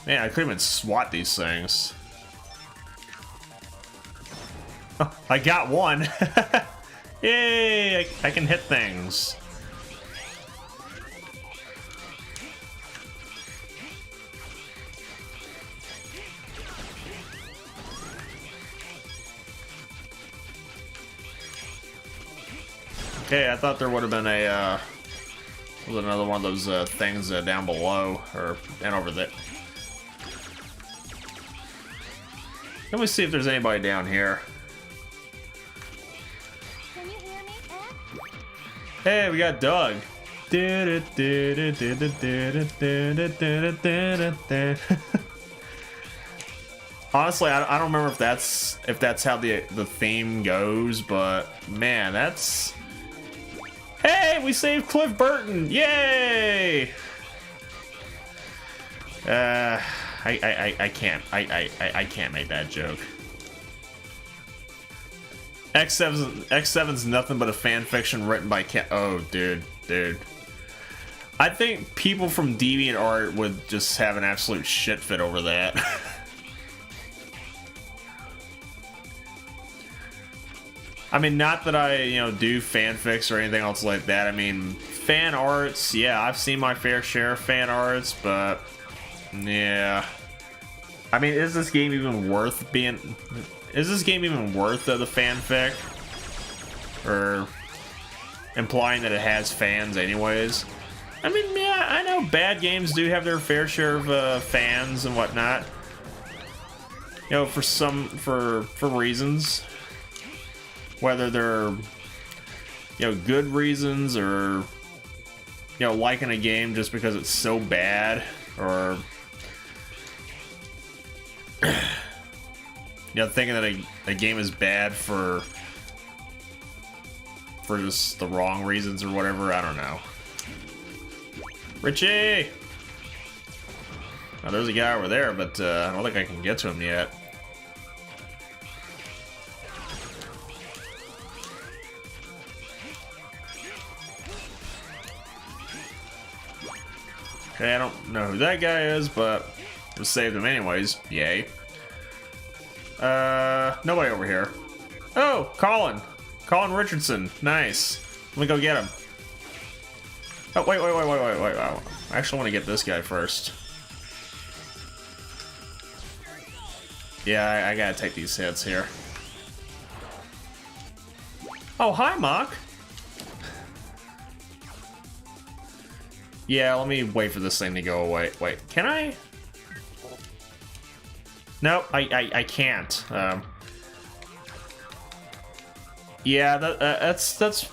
Man, I couldn't even swat these things. Oh, I got one. Yay! I can hit things. Okay, I thought there would have been a was another one of those things down below and over there. Let me see if there's anybody down here. Can you hear me, Hey, we got Doug. Honestly, I don't remember if that's how the theme goes, but man, that's. Hey, we saved Cliff Burton! Yay! I can't make that joke. X7's nothing but a fan fiction written by Oh, dude. I think people from DeviantArt would just have an absolute shit fit over that. I mean, not that I, do fanfics or anything else like that. I mean, fan arts, yeah, I've seen my fair share of fan arts, but yeah. I mean, is this game even worth the fanfic? Or implying that it has fans anyways? I mean, yeah, I know bad games do have their fair share of fans and whatnot. For reasons. Whether they're, good reasons or, liking a game just because it's so bad or, thinking that a game is bad for just the wrong reasons or whatever. I don't know. Richie! Oh, there's a guy over there, but I don't think I can get to him yet. Okay, I don't know who that guy is, but we saved him anyways. Yay. Nobody over here. Oh, Colin. Colin Richardson. Nice. Let me go get him. Oh, wait. I actually want to get this guy first. Yeah, I gotta take these hits here. Oh, hi, Mock. Yeah, let me wait for this thing to go away. Wait, can I? Nope, I can't. Yeah, that's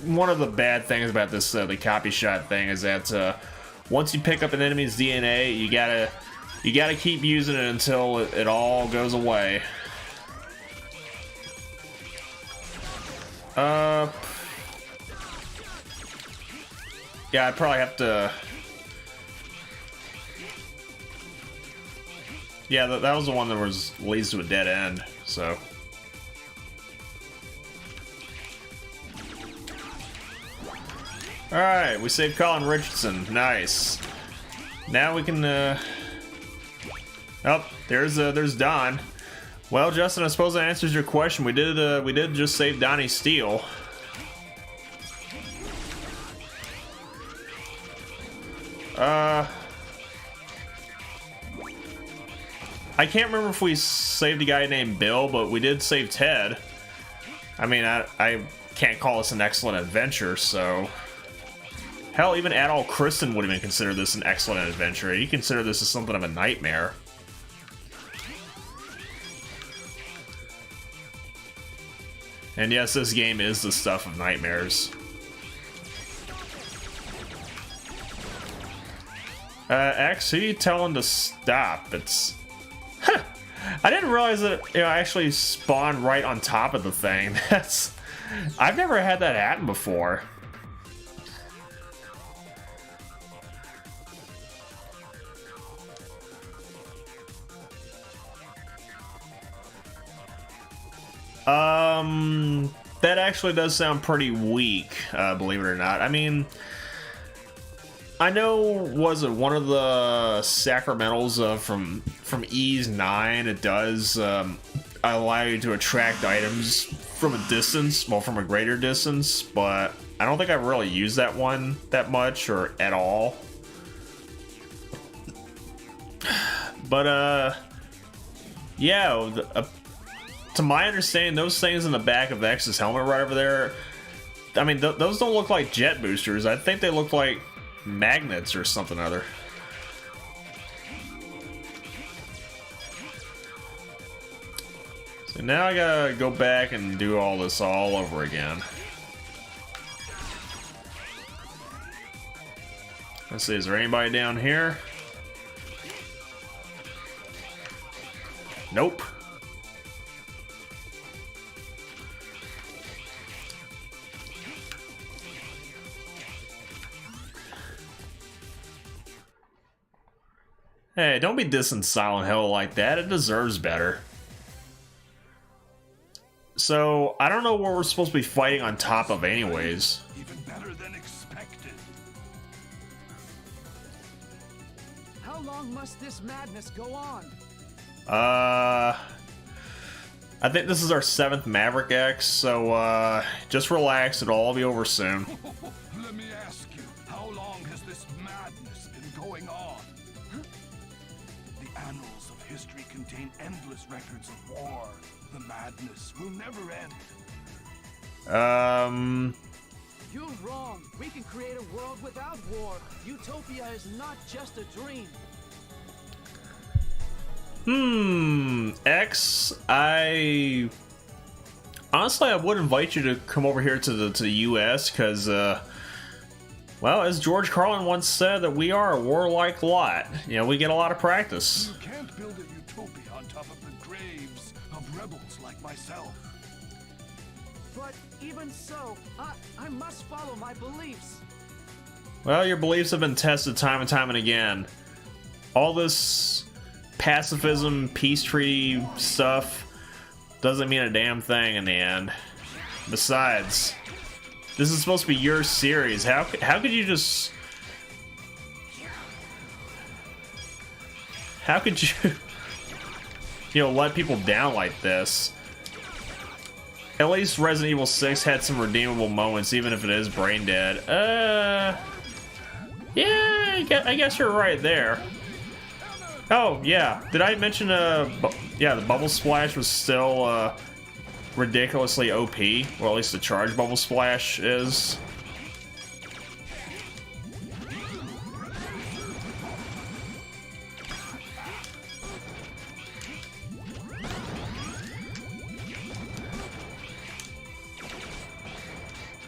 one of the bad things about this the copy shot thing is that once you pick up an enemy's DNA, you gotta keep using it until it all goes away. Yeah, I'd probably have to. Yeah, that was the one that leads to a dead end. So. All right, we saved Colin Richardson. Nice. Now we can. Oh, there's Don. Well, Justin, I suppose that answers your question. We did just save Donnie Steele. I can't remember if we saved a guy named Bill, but we did save Ted. I mean, I can't call this an excellent adventure, so... Hell, even Adol Kristen would even consider this an excellent adventure. He considered this as something of a nightmare. And yes, this game is the stuff of nightmares. X, who are you telling to stop? It's... Huh. I didn't realize that it actually spawned right on top of the thing. That's... I've never had that happen before. That actually does sound pretty weak, believe it or not. I mean, I know, was it one of the sacramentals from Ease 9? It does allow you to attract items from a distance, well, from a greater distance, but I don't think I've really used that one that much or at all. But yeah, to my understanding, those things in the back of X's helmet right over there, I mean, those don't look like jet boosters. I think they look like magnets or something other. So now I gotta go back and do all this all over again. Let's see, is there anybody down here? Nope. Hey, don't be dissing Silent Hill like that. It deserves better. So, I don't know what we're supposed to be fighting on top of anyways. Even better than expected. How long must this madness go on? I think this is our 7th Maverick X, so just relax, it'll all be over soon. Let me ask you, how long has this madness been going on? The annals of history contain endless records of war. The madness will never end. You're wrong. We can create a world without war. Utopia is not just a dream. X, honestly, I would invite you to come over here to the US, because, well, as George Carlin once said, that we are a warlike lot. You know, we get a lot of practice. You can't build a utopia on top of the graves of rebels like myself. But even so, I must follow my beliefs. Well, your beliefs have been tested time and time and again. All this pacifism, peace treaty stuff doesn't mean a damn thing in the end. Besides, this is supposed to be your series. How could you just... How could you... you know, let people down like this? At least Resident Evil 6 had some redeemable moments, even if it is brain dead. Yeah, I guess you're right there. Oh, yeah. Did I mention, yeah, the Bubble Splash was still, ridiculously OP? Or at least the Charge Bubble Splash is.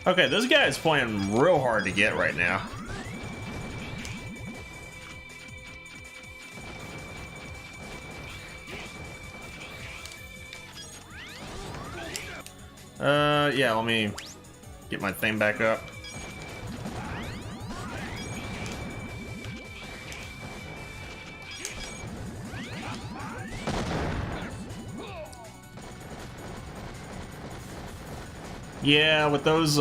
Okay, this guy is playing real hard to get right now. Yeah, let me get my thing back up. Yeah, with those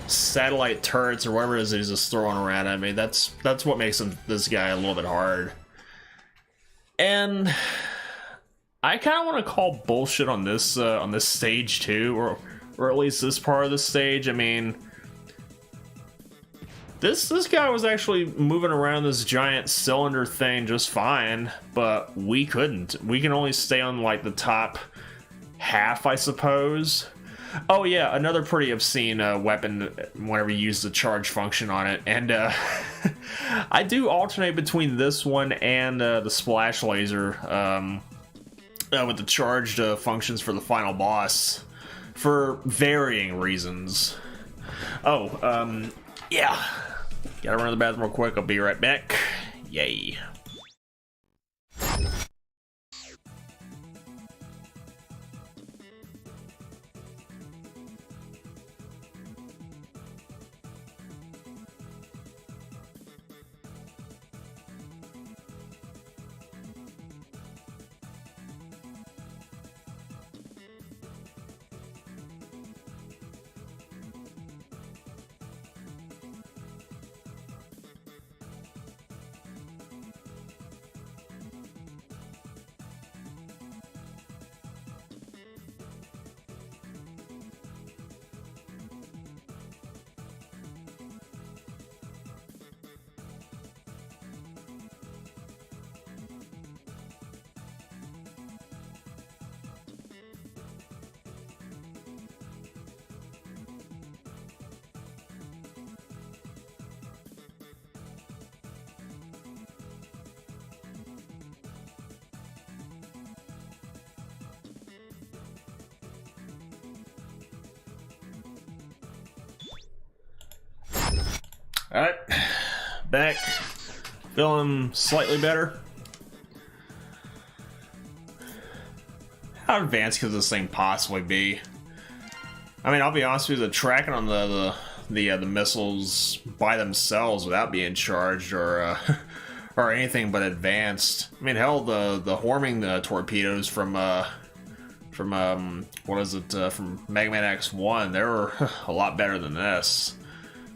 satellite turrets or whatever it is he's just throwing around at me, that's what makes this guy a little bit hard. And I kind of want to call bullshit on this stage too, or at least this part of the stage. I mean, this guy was actually moving around this giant cylinder thing just fine, but we couldn't. We can only stay on like the top half, I suppose. Oh yeah, another pretty obscene weapon whenever you use the charge function on it. And I do alternate between this one and the splash laser with the charged functions for the final boss for varying reasons. Oh, yeah. Gotta run to the bathroom real quick. I'll be right back. Yay. Alright, back, feeling slightly better. How advanced could this thing possibly be? I mean, I'll be honest with you, the tracking on the missiles by themselves without being charged or or anything but advanced. I mean, hell, the homing torpedoes from what is it, from MegaMan X1, they were a lot better than this.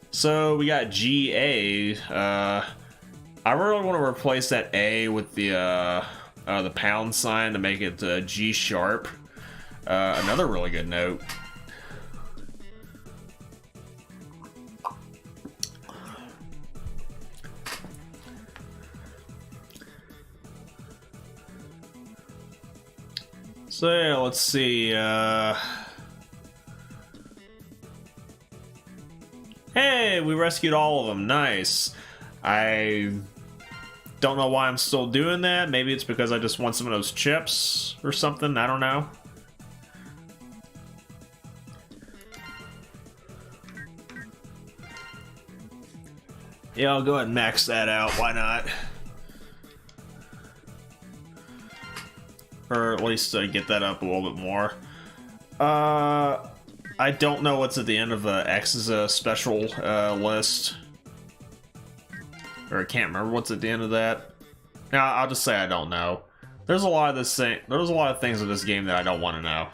So we got GA. I really want to replace that A with the pound sign to make it G sharp. Another really good note. So yeah, let's see. Hey, we rescued all of them. Nice. I don't know why I'm still doing that. Maybe it's because I just want some of those chips or something. I don't know. Yeah, I'll go ahead and max that out. Why not? Or at least get that up a little bit more. I don't know what's at the end of X's special list. Or I can't remember what's at the end of that. No, I'll just say I don't know. There's a lot of this thing. There's a lot of things in this game that I don't want to know.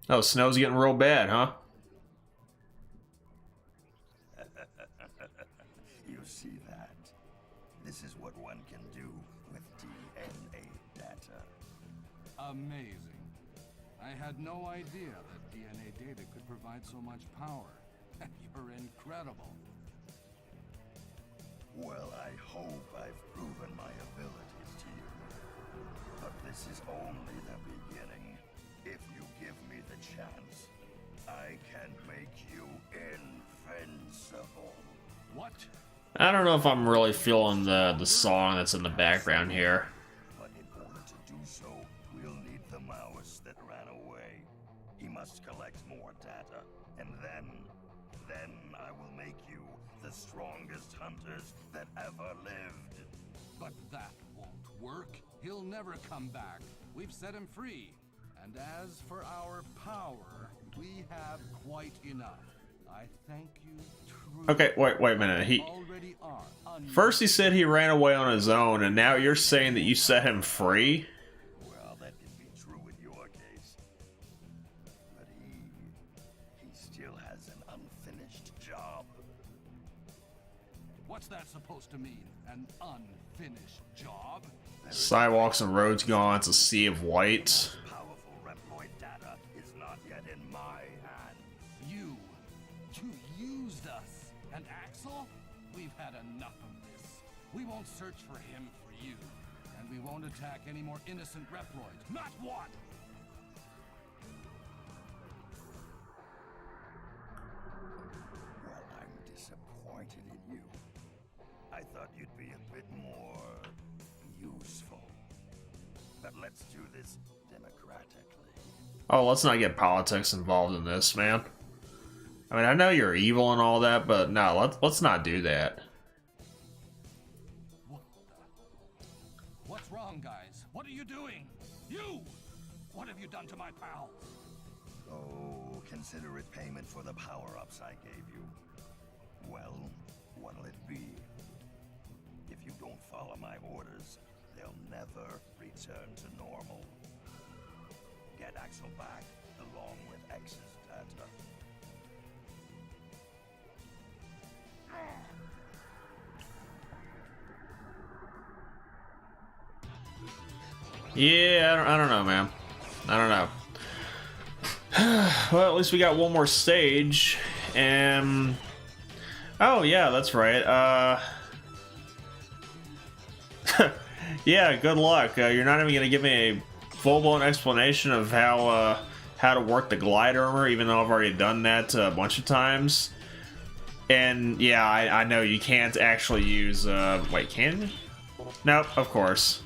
Oh, snow's getting real bad, huh? You see that? This is what one can do with DNA data. Amazing. I had no idea that DNA data could provide so much power. You're incredible. Well, I hope I've proven my abilities to you. But this is only the beginning. If you give me the chance, I can make you invincible. I don't know if I'm really feeling the song that's in the background here. But in order to do so, we'll need the mouse that ran away. He must collect more data, and then I will make you the strongest hunters that ever lived. But that won't work. He'll never come back. We've set him free. And as for our power, we have quite enough. I thank you truly. Okay, wait a minute. First he said he ran away on his own, and now you're saying that you set him free? Well, that can be true in your case. But he still has an unfinished job. What's that supposed to mean? An unfinished job? Sidewalks and roads gone. It's a sea of white. Powerful Reploid data is not yet in my hands. You used us. And Axel? We've had enough of this. We won't search for him for you. And we won't attack any more innocent Reploids. Not one! Well, I'm disappointed in you. I thought you'd be a bit more useful. But let's do this democratically. Oh, let's not get politics involved in this, man. I mean, I know you're evil and all that, but no, let's not do that. What's wrong, guys? What are you doing? You! What have you done to my pals? Oh, consider it payment for the power-ups I gave you. Well, what'll it be? If you don't follow my orders, they'll never return to normal. Get Axel back, along with X's data. Yeah, I don't know, man. I don't know. Well, at least we got one more stage, and oh yeah, that's right. Yeah, good luck. You're not even gonna give me a full-blown explanation of how to work the glide armor, even though I've already done that a bunch of times. And yeah, I know you can't actually use. Wait, can you? Nope, of course.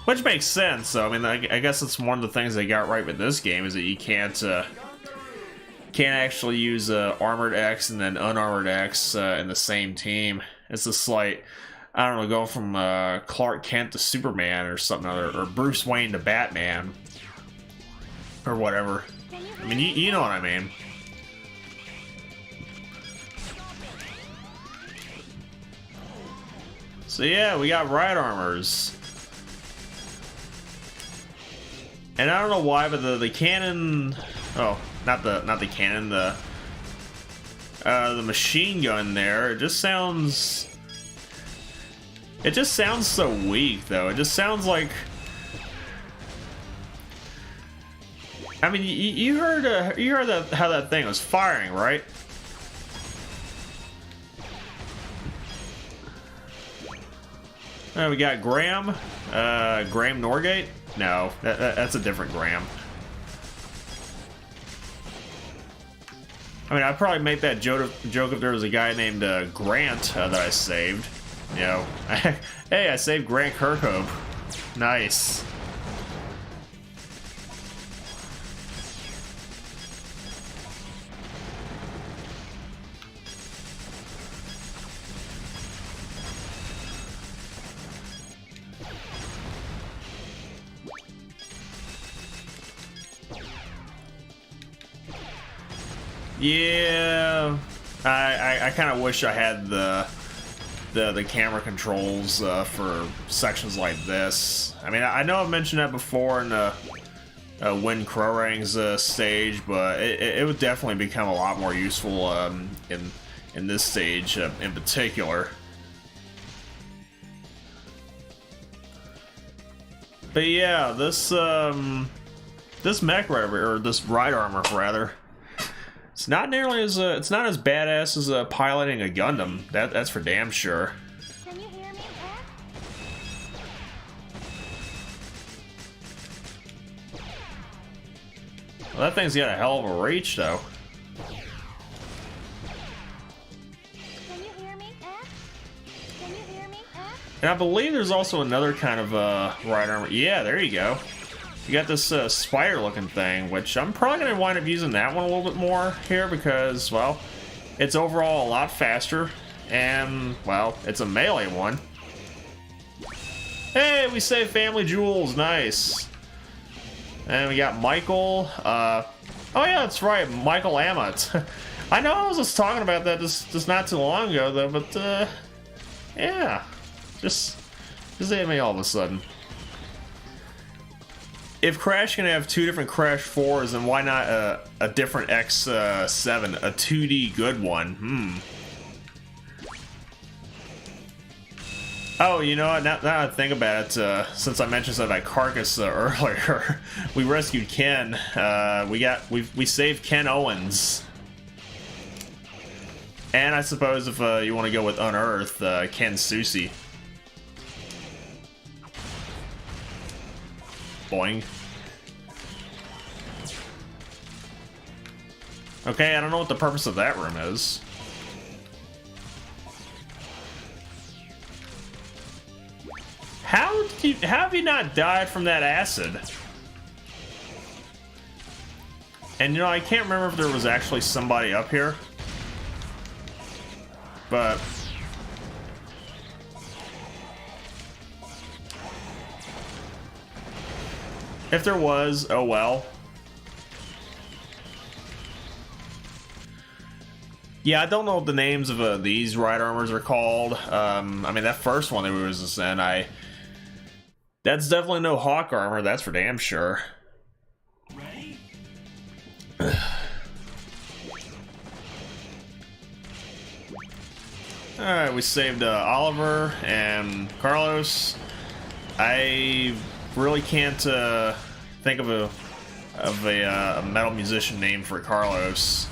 Which makes sense. So I mean, I guess it's one of the things they got right with this game is that you can't actually use armored X and then unarmored X in the same team. It's just like, I don't know, going from Clark Kent to Superman or something other, or Bruce Wayne to Batman or whatever. I mean, you know what I mean. So yeah, we got ride armors. And I don't know why, but the cannon, oh, not the cannon, the machine gun there, it just sounds so weak though. It just sounds like, I mean, you heard that, how that thing was firing, right? We got Graham Norgate. No, that's a different Graham. I mean, I'd probably make that joke if there was a guy named Grant that I saved. You know, hey, I saved Grant Kirkhope. Nice. Yeah, I kind of wish I had the camera controls for sections like this. I mean, I know I've mentioned that before in the Win Krorang's stage, but it would definitely become a lot more useful in this stage in particular. But yeah, this mech or this ride armor rather. It's not nearly as it's not as badass as piloting a Gundam. That's for damn sure. Can you hear me, Pat? Well, that thing's got a hell of a reach, though. Can you hear me, Pat? And I believe there's also another kind of ride armor. Yeah, there you go. You got this spider-looking thing, which I'm probably going to wind up using that one a little bit more here because, well, it's overall a lot faster, and, well, it's a melee one. Hey, we saved family jewels, nice. And we got Michael, oh yeah, that's right, Michael Amott. I know I was just talking about that just not too long ago, though, but, yeah. Just hit me all of a sudden. If Crash can have two different Crash 4s, then why not a different X7, a 2D good one? Oh, you know what? Now I think about it, since I mentioned something about Carcass earlier, we rescued Ken. We saved Ken Owens. And I suppose if you want to go with Unearth, Ken Susi. Boing. Okay, I don't know what the purpose of that room is. How have you not died from that acid? And you know, I can't remember if there was actually somebody up here. But if there was, oh well. Yeah, I don't know what the names of these ride armors are called. I mean, that first one that we was just in, that's definitely no Hawk armor, that's for damn sure. Ready? Alright, we saved Oliver and Carlos. I really can't think of a metal musician name for Carlos.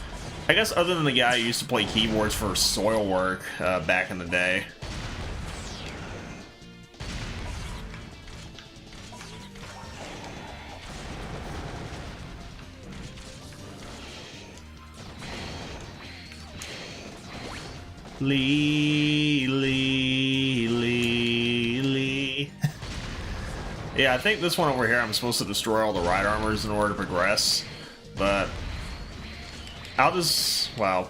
I guess other than the guy who used to play keyboards for Soilwork back in the day. Lee. Yeah, I think this one over here I'm supposed to destroy all the ride armors in order to progress, but I'll just, well,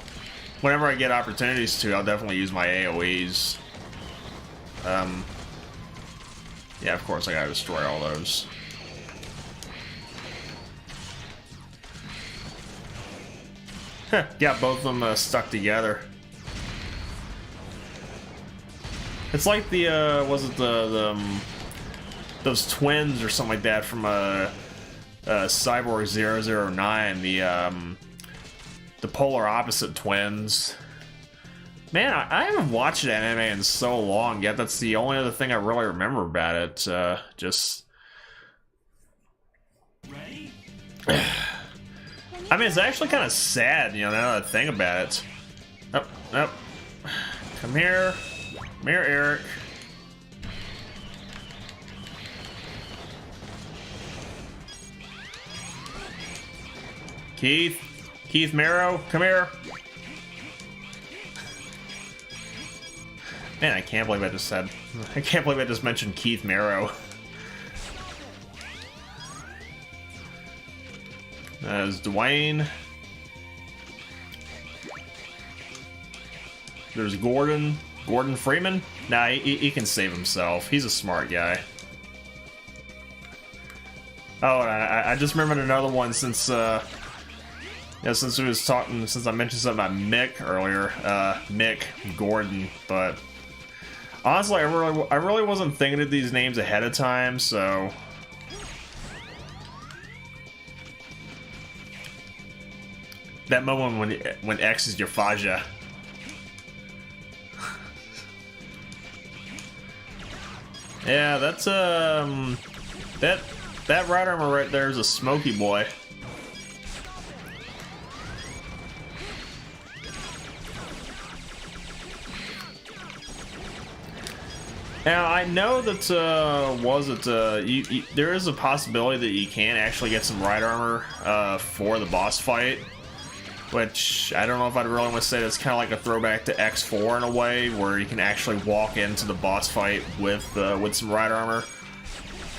whenever I get opportunities to, I'll definitely use my AoEs. Yeah, of course I gotta destroy all those. Got both of them stuck together. It's like the, was it those twins or something like that from Cyborg 009, the polar opposite twins. Man, I haven't watched that anime in so long, yet that's the only other thing I really remember about it. Just... Ready? I mean, it's actually kind of sad, you know, now that I think about it. Oh. Come here. Come here, Eric. Keith Marrow, come here. Man, I can't believe I just mentioned Keith Marrow. There's Dwayne. There's Gordon Freeman. Nah, he can save himself. He's a smart guy. Oh, I just remembered another one since since I mentioned something about Mick earlier. Mick Gordon, but honestly, I really wasn't thinking of these names ahead of time, so. That moment when X is your Faja. Yeah, that's that ride armor right there is a smoky boy. Now I know that there is a possibility that you can actually get some ride armor for the boss fight. which I don't know if I'd really want to say that's kind of like a throwback to X4 in a way, where you can actually walk into the boss fight with some ride armor.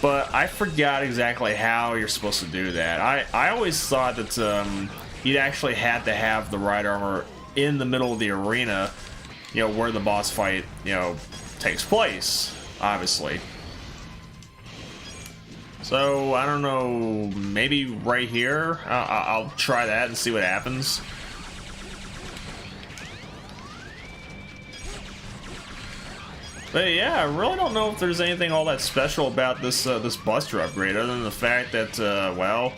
But I forgot exactly how you're supposed to do that. I always thought that you'd actually had to have the ride armor in the middle of the arena, you know, where the boss fight, you know, takes place, obviously. So, I don't know, maybe right here? I'll try that and see what happens. But yeah, I really don't know if there's anything all that special about this this Buster upgrade, other than the fact that, well,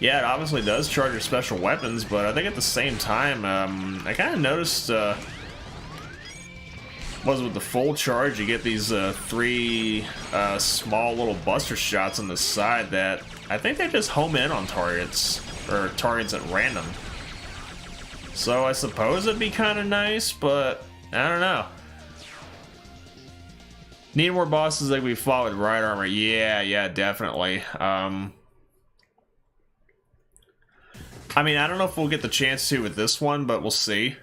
yeah, it obviously does charge your special weapons, but I think at the same time, I kind of noticed, with the full charge, you get these 3 small little Buster shots on the side that I think they just home in on targets, or targets at random. So I suppose it'd be kind of nice, but I don't know. Need more bosses like we fought with ride armor. Yeah, definitely. I mean, I don't know if we'll get the chance to with this one, but we'll see.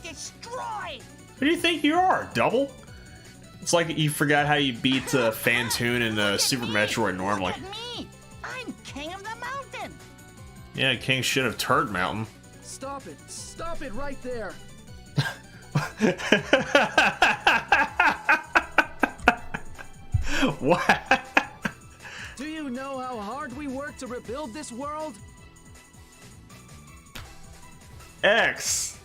Destroy! Who do you think you are, Double? It's like you forgot how you beat Phantoon in Super Metroid normally. Look at me! I'm king of the mountain! Yeah, King should have Turd Mountain. Stop it! Stop it right there! What? Do you know how hard we worked to rebuild this world? X.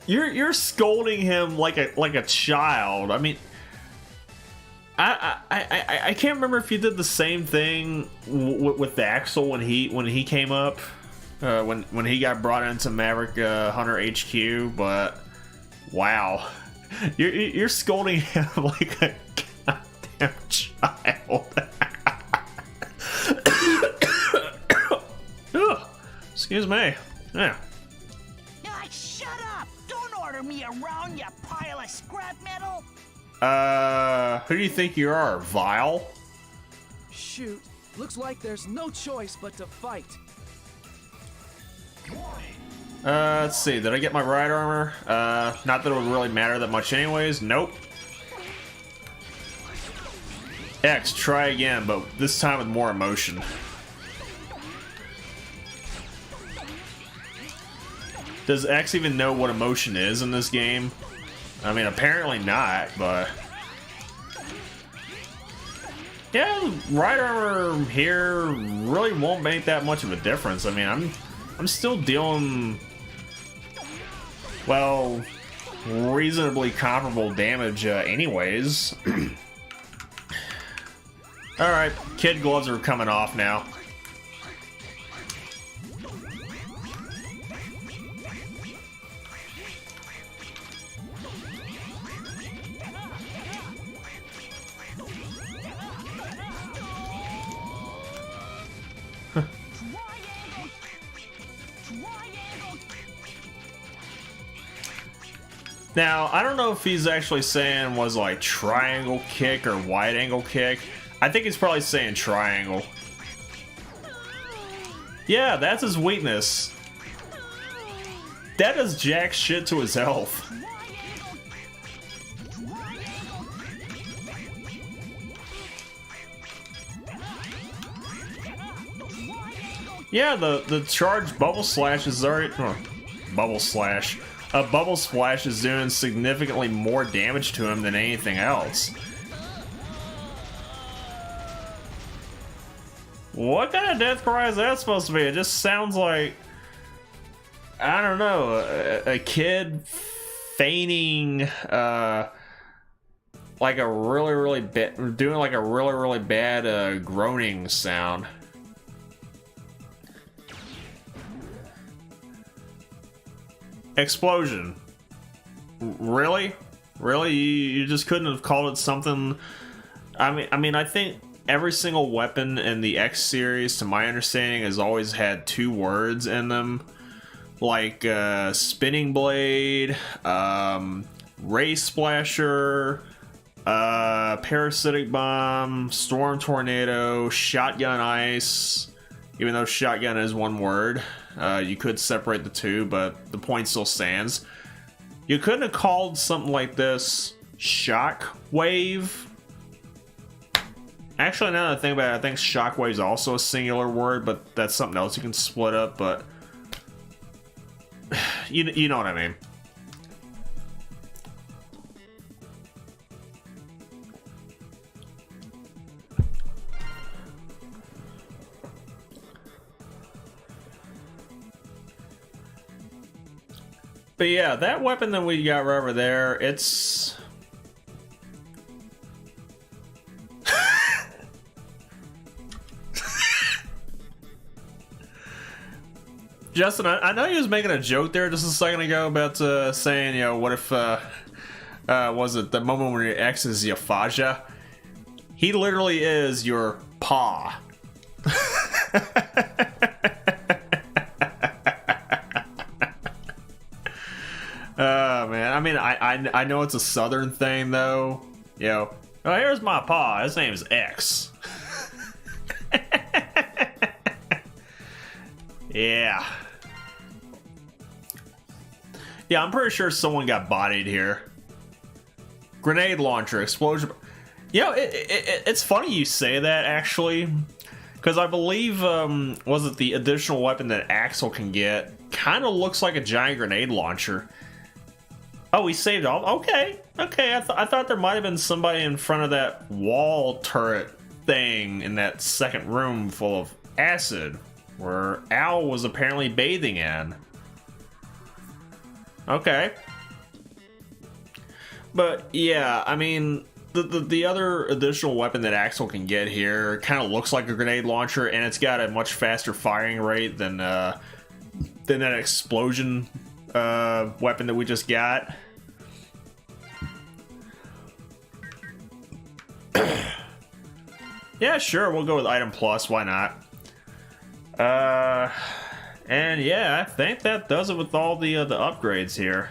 You're scolding him like a child. I mean, I can't remember if you did the same thing with the Axel when he came up, when he got brought into Maverick Hunter HQ. But wow, you're scolding him like a goddamn child. Ugh, excuse me. Yeah. Shut up! Don't order me around, you pile of scrap metal! Who do you think you are, Vile? Shoot, looks like there's no choice but to fight. Let's see, did I get my ride armor? Not that it would really matter that much anyways. Nope. X, try again, but this time with more emotion. Does X even know what emotion is in this game? I mean, apparently not, but... yeah, ride armor here really won't make that much of a difference. I mean, I'm still dealing, well, reasonably comparable damage anyways. Alright, kid gloves are coming off now. Now, I don't know if he's actually saying was like triangle kick or wide angle kick. I think he's probably saying triangle. Yeah, that's his weakness. That does jack shit to his health. Yeah, the charged bubble slash is already... bubble slash. Bubble Splash is doing significantly more damage to him than anything else. What kind of death cry is that supposed to be? It just sounds like, I don't know, a kid feigning like a really bad, doing like a really bad groaning sound. Explosion. Really? Really? You just couldn't have called it something? I mean, I think every single weapon in the X series, to my understanding, has always had 2 words in them. like spinning blade, ray splasher, parasitic bomb, storm tornado, shotgun ice. Even though shotgun is one word, you could separate the two, but the point still stands. You couldn't have called something like this shock wave. Actually, now that I think about it, I think shockwave is also a singular word, but that's something else you can split up, but you know what I mean. But yeah, that weapon that we got right over there, it's... Justin, I know he was making a joke there just a second ago about saying, you know, what if, was it the moment when your ex is your faja? He literally is your paw. Oh, man. I mean, I know it's a southern thing, though. You know, oh, here's my paw. His name is X. Yeah. Yeah, I'm pretty sure someone got bodied here. Grenade launcher, explosion. You know, it's funny you say that, actually. Because I believe, was it the additional weapon that Axel can get? Kind of looks like a giant grenade launcher. Oh, we saved all. Okay, okay. I thought there might have been somebody in front of that wall turret thing in that second room full of acid, where Al was apparently bathing in. Okay. But yeah, I mean, the other additional weapon that Axel can get here kind of looks like a grenade launcher, and it's got a much faster firing rate than that explosion weapon that we just got. Yeah, sure, we'll go with item plus, why not? And yeah, I think that does it with all the upgrades here.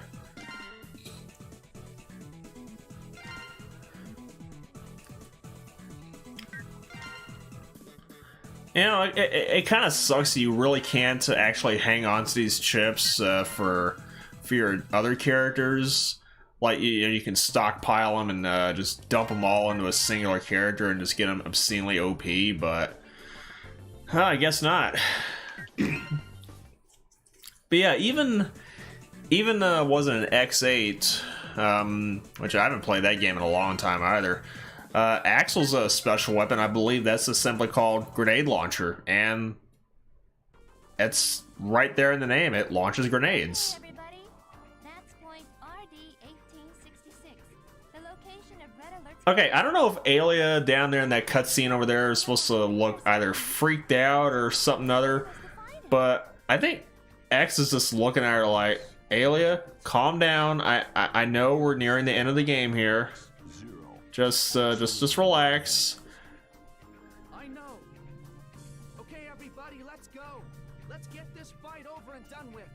You know, it kind of sucks that you really can't actually hang on to these chips for your other characters. Like, you know, you can stockpile them and just dump them all into a singular character and just get them obscenely OP, but I guess not. But yeah, even wasn't an X8, which I haven't played that game in a long time either. Axel's a special weapon. I believe that's just simply called grenade launcher, and it's right there in the name. It launches grenades. Hey everybody, that's point RD-1866, the location of Red Alert. Okay, I don't know if Alia down there in that cutscene over there is supposed to look either freaked out or something other, but I think X is just looking at her like, Alia, calm down. I know we're nearing the end of the game here. Just relax. I know. Okay, everybody, let's go. Let's get this fight over and done with.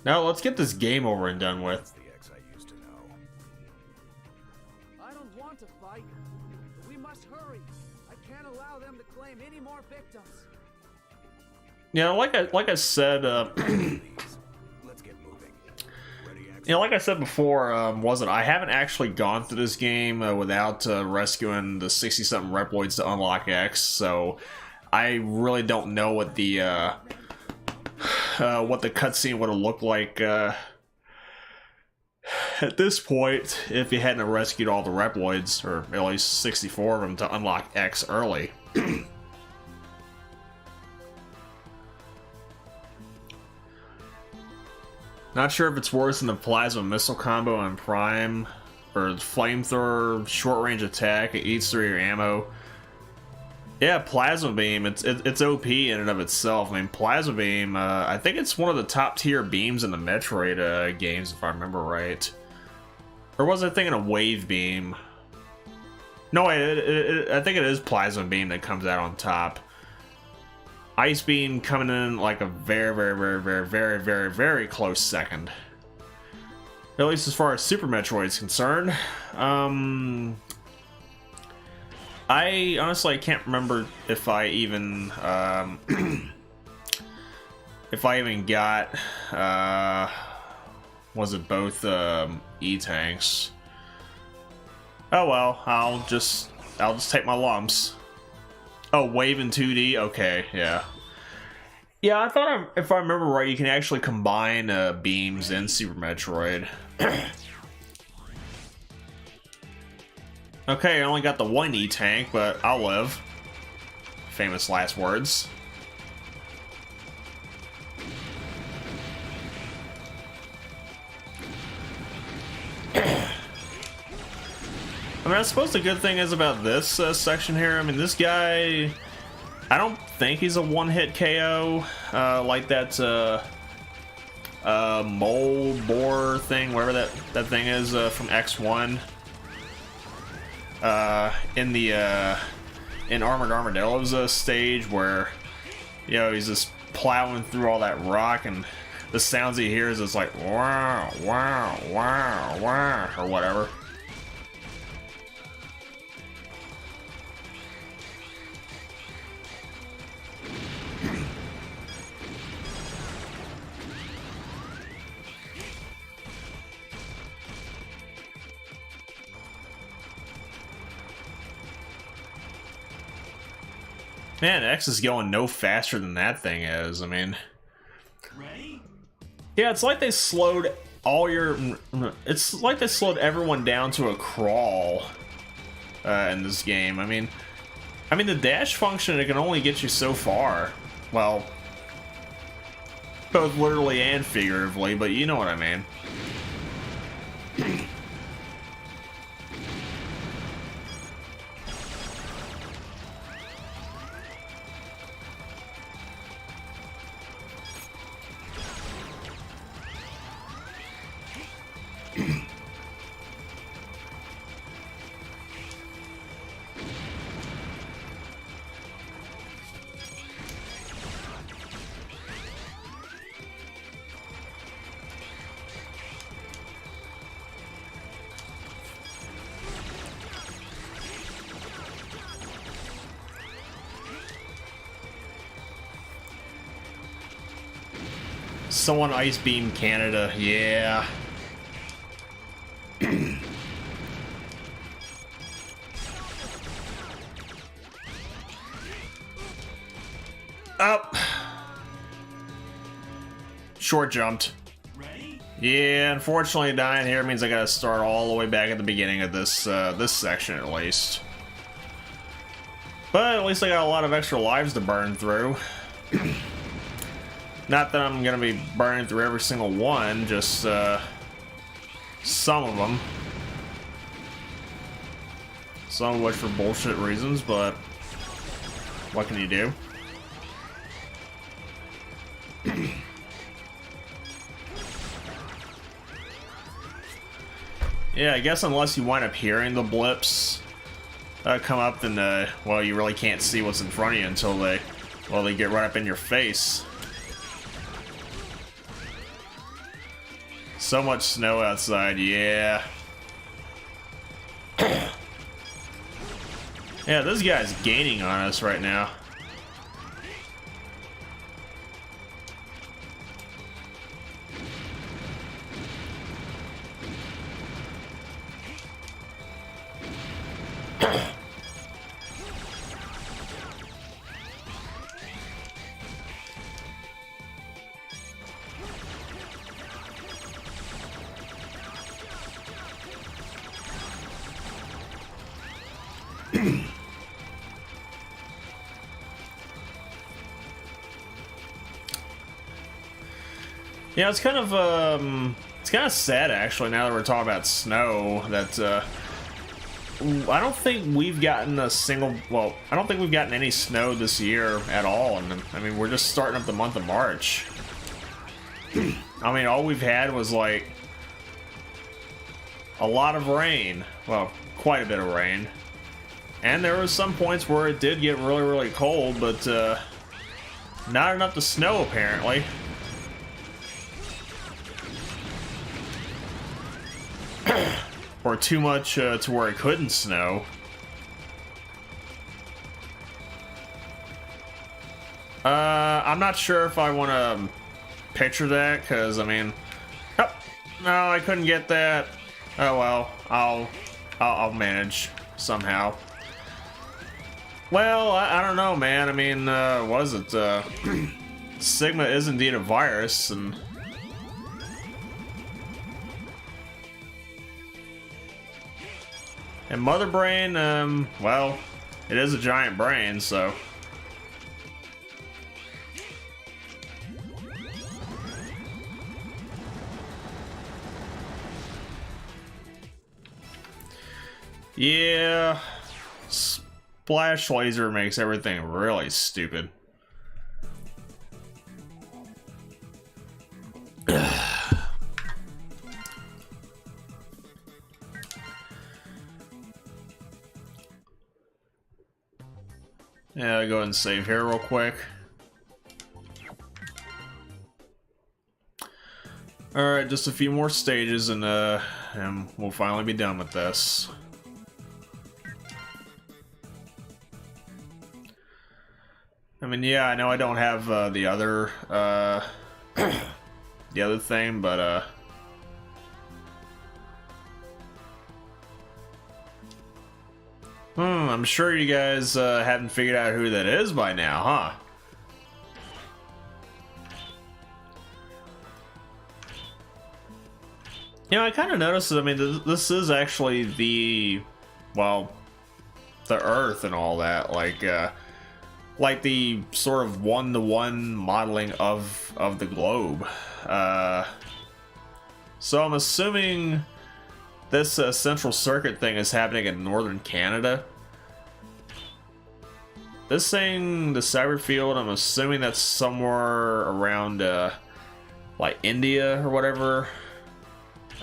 No, let's get this game over and done with. The X I used to know. I don't want to fight, but we must hurry. I can't allow them to claim any more victims. Yeah, like I said, Let's get moving. you know, like I said before, I haven't actually gone through this game without rescuing the 60-something Reploids to unlock X, so I really don't know what the cutscene would have looked like at this point if you hadn't rescued all the Reploids, or at least 64 of them, to unlock X early. Not sure if it's worse than the plasma missile combo on Prime, or the flamethrower short range attack. It eats through your ammo. Yeah, plasma beam. It's OP in and of itself. I mean, plasma beam. I think it's one of the top tier beams in the Metroid games, if I remember right. Or was I thinking of wave beam? No, I think it is plasma beam that comes out on top. Ice Beam coming in like a very close second. At least as far as Super Metroid is concerned. I honestly can't remember if I even got was it both E-tanks? Oh well, I'll just take my lumps. Oh, Wave in 2D? Okay, yeah. Yeah, I thought if I remember right, you can actually combine beams in Super Metroid. Okay, I only got the one E-tank, but I'll live. Famous last words. I mean, I suppose the good thing is about this section here, I mean, this guy, I don't think he's a one-hit KO, like that mole boar thing, whatever that thing is from X1. In Armored Armadillo's stage, where, you know, he's just plowing through all that rock, and the sounds he hears is like, wow, wow, wow, wow, or whatever. Man, X is going no faster than that thing is. I mean, yeah, it's like they slowed all your. It's like they slowed everyone down to a crawl in this game. I mean, the dash function, it can only get you so far. Well, both literally and figuratively, but you know what I mean. Someone Ice Beam Canada, yeah. Up. Short jumped. Yeah, unfortunately dying here means I gotta start all the way back at the beginning of this this section at least. But at least I got a lot of extra lives to burn through. Not that I'm gonna be burning through every single one, just some of them. Some of which for bullshit reasons, but what can you do? Yeah, I guess unless you wind up hearing the blips come up, then well, you really can't see what's in front of you until they get right up in your face. So much snow outside, yeah. Yeah, this guy's gaining on us right now. Yeah, it's kind of sad actually. Now that we're talking about snow, that I don't think we've gotten a single. Well, I don't think we've gotten any snow this year at all. And I mean, we're just starting up the month of March. I mean, all we've had was like a lot of rain. Well, quite a bit of rain. And there was some points where it did get really, really cold, but not enough to snow, apparently. Or too much to where it couldn't snow. I'm not sure if I want to picture that, because, I mean... Oh, no, I couldn't get that. Oh, well, I'll manage somehow. Well, I don't know, man. I mean, was it? Sigma is indeed a virus, and... And Mother Brain, well, it is a giant brain, so... Yeah... Splash laser makes everything really stupid. Yeah, I'll go ahead and save here real quick. Alright, just a few more stages and we'll finally be done with this. I mean, yeah, I know I don't have the other the other thing, but I'm sure you guys haven't figured out who that is by now, huh? You know, I kind of noticed that, I mean, this is actually the, well, the Earth and all that, like the sort of one-to-one modeling of the globe. So I'm assuming this central circuit thing is happening in northern Canada. This thing, the cyber field, I'm assuming that's somewhere around like India or whatever.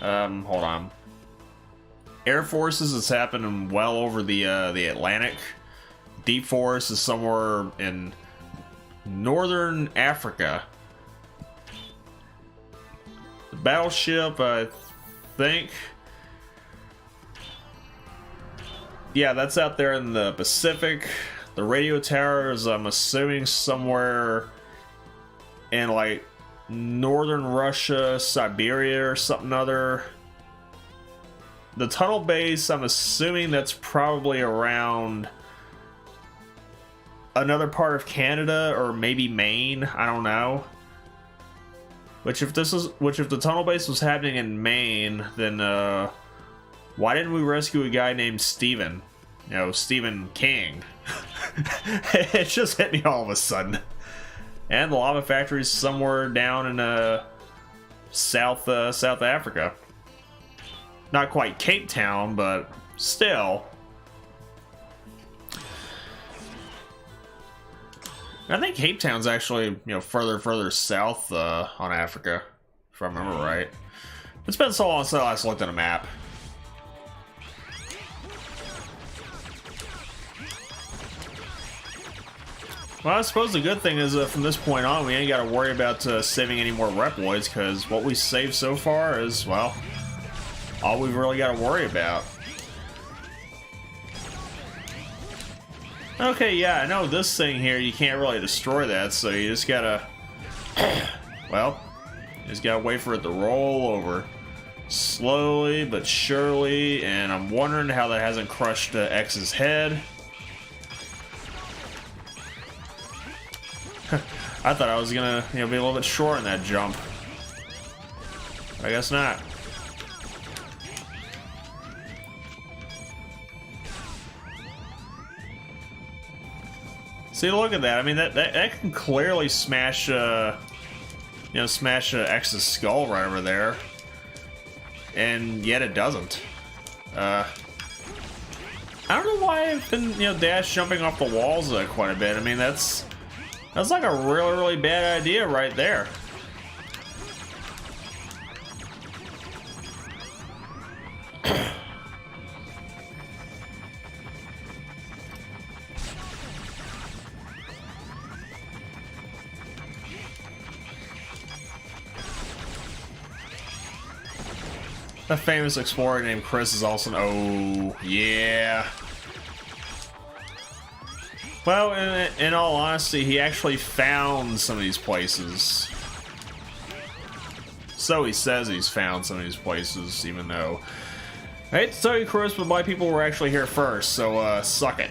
Hold on. Air Forces is happening well over the Atlantic. Deep Forest is somewhere in northern Africa. The battleship, I think... Yeah, that's out there in the Pacific. The radio towers, I'm assuming somewhere in like northern Russia, Siberia or something other. The tunnel base, I'm assuming that's probably around another part of Canada or maybe Maine, I don't know. Which if the tunnel base was happening in Maine, then why didn't we rescue a guy named Stephen? You know, Stephen King. It just hit me all of a sudden. And the lava factory's somewhere down in South Africa. Not quite Cape Town, but still. I think Cape Town's actually, you know, further south on Africa, if I remember right. It's been so long since I last looked at a map. Well, I suppose the good thing is from this point on, we ain't got to worry about saving any more Reploids, because what we saved so far is, well, all we've really got to worry about. Okay, yeah, I know this thing here, you can't really destroy that, so you just gotta... well, you just gotta wait for it to roll over. Slowly but surely, and I'm wondering how that hasn't crushed X's head. I thought I was gonna, you know, be a little bit short in that jump. I guess not. See, look at that. I mean, that can clearly smash, you know, smash X's skull right over there, and yet it doesn't. I don't know why I've been, you know, dash jumping off the walls quite a bit. I mean, that's like a really bad idea right there. A famous explorer named Chris is also... Oh, yeah. Well, in all honesty, he actually found some of these places. So he says he's found some of these places, even though... I hate to tell you, Chris, but my people were actually here first, so, suck it.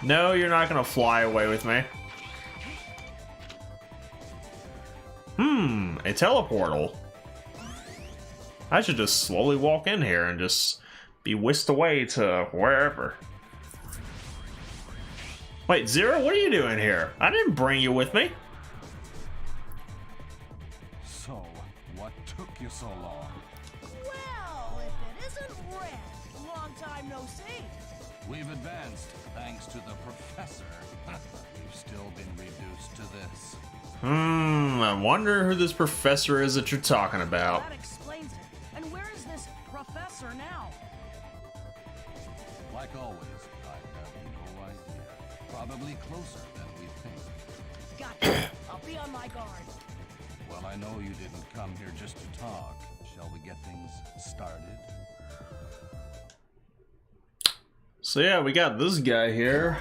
No, you're not gonna fly away with me. A teleportal. I should just slowly walk in here and just be whisked away to wherever. Wait, Zero, what are you doing here? I didn't bring you with me. So, what took you so long? Well, if it isn't Red, long time no see. We've advanced thanks to the professor. We've still been reduced to this. I wonder who this professor is that you're talking about. That explains it. And where is this professor now? Like always, I have no idea. Probably closer than we think. Gotcha. I'll be on my guard. Well, I know you didn't come here just to talk. Shall we get things started? So yeah, we got this guy here.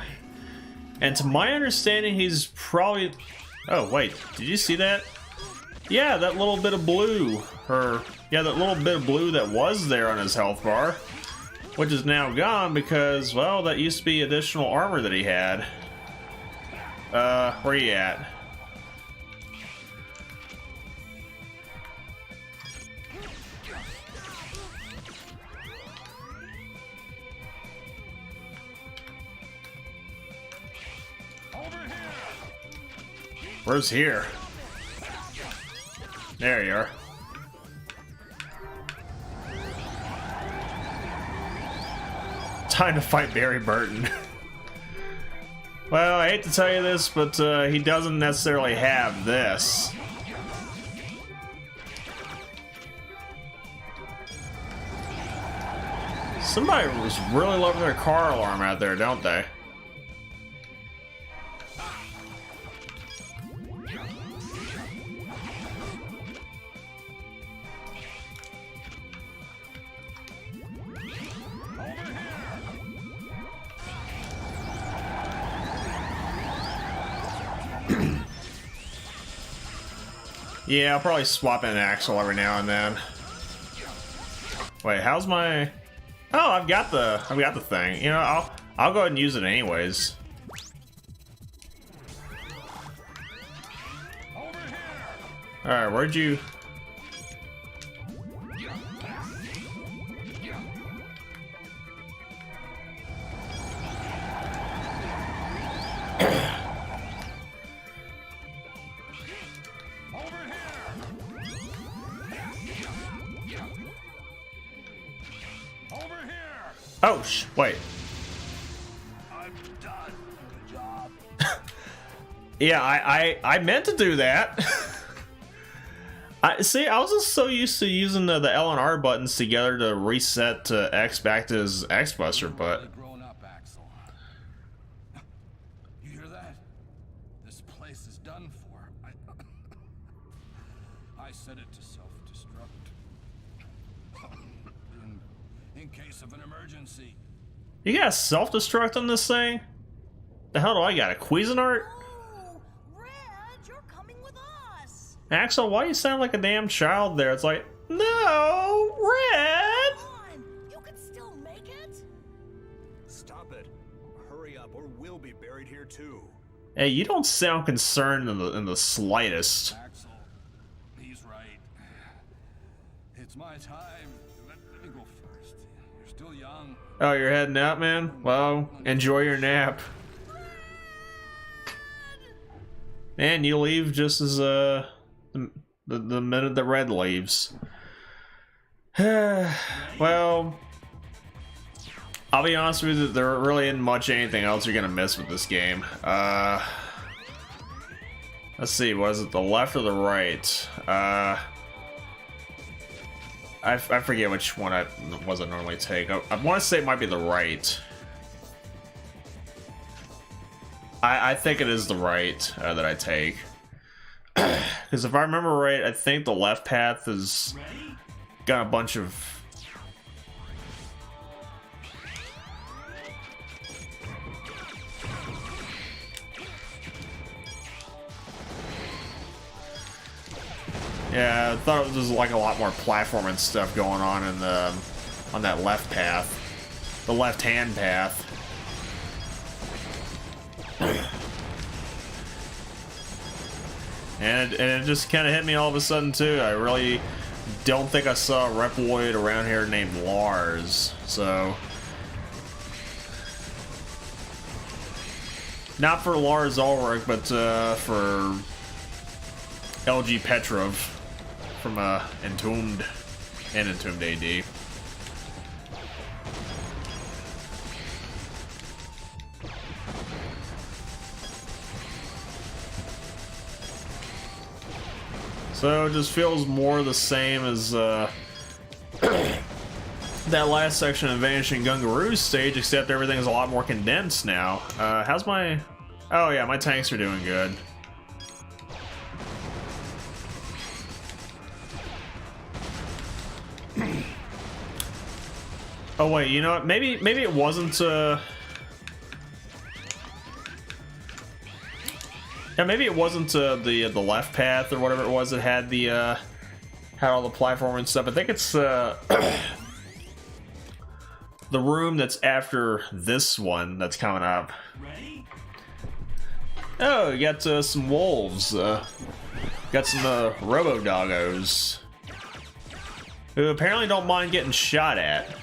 And to my understanding, he's probably... Oh, wait, did you see that? Yeah, that little bit of blue. Yeah, that little bit of blue that was there on his health bar. Which is now gone because, well, that used to be additional armor that he had. Where you at? Where's here? There you are. Time to fight Barry Burton. Well, I hate to tell you this, but he doesn't necessarily have this. Somebody was really loving their car alarm out there, don't they? Yeah, I'll probably swap in an Axel every now and then. Wait, how's my... Oh, I've got the thing. You know, I'll go ahead and use it anyways. Alright, where'd you... Oh, wait. I'm done. Good job. Yeah, I meant to do that. I was just so used to using the L and R buttons together to reset to X back to his X Buster, but... Grown up, Axel. You hear that? This place is done for. I set it to self-destruct. In case of an emergency. You got self-destruct on this thing? The hell do I got? A Cuisinart? Oh, Red, you're coming with us. Axel, why you sound like a damn child there? It's like, no, Red! Come on, you can still make it. Stop it. Hurry up or we'll be buried here too. Hey, you don't sound concerned in the slightest. Axel, he's right. It's my time. Let me go first. You're still young. Oh, you're heading out, man? Well, enjoy your nap. And you leave just as the minute the Red leaves. Well, I'll be honest with you, there really isn't much anything else you're gonna miss with this game. Let's see, was it the left or the right? I forget which one I normally take. I want to say it might be the right. I think it is the right that I take. Because if I remember right, I think the left path has got a bunch of... Yeah, I thought it was like a lot more platforming stuff going on in the on that left path, the left-hand path. And it just kind of hit me all of a sudden too. I really don't think I saw a Reploid around here named Lars, so not for Lars Ulrich, but for LG Petrov from Entombed and Entombed AD. So it just feels more the same as that last section of Vanishing Gungaroos stage, except everything's a lot more condensed now. How's my... Oh yeah, my tanks are doing good. Oh wait, you know what? Maybe it wasn't yeah, maybe it wasn't the left path or whatever it was that had the had all the platform and stuff. I think it's the room that's after this one that's coming up. Oh, you got some wolves. Got some robo doggos who apparently don't mind getting shot at.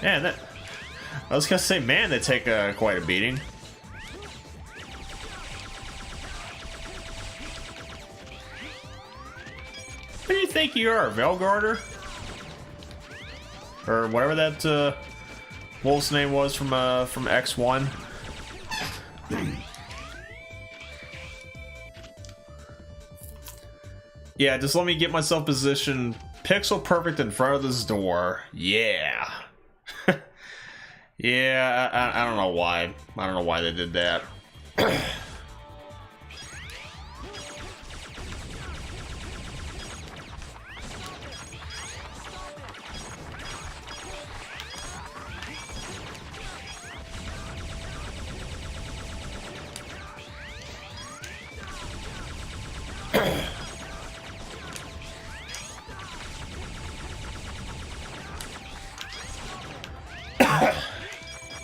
Man, that... I was gonna say, man, they take quite a beating. Who do you think you are, Velgarder? Or whatever that wolf's name was from X1? Yeah, just let me get myself positioned pixel perfect in front of this door. Yeah. Yeah, I don't know why. I don't know why they did that.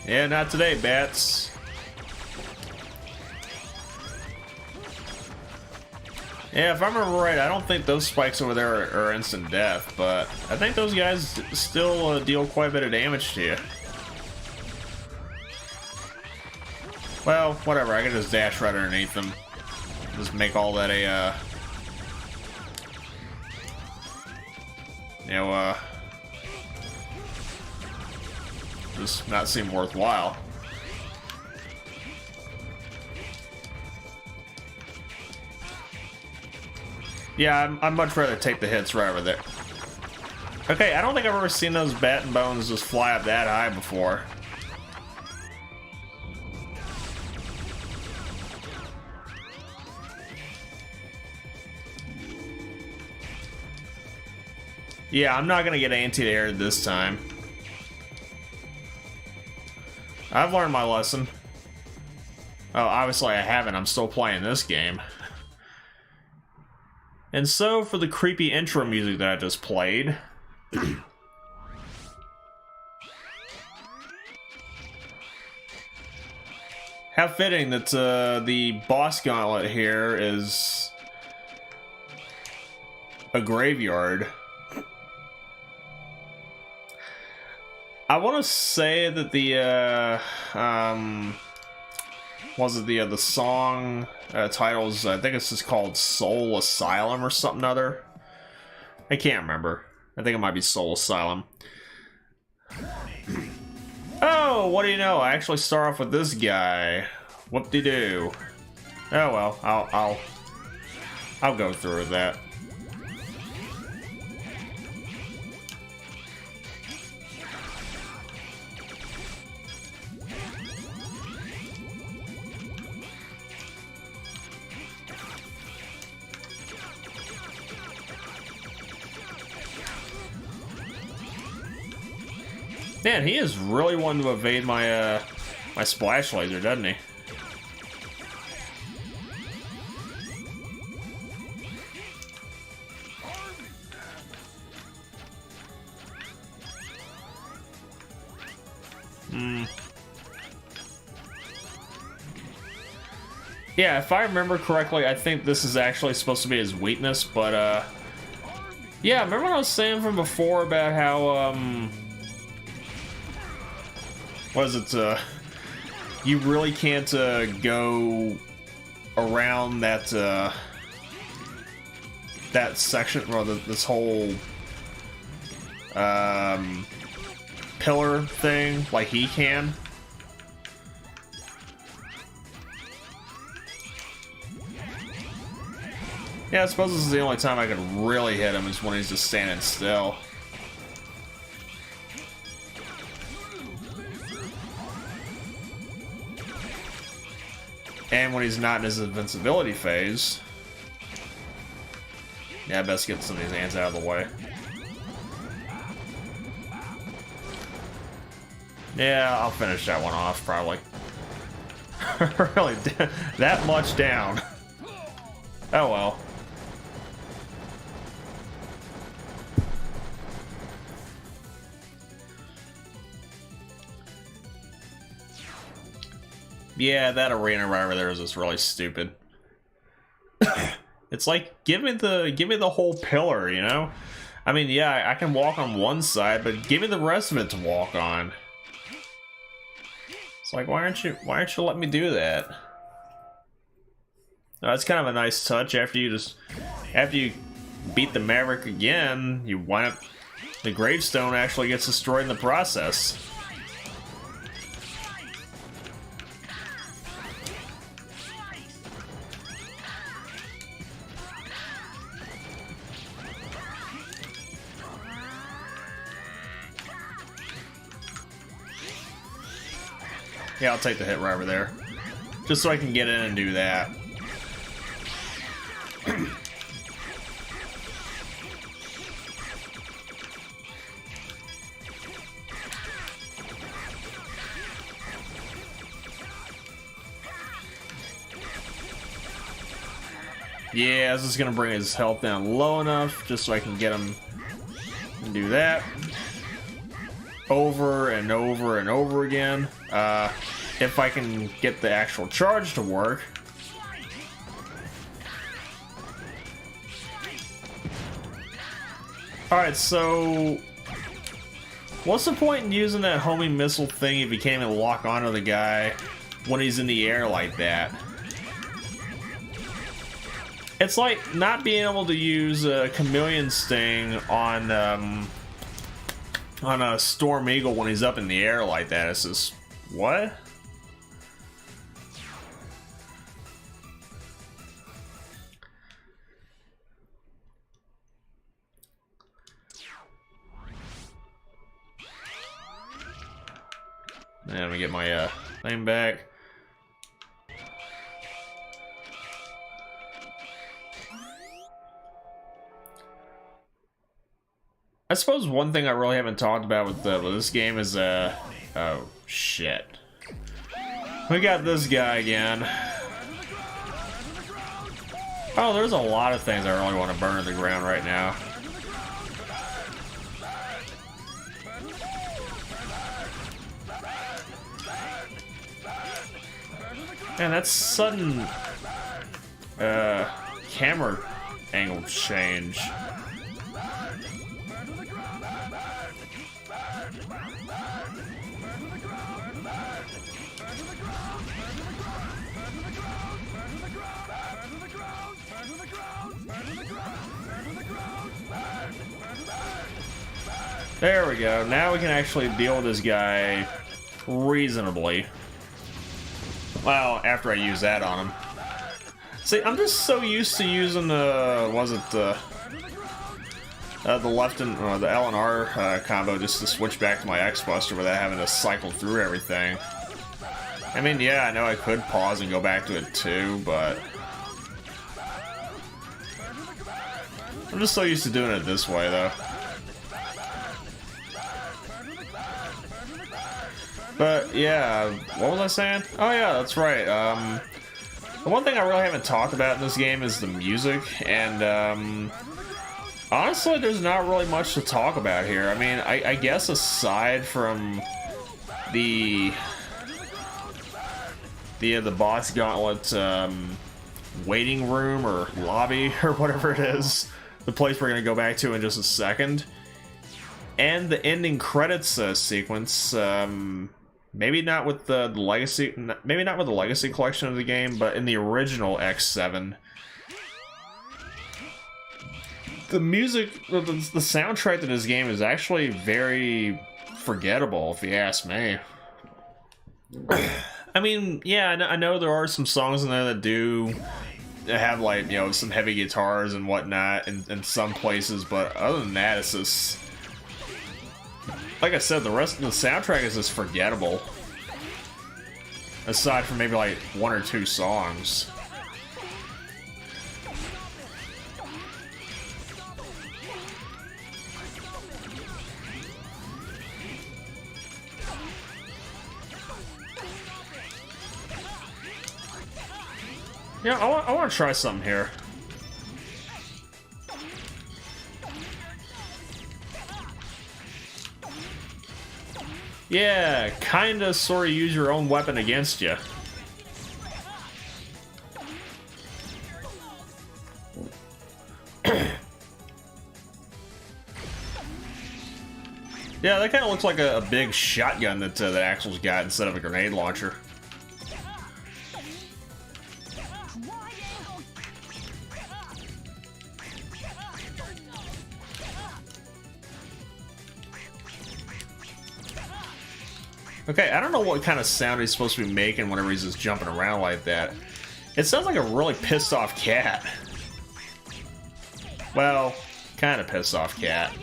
Yeah, not today, bats. Yeah, if I remember right, I don't think those spikes over there are instant death, but I think those guys still deal quite a bit of damage to you. Well, whatever, I can just dash right underneath them. Just make all that a, you know, just not seem worthwhile. Yeah, I'd much rather take the hits right over there. Okay, I don't think I've ever seen those bat and bones just fly up that high before. Yeah, I'm not gonna get anti-aired this time. I've learned my lesson. Oh, obviously I haven't. I'm still playing this game. And so, for the creepy intro music that I just played... how fitting that the boss gauntlet here is... a graveyard. I want to say that the was it the song titles? I think it's just called Soul Asylum or something other. I can't remember. I think it might be Soul Asylum. Oh, what do you know? I actually start off with this guy. Whoop-de-doo. Oh well, I'll go through with that. Man, he is really wanting to evade my my splash laser, doesn't he? Yeah, if I remember correctly, I think this is actually supposed to be his weakness, but yeah, remember what I was saying from before about how what is it, you really can't go around that that section, or this whole pillar thing like he can. Yeah, I suppose this is the only time I can really hit him is when he's just standing still. And when he's not in his invincibility phase. Yeah, I best get some of these ants out of the way. Yeah, I'll finish that one off, probably. Really, that much down. Oh well. Yeah, that arena right over there is just really stupid. It's like, give me the whole pillar, you know? I mean, yeah, I can walk on one side, but give me the rest of it to walk on. It's like, why aren't you letting me do that? That's kind of a nice touch. After you beat the Maverick again, you wind up, the gravestone actually gets destroyed in the process. Yeah, I'll take the hit right over there. Just so I can get in and do that. Yeah, this is gonna bring his health down low enough just so I can get him and do that. Over and over and over again. If I can get the actual charge to work. Alright, so what's the point in using that homing missile thing if you can't even lock onto the guy when he's in the air like that? It's like not being able to use a chameleon sting on a Storm Eagle when he's up in the air like that. It's just, what? Yeah, let me get my thing back. I suppose one thing I really haven't talked about with this game is oh shit, we got this guy again. Oh, there's a lot of things I really want to burn to the ground right now. Man, that's sudden camera angle change. There we go. Now we can actually deal with this guy reasonably. Well, after I use that on him. See, I'm just so used to using the, the left and the L and R combo just to switch back to my X-Buster without having to cycle through everything. I mean, yeah, I know I could pause and go back to it too, but I'm just so used to doing it this way, though. But yeah, what was I saying? Oh yeah, that's right. The one thing I really haven't talked about in this game is the music, and honestly, there's not really much to talk about here. I mean, I guess aside from the boss gauntlet waiting room or lobby or whatever it is, the place we're gonna go back to in just a second, and the ending credits sequence. Maybe not with the legacy, maybe not with the legacy collection of the game, but in the original X7, the music, the soundtrack to this game is actually very forgettable, if you ask me. I mean, yeah, I know there are some songs in there that do have, like, you know, some heavy guitars and whatnot in some places, but other than that, it's just, like I said, the rest of the soundtrack is just forgettable. Aside from maybe like 1 or 2 songs. Yeah, I want to try something here. Yeah, kinda sorta use your own weapon against you. Yeah, that kinda looks like a big shotgun that Axel's got instead of a grenade launcher. Okay, I don't know what kind of sound he's supposed to be making whenever he's just jumping around like that. It sounds like a really pissed off cat. Well, kind of pissed off cat.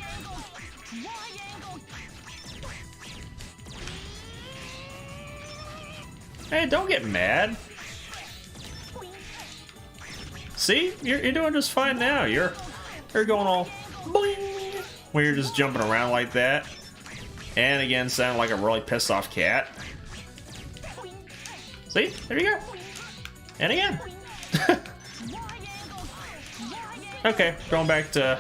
Hey, don't get mad. See? You're doing just fine now. You're going all boing when you're just jumping around like that. And again, sound like a really pissed off cat. See? There you go. And again. Okay, going back to...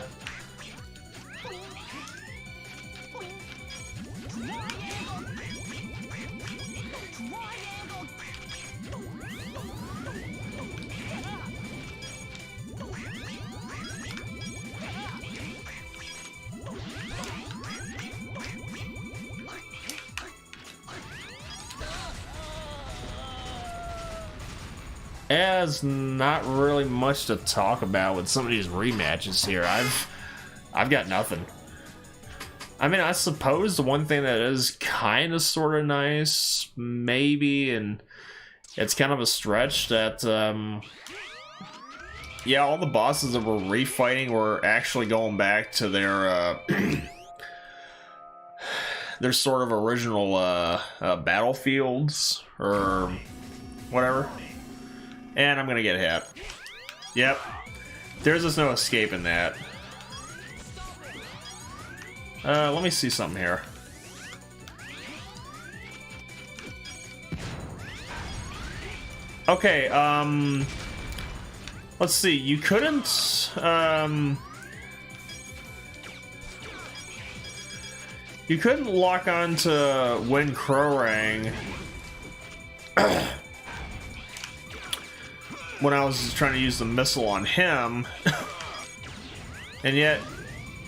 There's not really much to talk about with some of these rematches here. I've got nothing. I mean, I suppose the one thing that is kind of sort of nice, maybe, and it's kind of a stretch that, yeah, all the bosses that we're refighting were actually going back to their, their sort of original, battlefields, or whatever. And I'm gonna get hit. Yep. There's just no escaping that. Let me see something here. Okay, let's see. You couldn't, you couldn't lock on to Win Krorang when I was trying to use the missile on him, and yet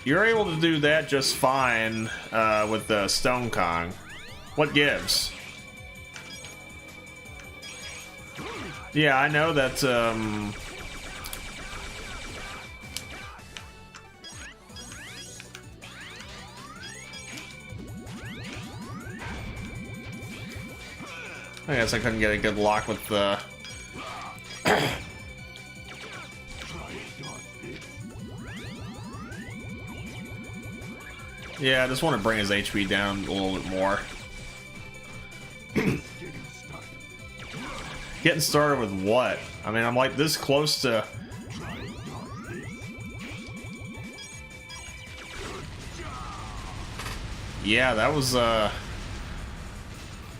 you're able to do that just fine with the Stone Kong. What gives? Yeah, I know that. I guess I couldn't get a good lock with the. Yeah, I just want to bring his HP down a little bit more. Getting started with what? I mean, I'm like this close to... Yeah, that was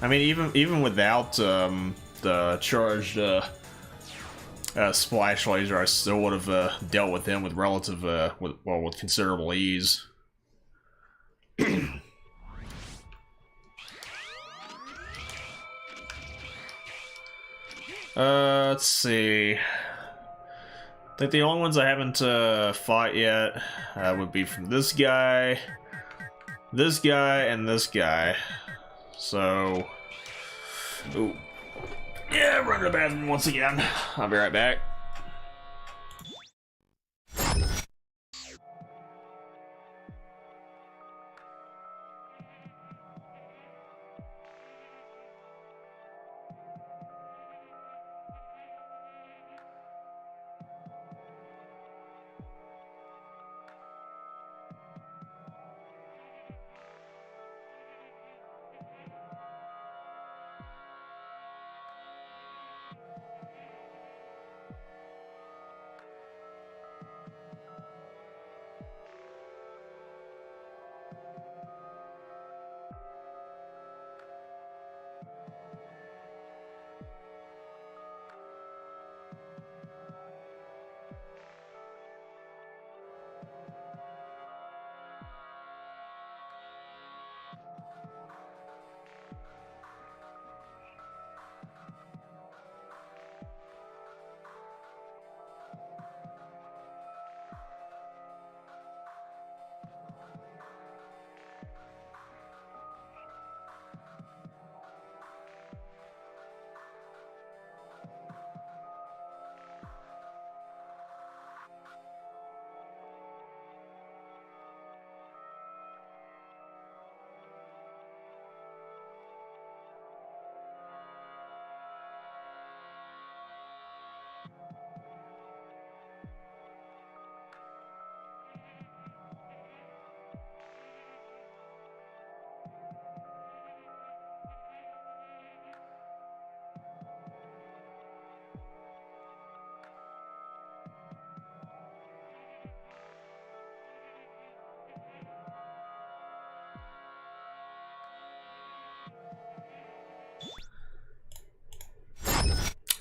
I mean, even without the charged splash laser, I still would have dealt with him with relative, with considerable ease. Let's see. I think the only ones I haven't fought yet would be from this guy, and this guy. So, ooh. Yeah, run to the bathroom once again. I'll be right back.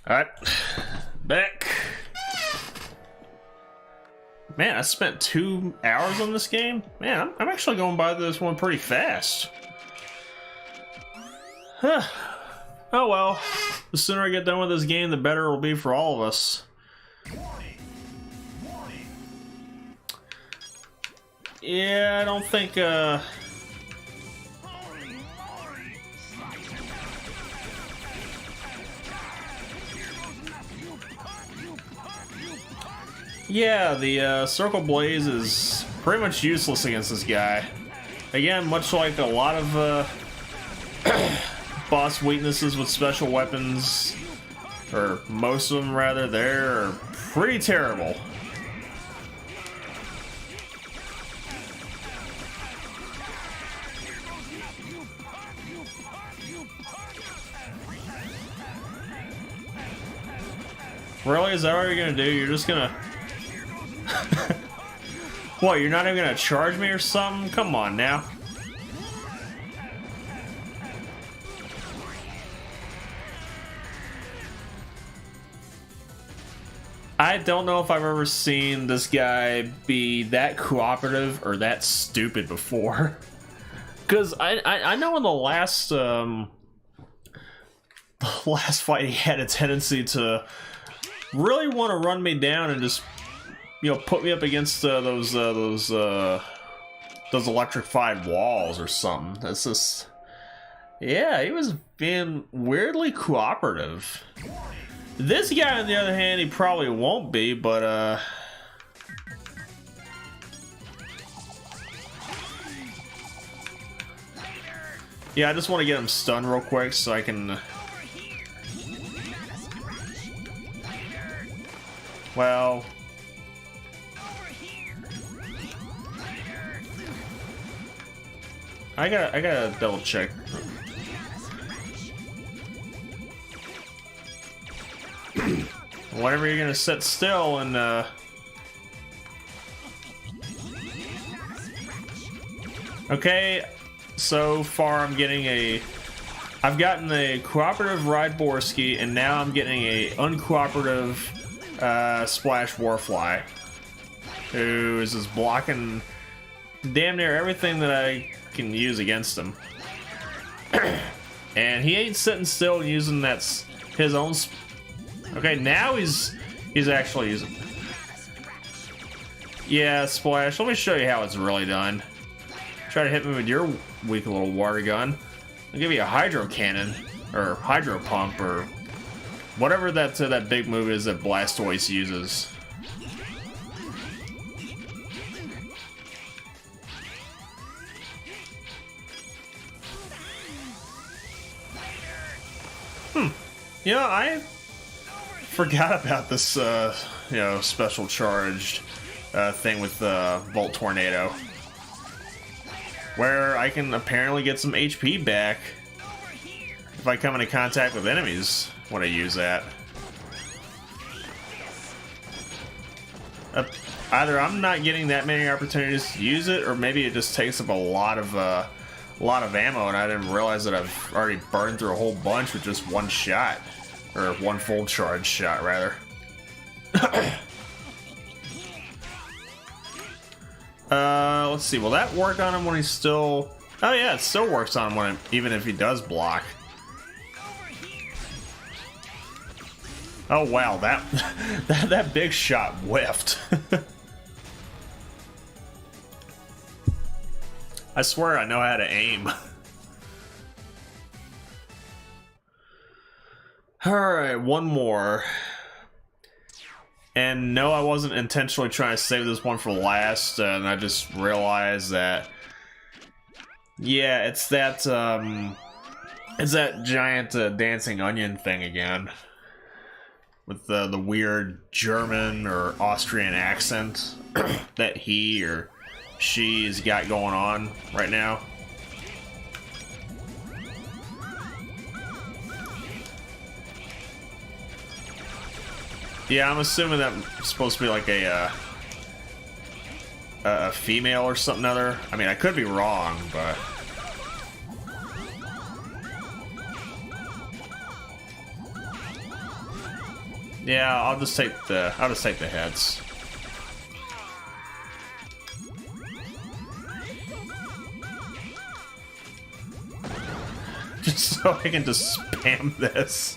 Alright, back. Man, I spent 2 hours on this game. Man, I'm actually going by this one pretty fast. Huh. Oh well, the sooner I get done with this game, the better it will be for all of us. Yeah, I don't think, yeah, the Circle Blaze is pretty much useless against this guy. Again, much like a lot of boss weaknesses with special weapons, or most of them rather, they're pretty terrible. Really? Is that what you're gonna do? You're just gonna... What, you're not even gonna charge me or something? Come on now. I don't know if I've ever seen this guy be that cooperative or that stupid before. Because I know in the last fight he had a tendency to really want to run me down and just, you know, put me up against those electrified walls or something. That's just, yeah, he was being weirdly cooperative. This guy, on the other hand, he probably won't be, but yeah, I just want to get him stunned real quick so I can. Well, I gotta double check. Whenever you're gonna sit still and okay, so far I'm getting a I've gotten a cooperative Ride Borsky, and now I'm getting a uncooperative Splash Warfly, who is just blocking damn near everything that I can use against him. And he ain't sitting still and using his own. Okay, now he's actually using. Yeah, Splash. Let me show you how it's really done. Try to hit me with your weak little water gun. I'll give you a hydro cannon or hydro pump or whatever that big move is that Blastoise uses. You know, I forgot about this, you know, special charged thing with Volt Tornado, where I can apparently get some HP back if I come into contact with enemies when I use that. Either I'm not getting that many opportunities to use it, or maybe it just takes up a lot of ammo, and I didn't realize that I've already burned through a whole bunch with just one shot, or one full charge shot, rather. Let's see. Will that work on him when he's still? Oh yeah, it still works on him even if he does block. Oh wow, that big shot whiffed. I swear I know how to aim. Alright, one more. And no, I wasn't intentionally trying to save this one for last, and I just realized that... Yeah, it's that giant dancing onion thing again. With the weird German or Austrian accent that he or she's got going on right now. Yeah, I'm assuming that's supposed to be like a female or something other. I mean, I could be wrong, but yeah, I'll just take the heads. Just so I can just spam this.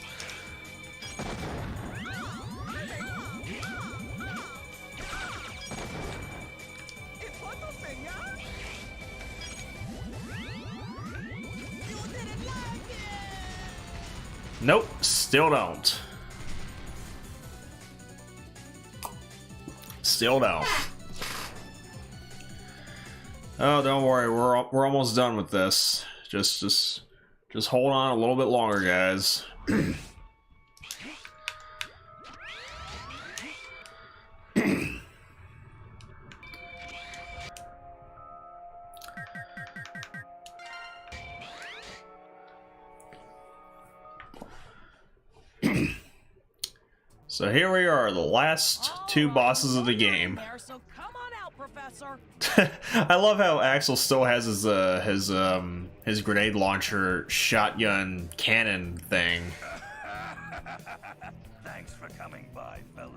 Nope, still don't. Still don't. Oh, don't worry, we're almost done with this. Just hold on a little bit longer, guys. So here we are, the last two bosses of the game. So come on out, Professor. I love how Axel still has his grenade launcher shotgun cannon thing. Thanks for coming by, fellas.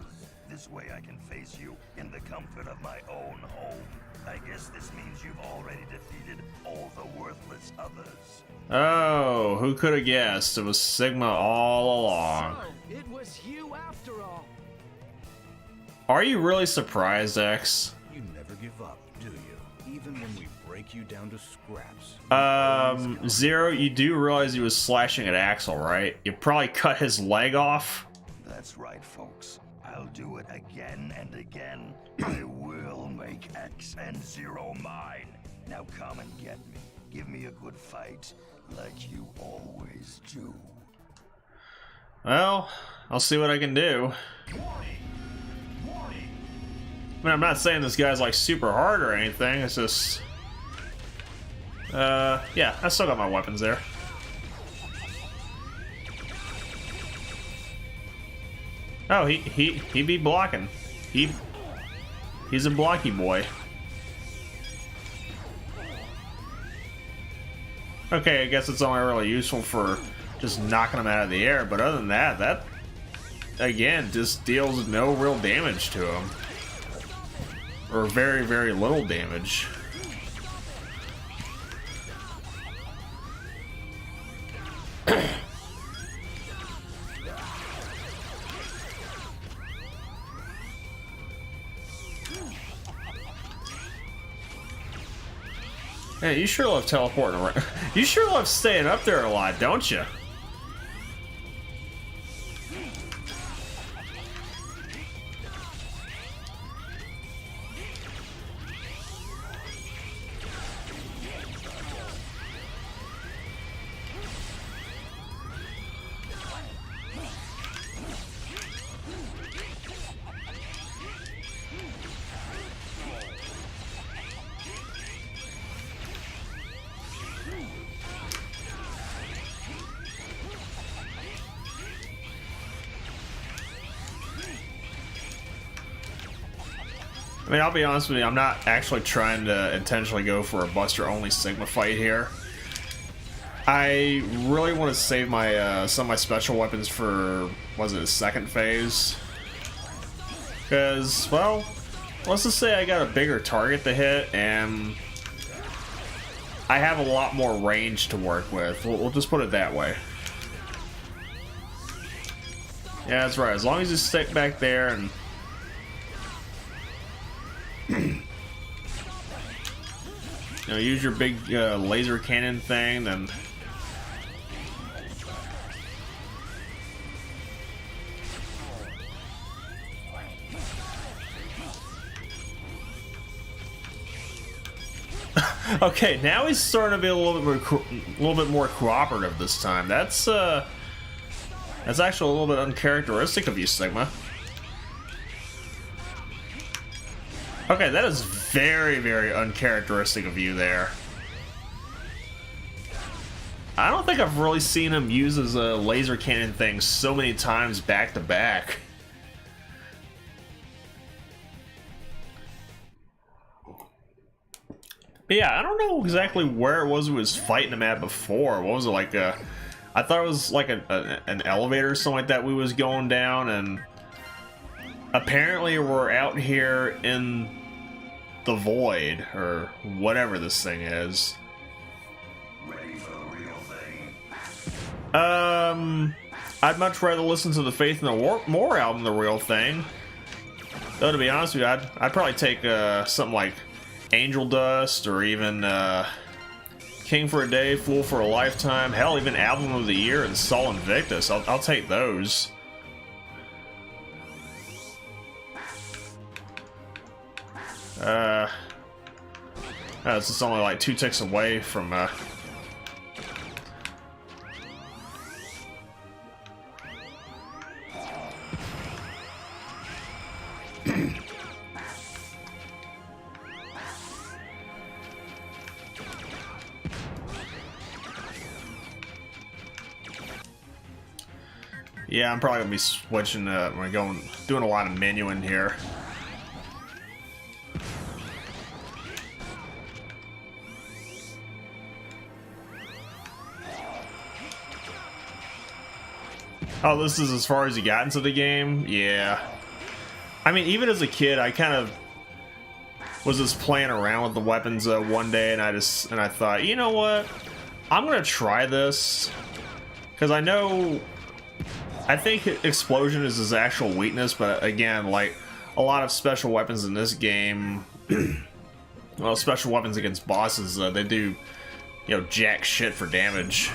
This way I can face you in the comfort of my own home. I guess this means you've already defeated all the worthless others. Oh, who could have guessed? It was Sigma all along. So, it was you after all. Are you really surprised, X? You never give up, do you? Even when we break you down to scraps. Zero, you do realize he was slashing at Axel, right? You probably cut his leg off. That's right, folks. I'll do it again and again. I will make X and Zero mine. Now come and get me. Give me a good fight, like you always do. Well, I'll see what I can do. I mean, I'm not saying this guy's like super hard or anything, it's just... yeah, I still got my weapons there. Oh, he be blocking. He's a blocky boy. Okay, I guess it's only really useful for just knocking them out of the air, but other than that, that, again, just deals no real damage to them. Or very, very little damage. Man, you sure love teleporting around. You sure love staying up there a lot, don't you? I mean, I'll be honest with you, I'm not actually trying to intentionally go for a Buster only Sigma fight here. I really want to save my some of my special weapons for, was it the second phase? Because, well, let's just say I got a bigger target to hit, and I have a lot more range to work with. We'll just put it that way. Yeah, that's right. As long as you stick back there and you know, use your big laser cannon thing, then okay, now he's starting to be a little bit more cooperative this time. That's actually a little bit uncharacteristic of you, Sigma. Okay, that is very, very uncharacteristic of you there. I don't think I've really seen him use his laser cannon thing so many times back to back. But yeah, I don't know exactly where it was we was fighting him at before. What was it, like I thought it was like an elevator or something like that we was going down, and apparently we're out here in the void, or whatever this thing is. Ready for the real thing? I'd much rather listen to the Faith in the More album, The Real Thing. Though, to be honest with you, I'd probably take something like Angel Dust, or even King for a Day, Fool for a Lifetime, hell, even Album of the Year and Sol Invictus. I'll take those. This is only like 2 ticks away from yeah, I'm probably gonna be switching. We're doing a lot of menuing here. Oh, this is as far as you got into the game? Yeah. I mean, even as a kid, I kind of was just playing around with the weapons one day, and I thought, you know what? I'm gonna try this, because I think Explosion is his actual weakness, but again, like a lot of special weapons in this game, well, special weapons against bosses, they do, you know, jack shit for damage.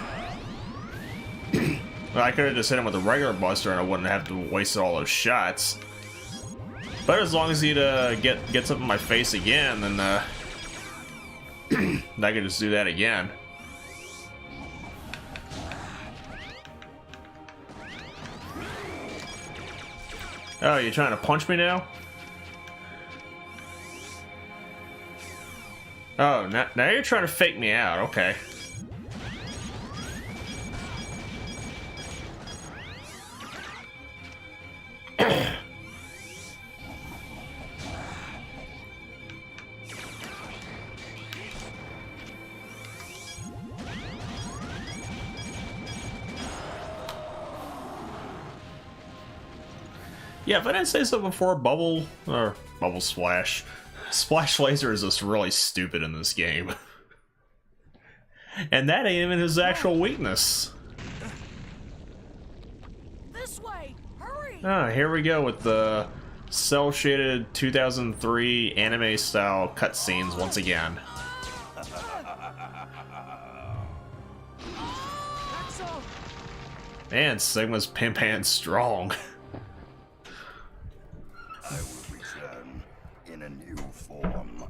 I could have just hit him with a regular Buster and I wouldn't have to waste all those shots. But as long as he'd get something in my face again, then I could just do that again. Oh, you're trying to punch me now? Oh, now you're trying to fake me out, okay. Yeah, if I didn't say so before, Bubble Splash. Splash Laser is just really stupid in this game. And that ain't even his actual weakness. This way! Hurry! Ah, here we go with the cel-shaded 2003 anime style cutscenes once again. Man, Sigma's pimp hand strong. I will return in a new form.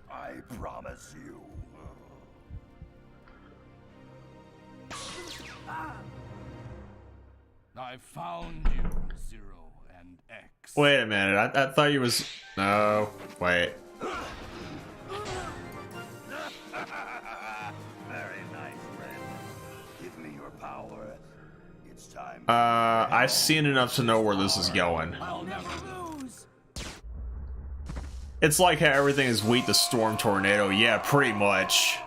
I promise you. I found you, Zero and X. Wait a minute, I thought you was... No, wait. Very nice, friend. Give me your power. It's time. I've seen enough to know where this is going. I'll never lose! It's like how everything is weak to Storm Tornado. Yeah, pretty much.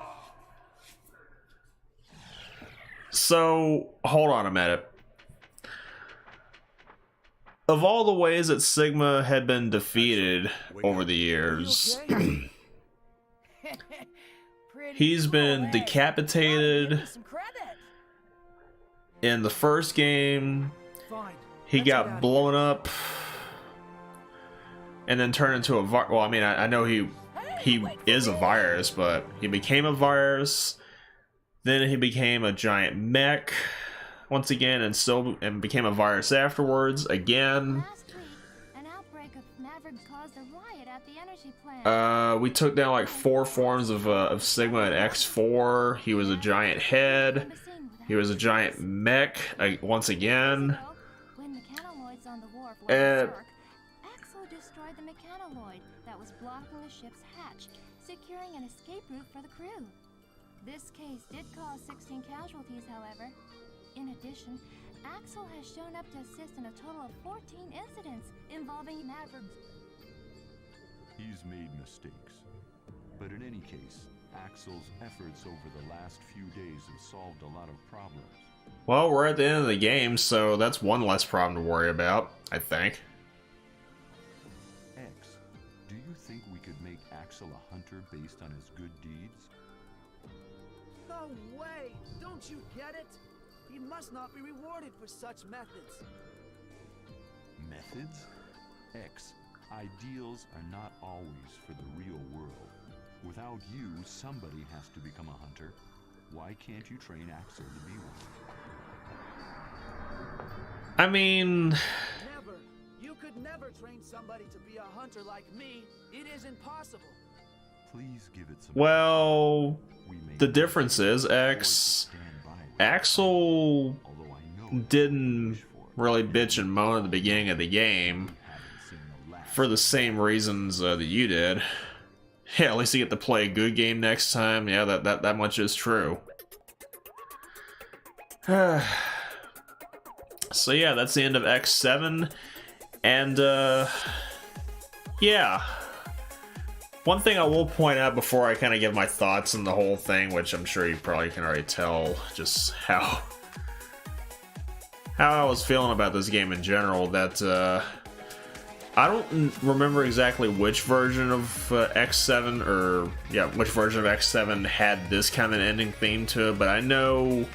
So, hold on a minute. Of all the ways that Sigma had been defeated over the years, he's been decapitated. In the first game, he got blown up and then turned into a virus. Well, I mean, I know he is a virus, but he became a virus. Then he became a giant mech once again, and became a virus afterwards again. Last week, an outbreak of Maverick caused a riot at the energy plant. We took down like 4 forms of Sigma in X4. He was a giant head. He was a giant mech once again. When mechanoids on the wharf went berserk, Axel destroyed the mechanoid that was blocking the ship's hatch, securing an escape route for the crew. This case did cause 16 casualties, however. In addition, Axel has shown up to assist in a total of 14 incidents involving Mavericks. He's made mistakes. But in any case, Axel's efforts over the last few days have solved a lot of problems. Well, we're at the end of the game, so that's one less problem to worry about, I think. X, do you think we could make Axel a hunter based on his good deeds? No way! Don't you get it? He must not be rewarded for such methods. Methods? X, ideals are not always for the real world. Without you, somebody has to become a hunter. Why can't you train Axel to be one? I mean... Never. You could never train somebody to be a hunter like me. It is impossible. Please give it some... Well, the difference is, Axel didn't really bitch and moan at the beginning of the game for the same reasons that you did. Yeah, at least you get to play a good game next time. Yeah, that much is true. So yeah, that's the end of X7. And, yeah. One thing I will point out before I kind of give my thoughts on the whole thing, which I'm sure you probably can already tell just how I was feeling about this game in general, that, I don't remember exactly which version of X7, or yeah, which version of X7 had this kind of an ending theme to it, but I know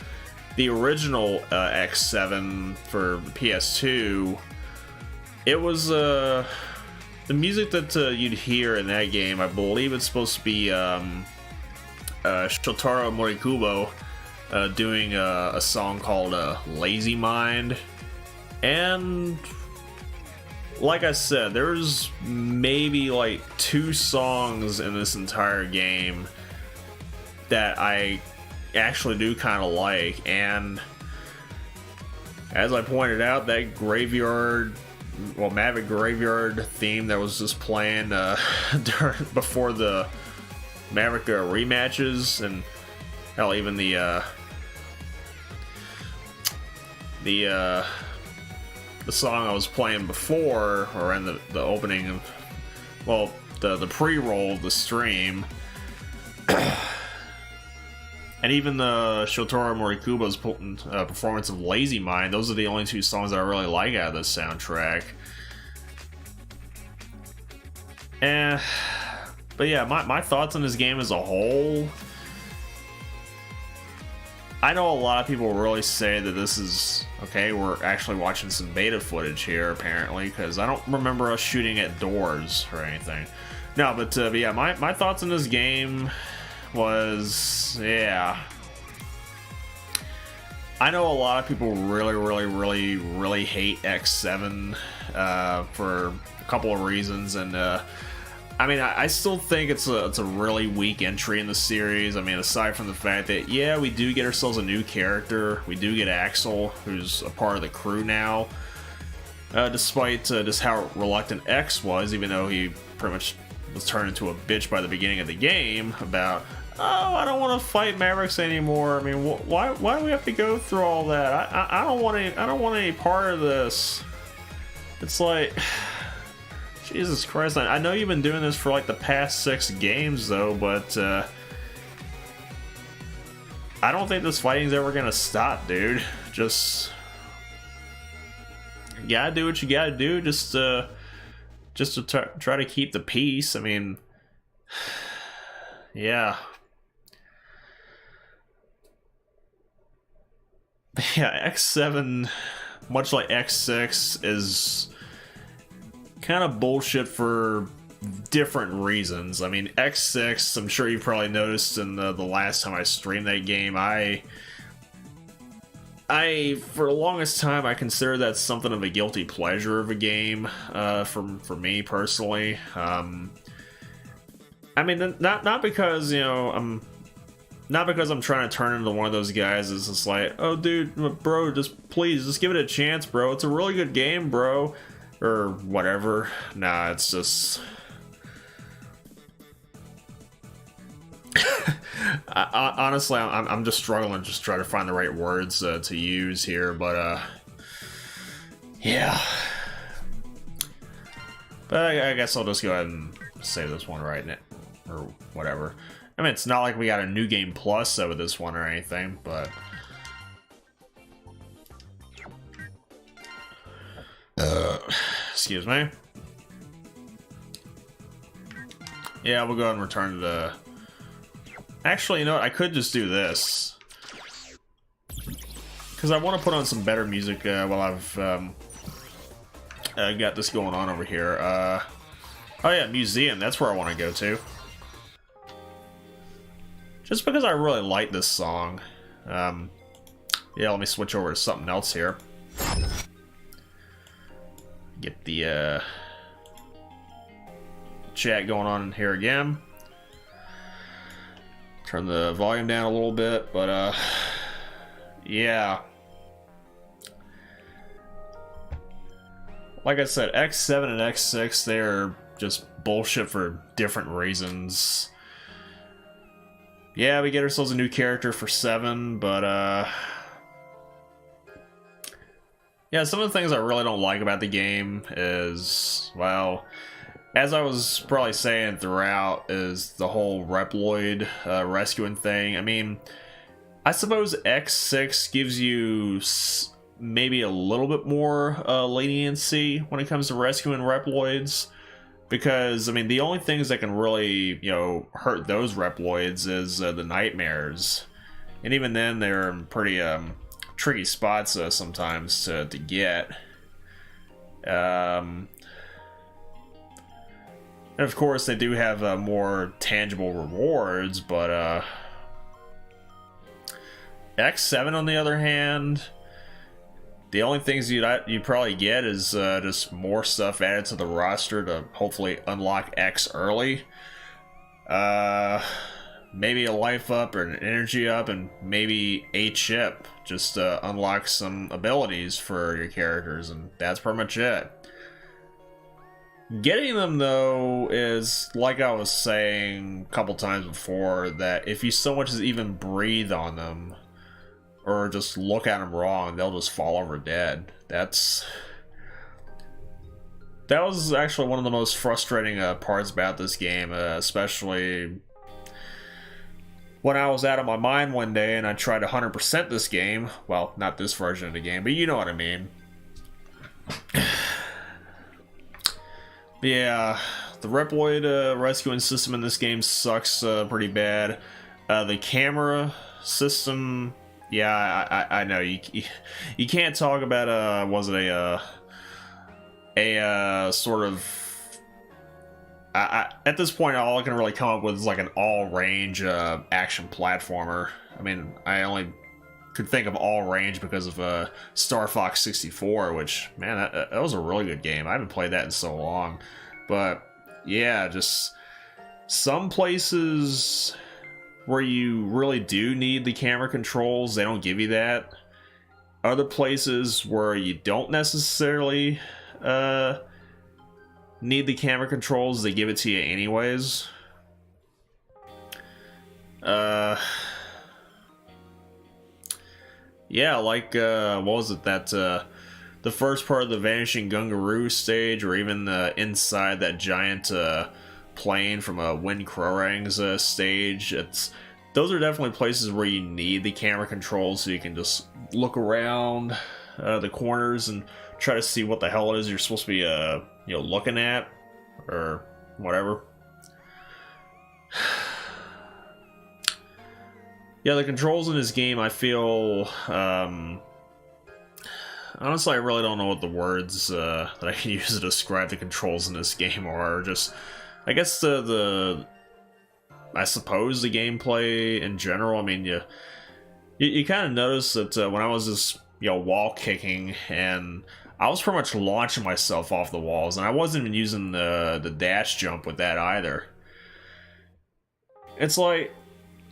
the original X7 for the PS2, it was the music that you'd hear in that game. I believe it's supposed to be Shotaro Morikubo doing a song called Lazy Mind, and like I said, there's maybe like 2 songs in this entire game that I actually do kind of like, and as I pointed out, that Maverick Graveyard theme that was just playing before the Maverick rematches, and hell, even the song I was playing before, or in the opening of, well, the pre-roll of the stream, and even the Shotaro Morikubo's performance of Lazy Mind, those are the only 2 songs that I really like out of this soundtrack. But yeah, my thoughts on this game as a whole. I know a lot of people really say that this is okay. We're actually watching some beta footage here, apparently, because I don't remember us shooting at doors or anything. No, but yeah, my thoughts on this game was, yeah. I know a lot of people really hate X7 for a couple of reasons, and I mean, I still think it's a really weak entry in the series. I mean, aside from the fact that, yeah, we do get ourselves a new character. We do get Axel, who's a part of the crew now. Despite just how reluctant X was, even though he pretty much was turned into a bitch by the beginning of the game about, oh, I don't want to fight Mavericks anymore. I mean, why do we have to go through all that? I don't want any part of this. It's like, Jesus Christ, I know you've been doing this for like the past 6 games though, but I don't think this fighting's ever gonna stop, dude. Just, you gotta do what you gotta do just to try to keep the peace. I mean, yeah. Yeah, X7, much like X6, is kind of bullshit for different reasons. I mean, X6, I'm sure you probably noticed in the last time I streamed that game, I for the longest time I consider that something of a guilty pleasure of a game for me personally. I mean, not because, you know, not because I'm trying to turn into one of those guys that's just like, oh dude, bro, please give it a chance, bro. It's a really good game, bro. Or whatever. Nah, it's just... honestly, I'm just struggling to try to find the right words to use here, but yeah. But I guess I'll just go ahead and save this one right now, or whatever. I mean, it's not like we got a new game plus with this one or anything, but... excuse me. Yeah, we'll go ahead and return to the... Actually, you know what? I could just do this. Because I want to put on some better music while I've got this going on over here. Oh yeah, museum. That's where I want to go to. Just because I really like this song. Yeah, let me switch over to something else here. Get the chat going on in here again. Turn the volume down a little bit, but yeah. Like I said, X7 and X6, they're just bullshit for different reasons. Yeah, we get ourselves a new character for 7, but yeah, some of the things I really don't like about the game is, well, as I was probably saying throughout, is the whole Reploid rescuing thing. I mean, I suppose X6 gives you maybe a little bit more leniency when it comes to rescuing Reploids. Because, I mean, the only things that can really, you know, hurt those Reploids is the nightmares. And even then, they're in pretty tricky spots sometimes to get. And of course, they do have more tangible rewards, but X7, on the other hand, the only things you'd probably get is just more stuff added to the roster to hopefully unlock X early. Maybe a life up or an energy up, and maybe a chip just to unlock some abilities for your characters, and that's pretty much it. Getting them, though, is, like I was saying a couple times before, that if you so much as even breathe on them, or just look at them wrong, they'll just fall over dead. That was actually one of the most frustrating parts about this game, especially when I was out of my mind one day and I tried to 100% this game. Well, not this version of the game, but you know what I mean. Yeah, the Reploid rescuing system in this game sucks pretty bad. The camera system, yeah, I know you can't talk about was it a sort of at this point all I can really come up with is like an all-range action platformer. I mean, I only could think of all range because of Star Fox 64, which, man, that was a really good game. I haven't played that in so long. But yeah, just some places where you really do need the camera controls, they don't give you that. Other places where you don't necessarily need the camera controls, they give it to you anyways. Yeah, like, what was it, that, the first part of the Vanishing Gungaroo stage, or even inside that giant plane from Wind Krorang's stage, those are definitely places where you need the camera controls so you can just look around the corners and try to see what the hell it is you're supposed to be, you know, looking at, or whatever. Yeah, the controls in this game, I feel, honestly, I really don't know what the words that I can use to describe the controls in this game are. Just, I guess I suppose the gameplay in general. I mean, you kind of notice that when I was just, you know, wall kicking, and I was pretty much launching myself off the walls, and I wasn't even using the dash jump with that either. It's like,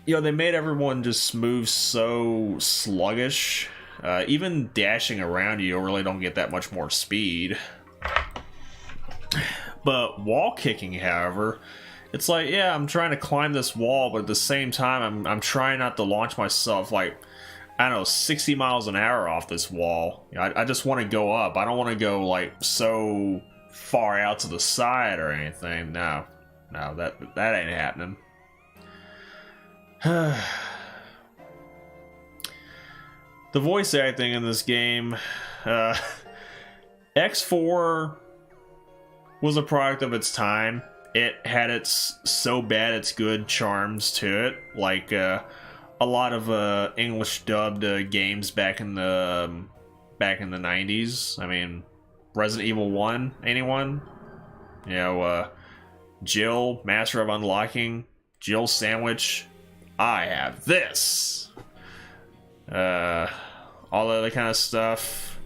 you know, they made everyone just move so sluggish. Even dashing around, you really don't get that much more speed. But wall kicking, however, it's like, yeah, I'm trying to climb this wall, but at the same time, I'm trying not to launch myself like, I don't know, 60 miles an hour off this wall. You know, I just want to go up. I don't want to go like so far out to the side or anything. No, that ain't happening. The voice acting in this game, X4 was a product of its time. It had its so bad it's good charms to it, like a lot of English dubbed games back in the 90s. I mean, Resident Evil 1, anyone? You know, Jill, Master of Unlocking, Jill Sandwich, I have this. All the other kind of stuff.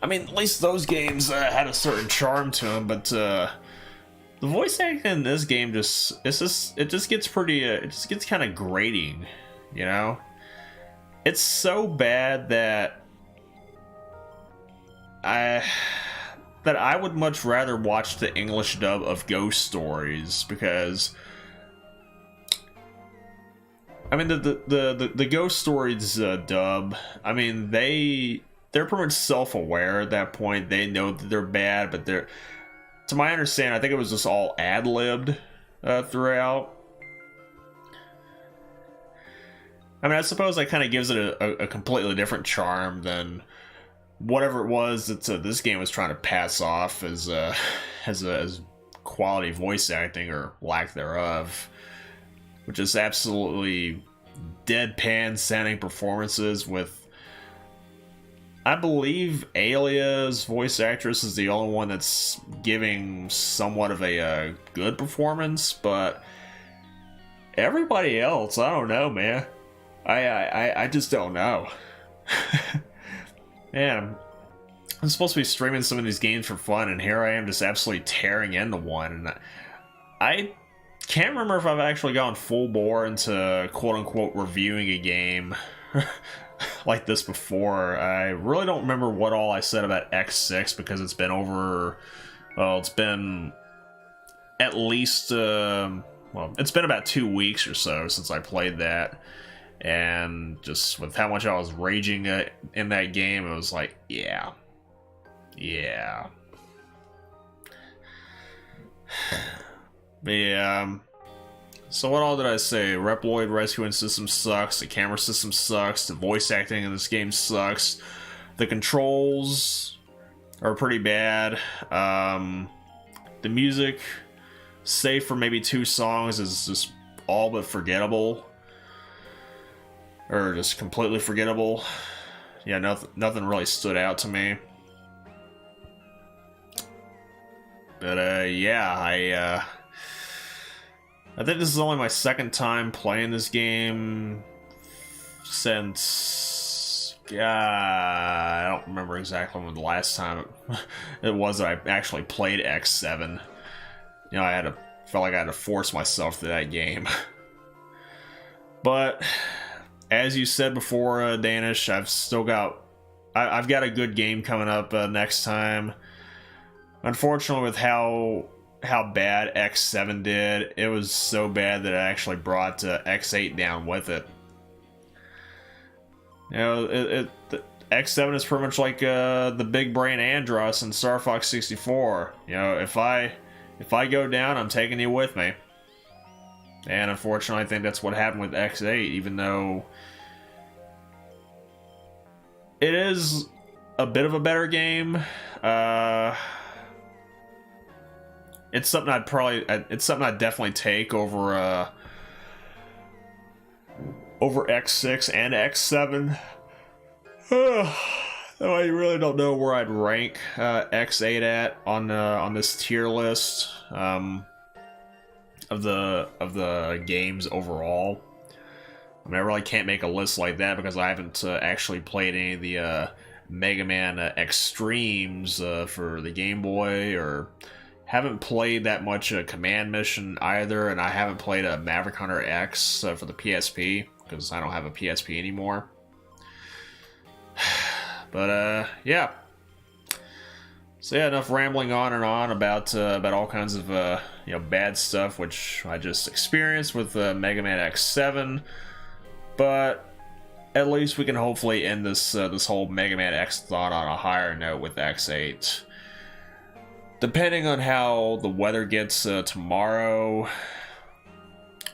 I mean, at least those games had a certain charm to them, but the voice acting in this game it just gets pretty, it just gets kind of grating, you know? It's so bad that I would much rather watch the English dub of Ghost Stories, because I mean, the Ghost Stories dub, I mean, they're pretty much self-aware at that point. They know that they're bad, but they're, to my understanding, I think it was just all ad-libbed throughout. I mean, I suppose that kind of gives it a completely different charm than whatever it was that this game was trying to pass off as quality voice acting, or lack thereof. Which is absolutely deadpan sounding performances with, I believe, Alia's voice actress is the only one that's giving somewhat of a good performance, but everybody else, I don't know, man. I just don't know. Man, I'm supposed to be streaming some of these games for fun, and here I am just absolutely tearing into one, and I can't remember if I've actually gone full bore into quote-unquote reviewing a game like this before. I really don't remember what all I said about X6, because it's been over, well, it's been at least, well, it's been about 2 weeks or so since I played that, and just with how much I was raging in that game, it was like, yeah. Yeah. So what all did I say? Reploid rescuing system sucks. The camera system sucks. The voice acting in this game sucks. The controls are pretty bad. the music, save for maybe 2 songs, is just all but forgettable. Or just completely forgettable. Yeah, nothing really stood out to me. But yeah, I think this is only my 2nd time playing this game since, I don't remember exactly when the last time it was that I actually played X7. You know, felt like I had to force myself to that game. But as you said before, Danish, I've got a good game coming up next time. Unfortunately, with how bad X7 did, it was so bad that it actually brought X8 down with it. You know, the X7 is pretty much like the big brain Andros in Star Fox 64. You know, if I go down, I'm taking you with me. And unfortunately, I think that's what happened with X8, even though it is a bit of a better game. It's something I'd definitely take over X6 and X7. Though I really don't know where I'd rank X8 at on this tier list of the games overall. I mean, I really can't make a list like that because I haven't actually played any of the Mega Man Extremes for the Game Boy, or haven't played that much Command Mission either, and I haven't played a Maverick Hunter X for the PSP because I don't have a PSP anymore. But yeah. So yeah, enough rambling on and on about all kinds of bad stuff which I just experienced with Mega Man X7. But at least we can hopefully end this whole Mega Man X-athon on a higher note with X8. Depending on how the weather gets tomorrow,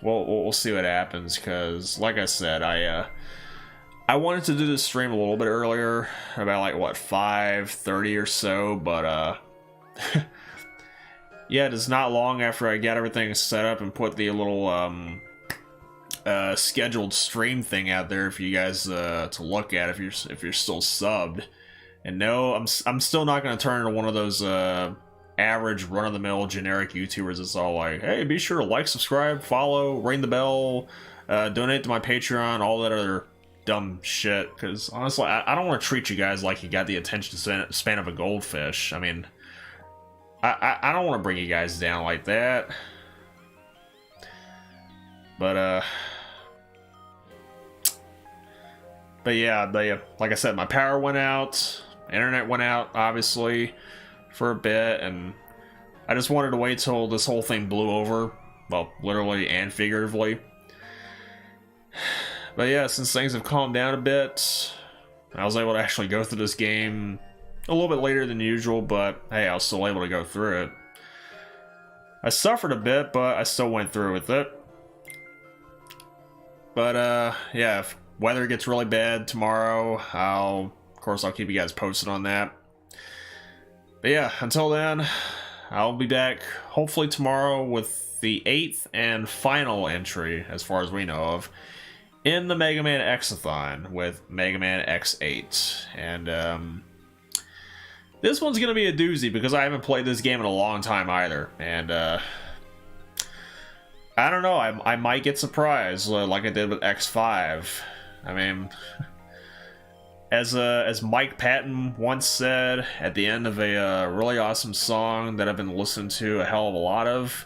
we'll see what happens. Because, like I said, I wanted to do this stream a little bit earlier, about like what 5:30 or so, but yeah, it's not long after I got everything set up and put the little scheduled stream thing out there for you guys to look at if you're still subbed. And no, I'm still not going to turn into one of those average run-of-the-mill generic YouTubers that's all like, hey, be sure to like, subscribe, follow, ring the bell, donate to my Patreon, all that other dumb shit. Because honestly, I don't want to treat you guys like you got the attention span of a goldfish. I mean, I don't want to bring you guys down like that. But yeah, like I said, my power went out, internet went out, obviously, for a bit, and I just wanted to wait till this whole thing blew over, well, literally and figuratively. But yeah, since things have calmed down a bit, I was able to actually go through this game a little bit later than usual, but hey, I was still able to go through it. I suffered a bit, but I still went through with it. But yeah, if weather gets really bad tomorrow, of course I'll keep you guys posted on that. But yeah, until then, I'll be back hopefully tomorrow with the 8th and final entry, as far as we know of, in the Mega Man X-athon with Mega Man X8. And this one's going to be a doozy because I haven't played this game in a long time either. And I don't know, I might get surprised like I did with X5. I mean, as Mike Patton once said at the end of a really awesome song that I've been listening to a hell of a lot of,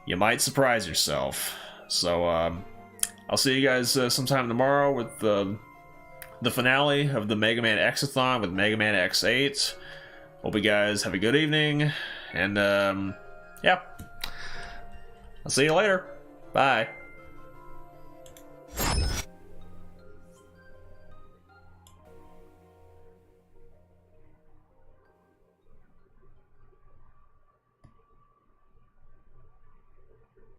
you might surprise yourself. So I'll see you guys sometime tomorrow with the finale of the Mega Man X-athon with Mega Man X8. Hope you guys have a good evening, and yeah, I'll see you later. Bye.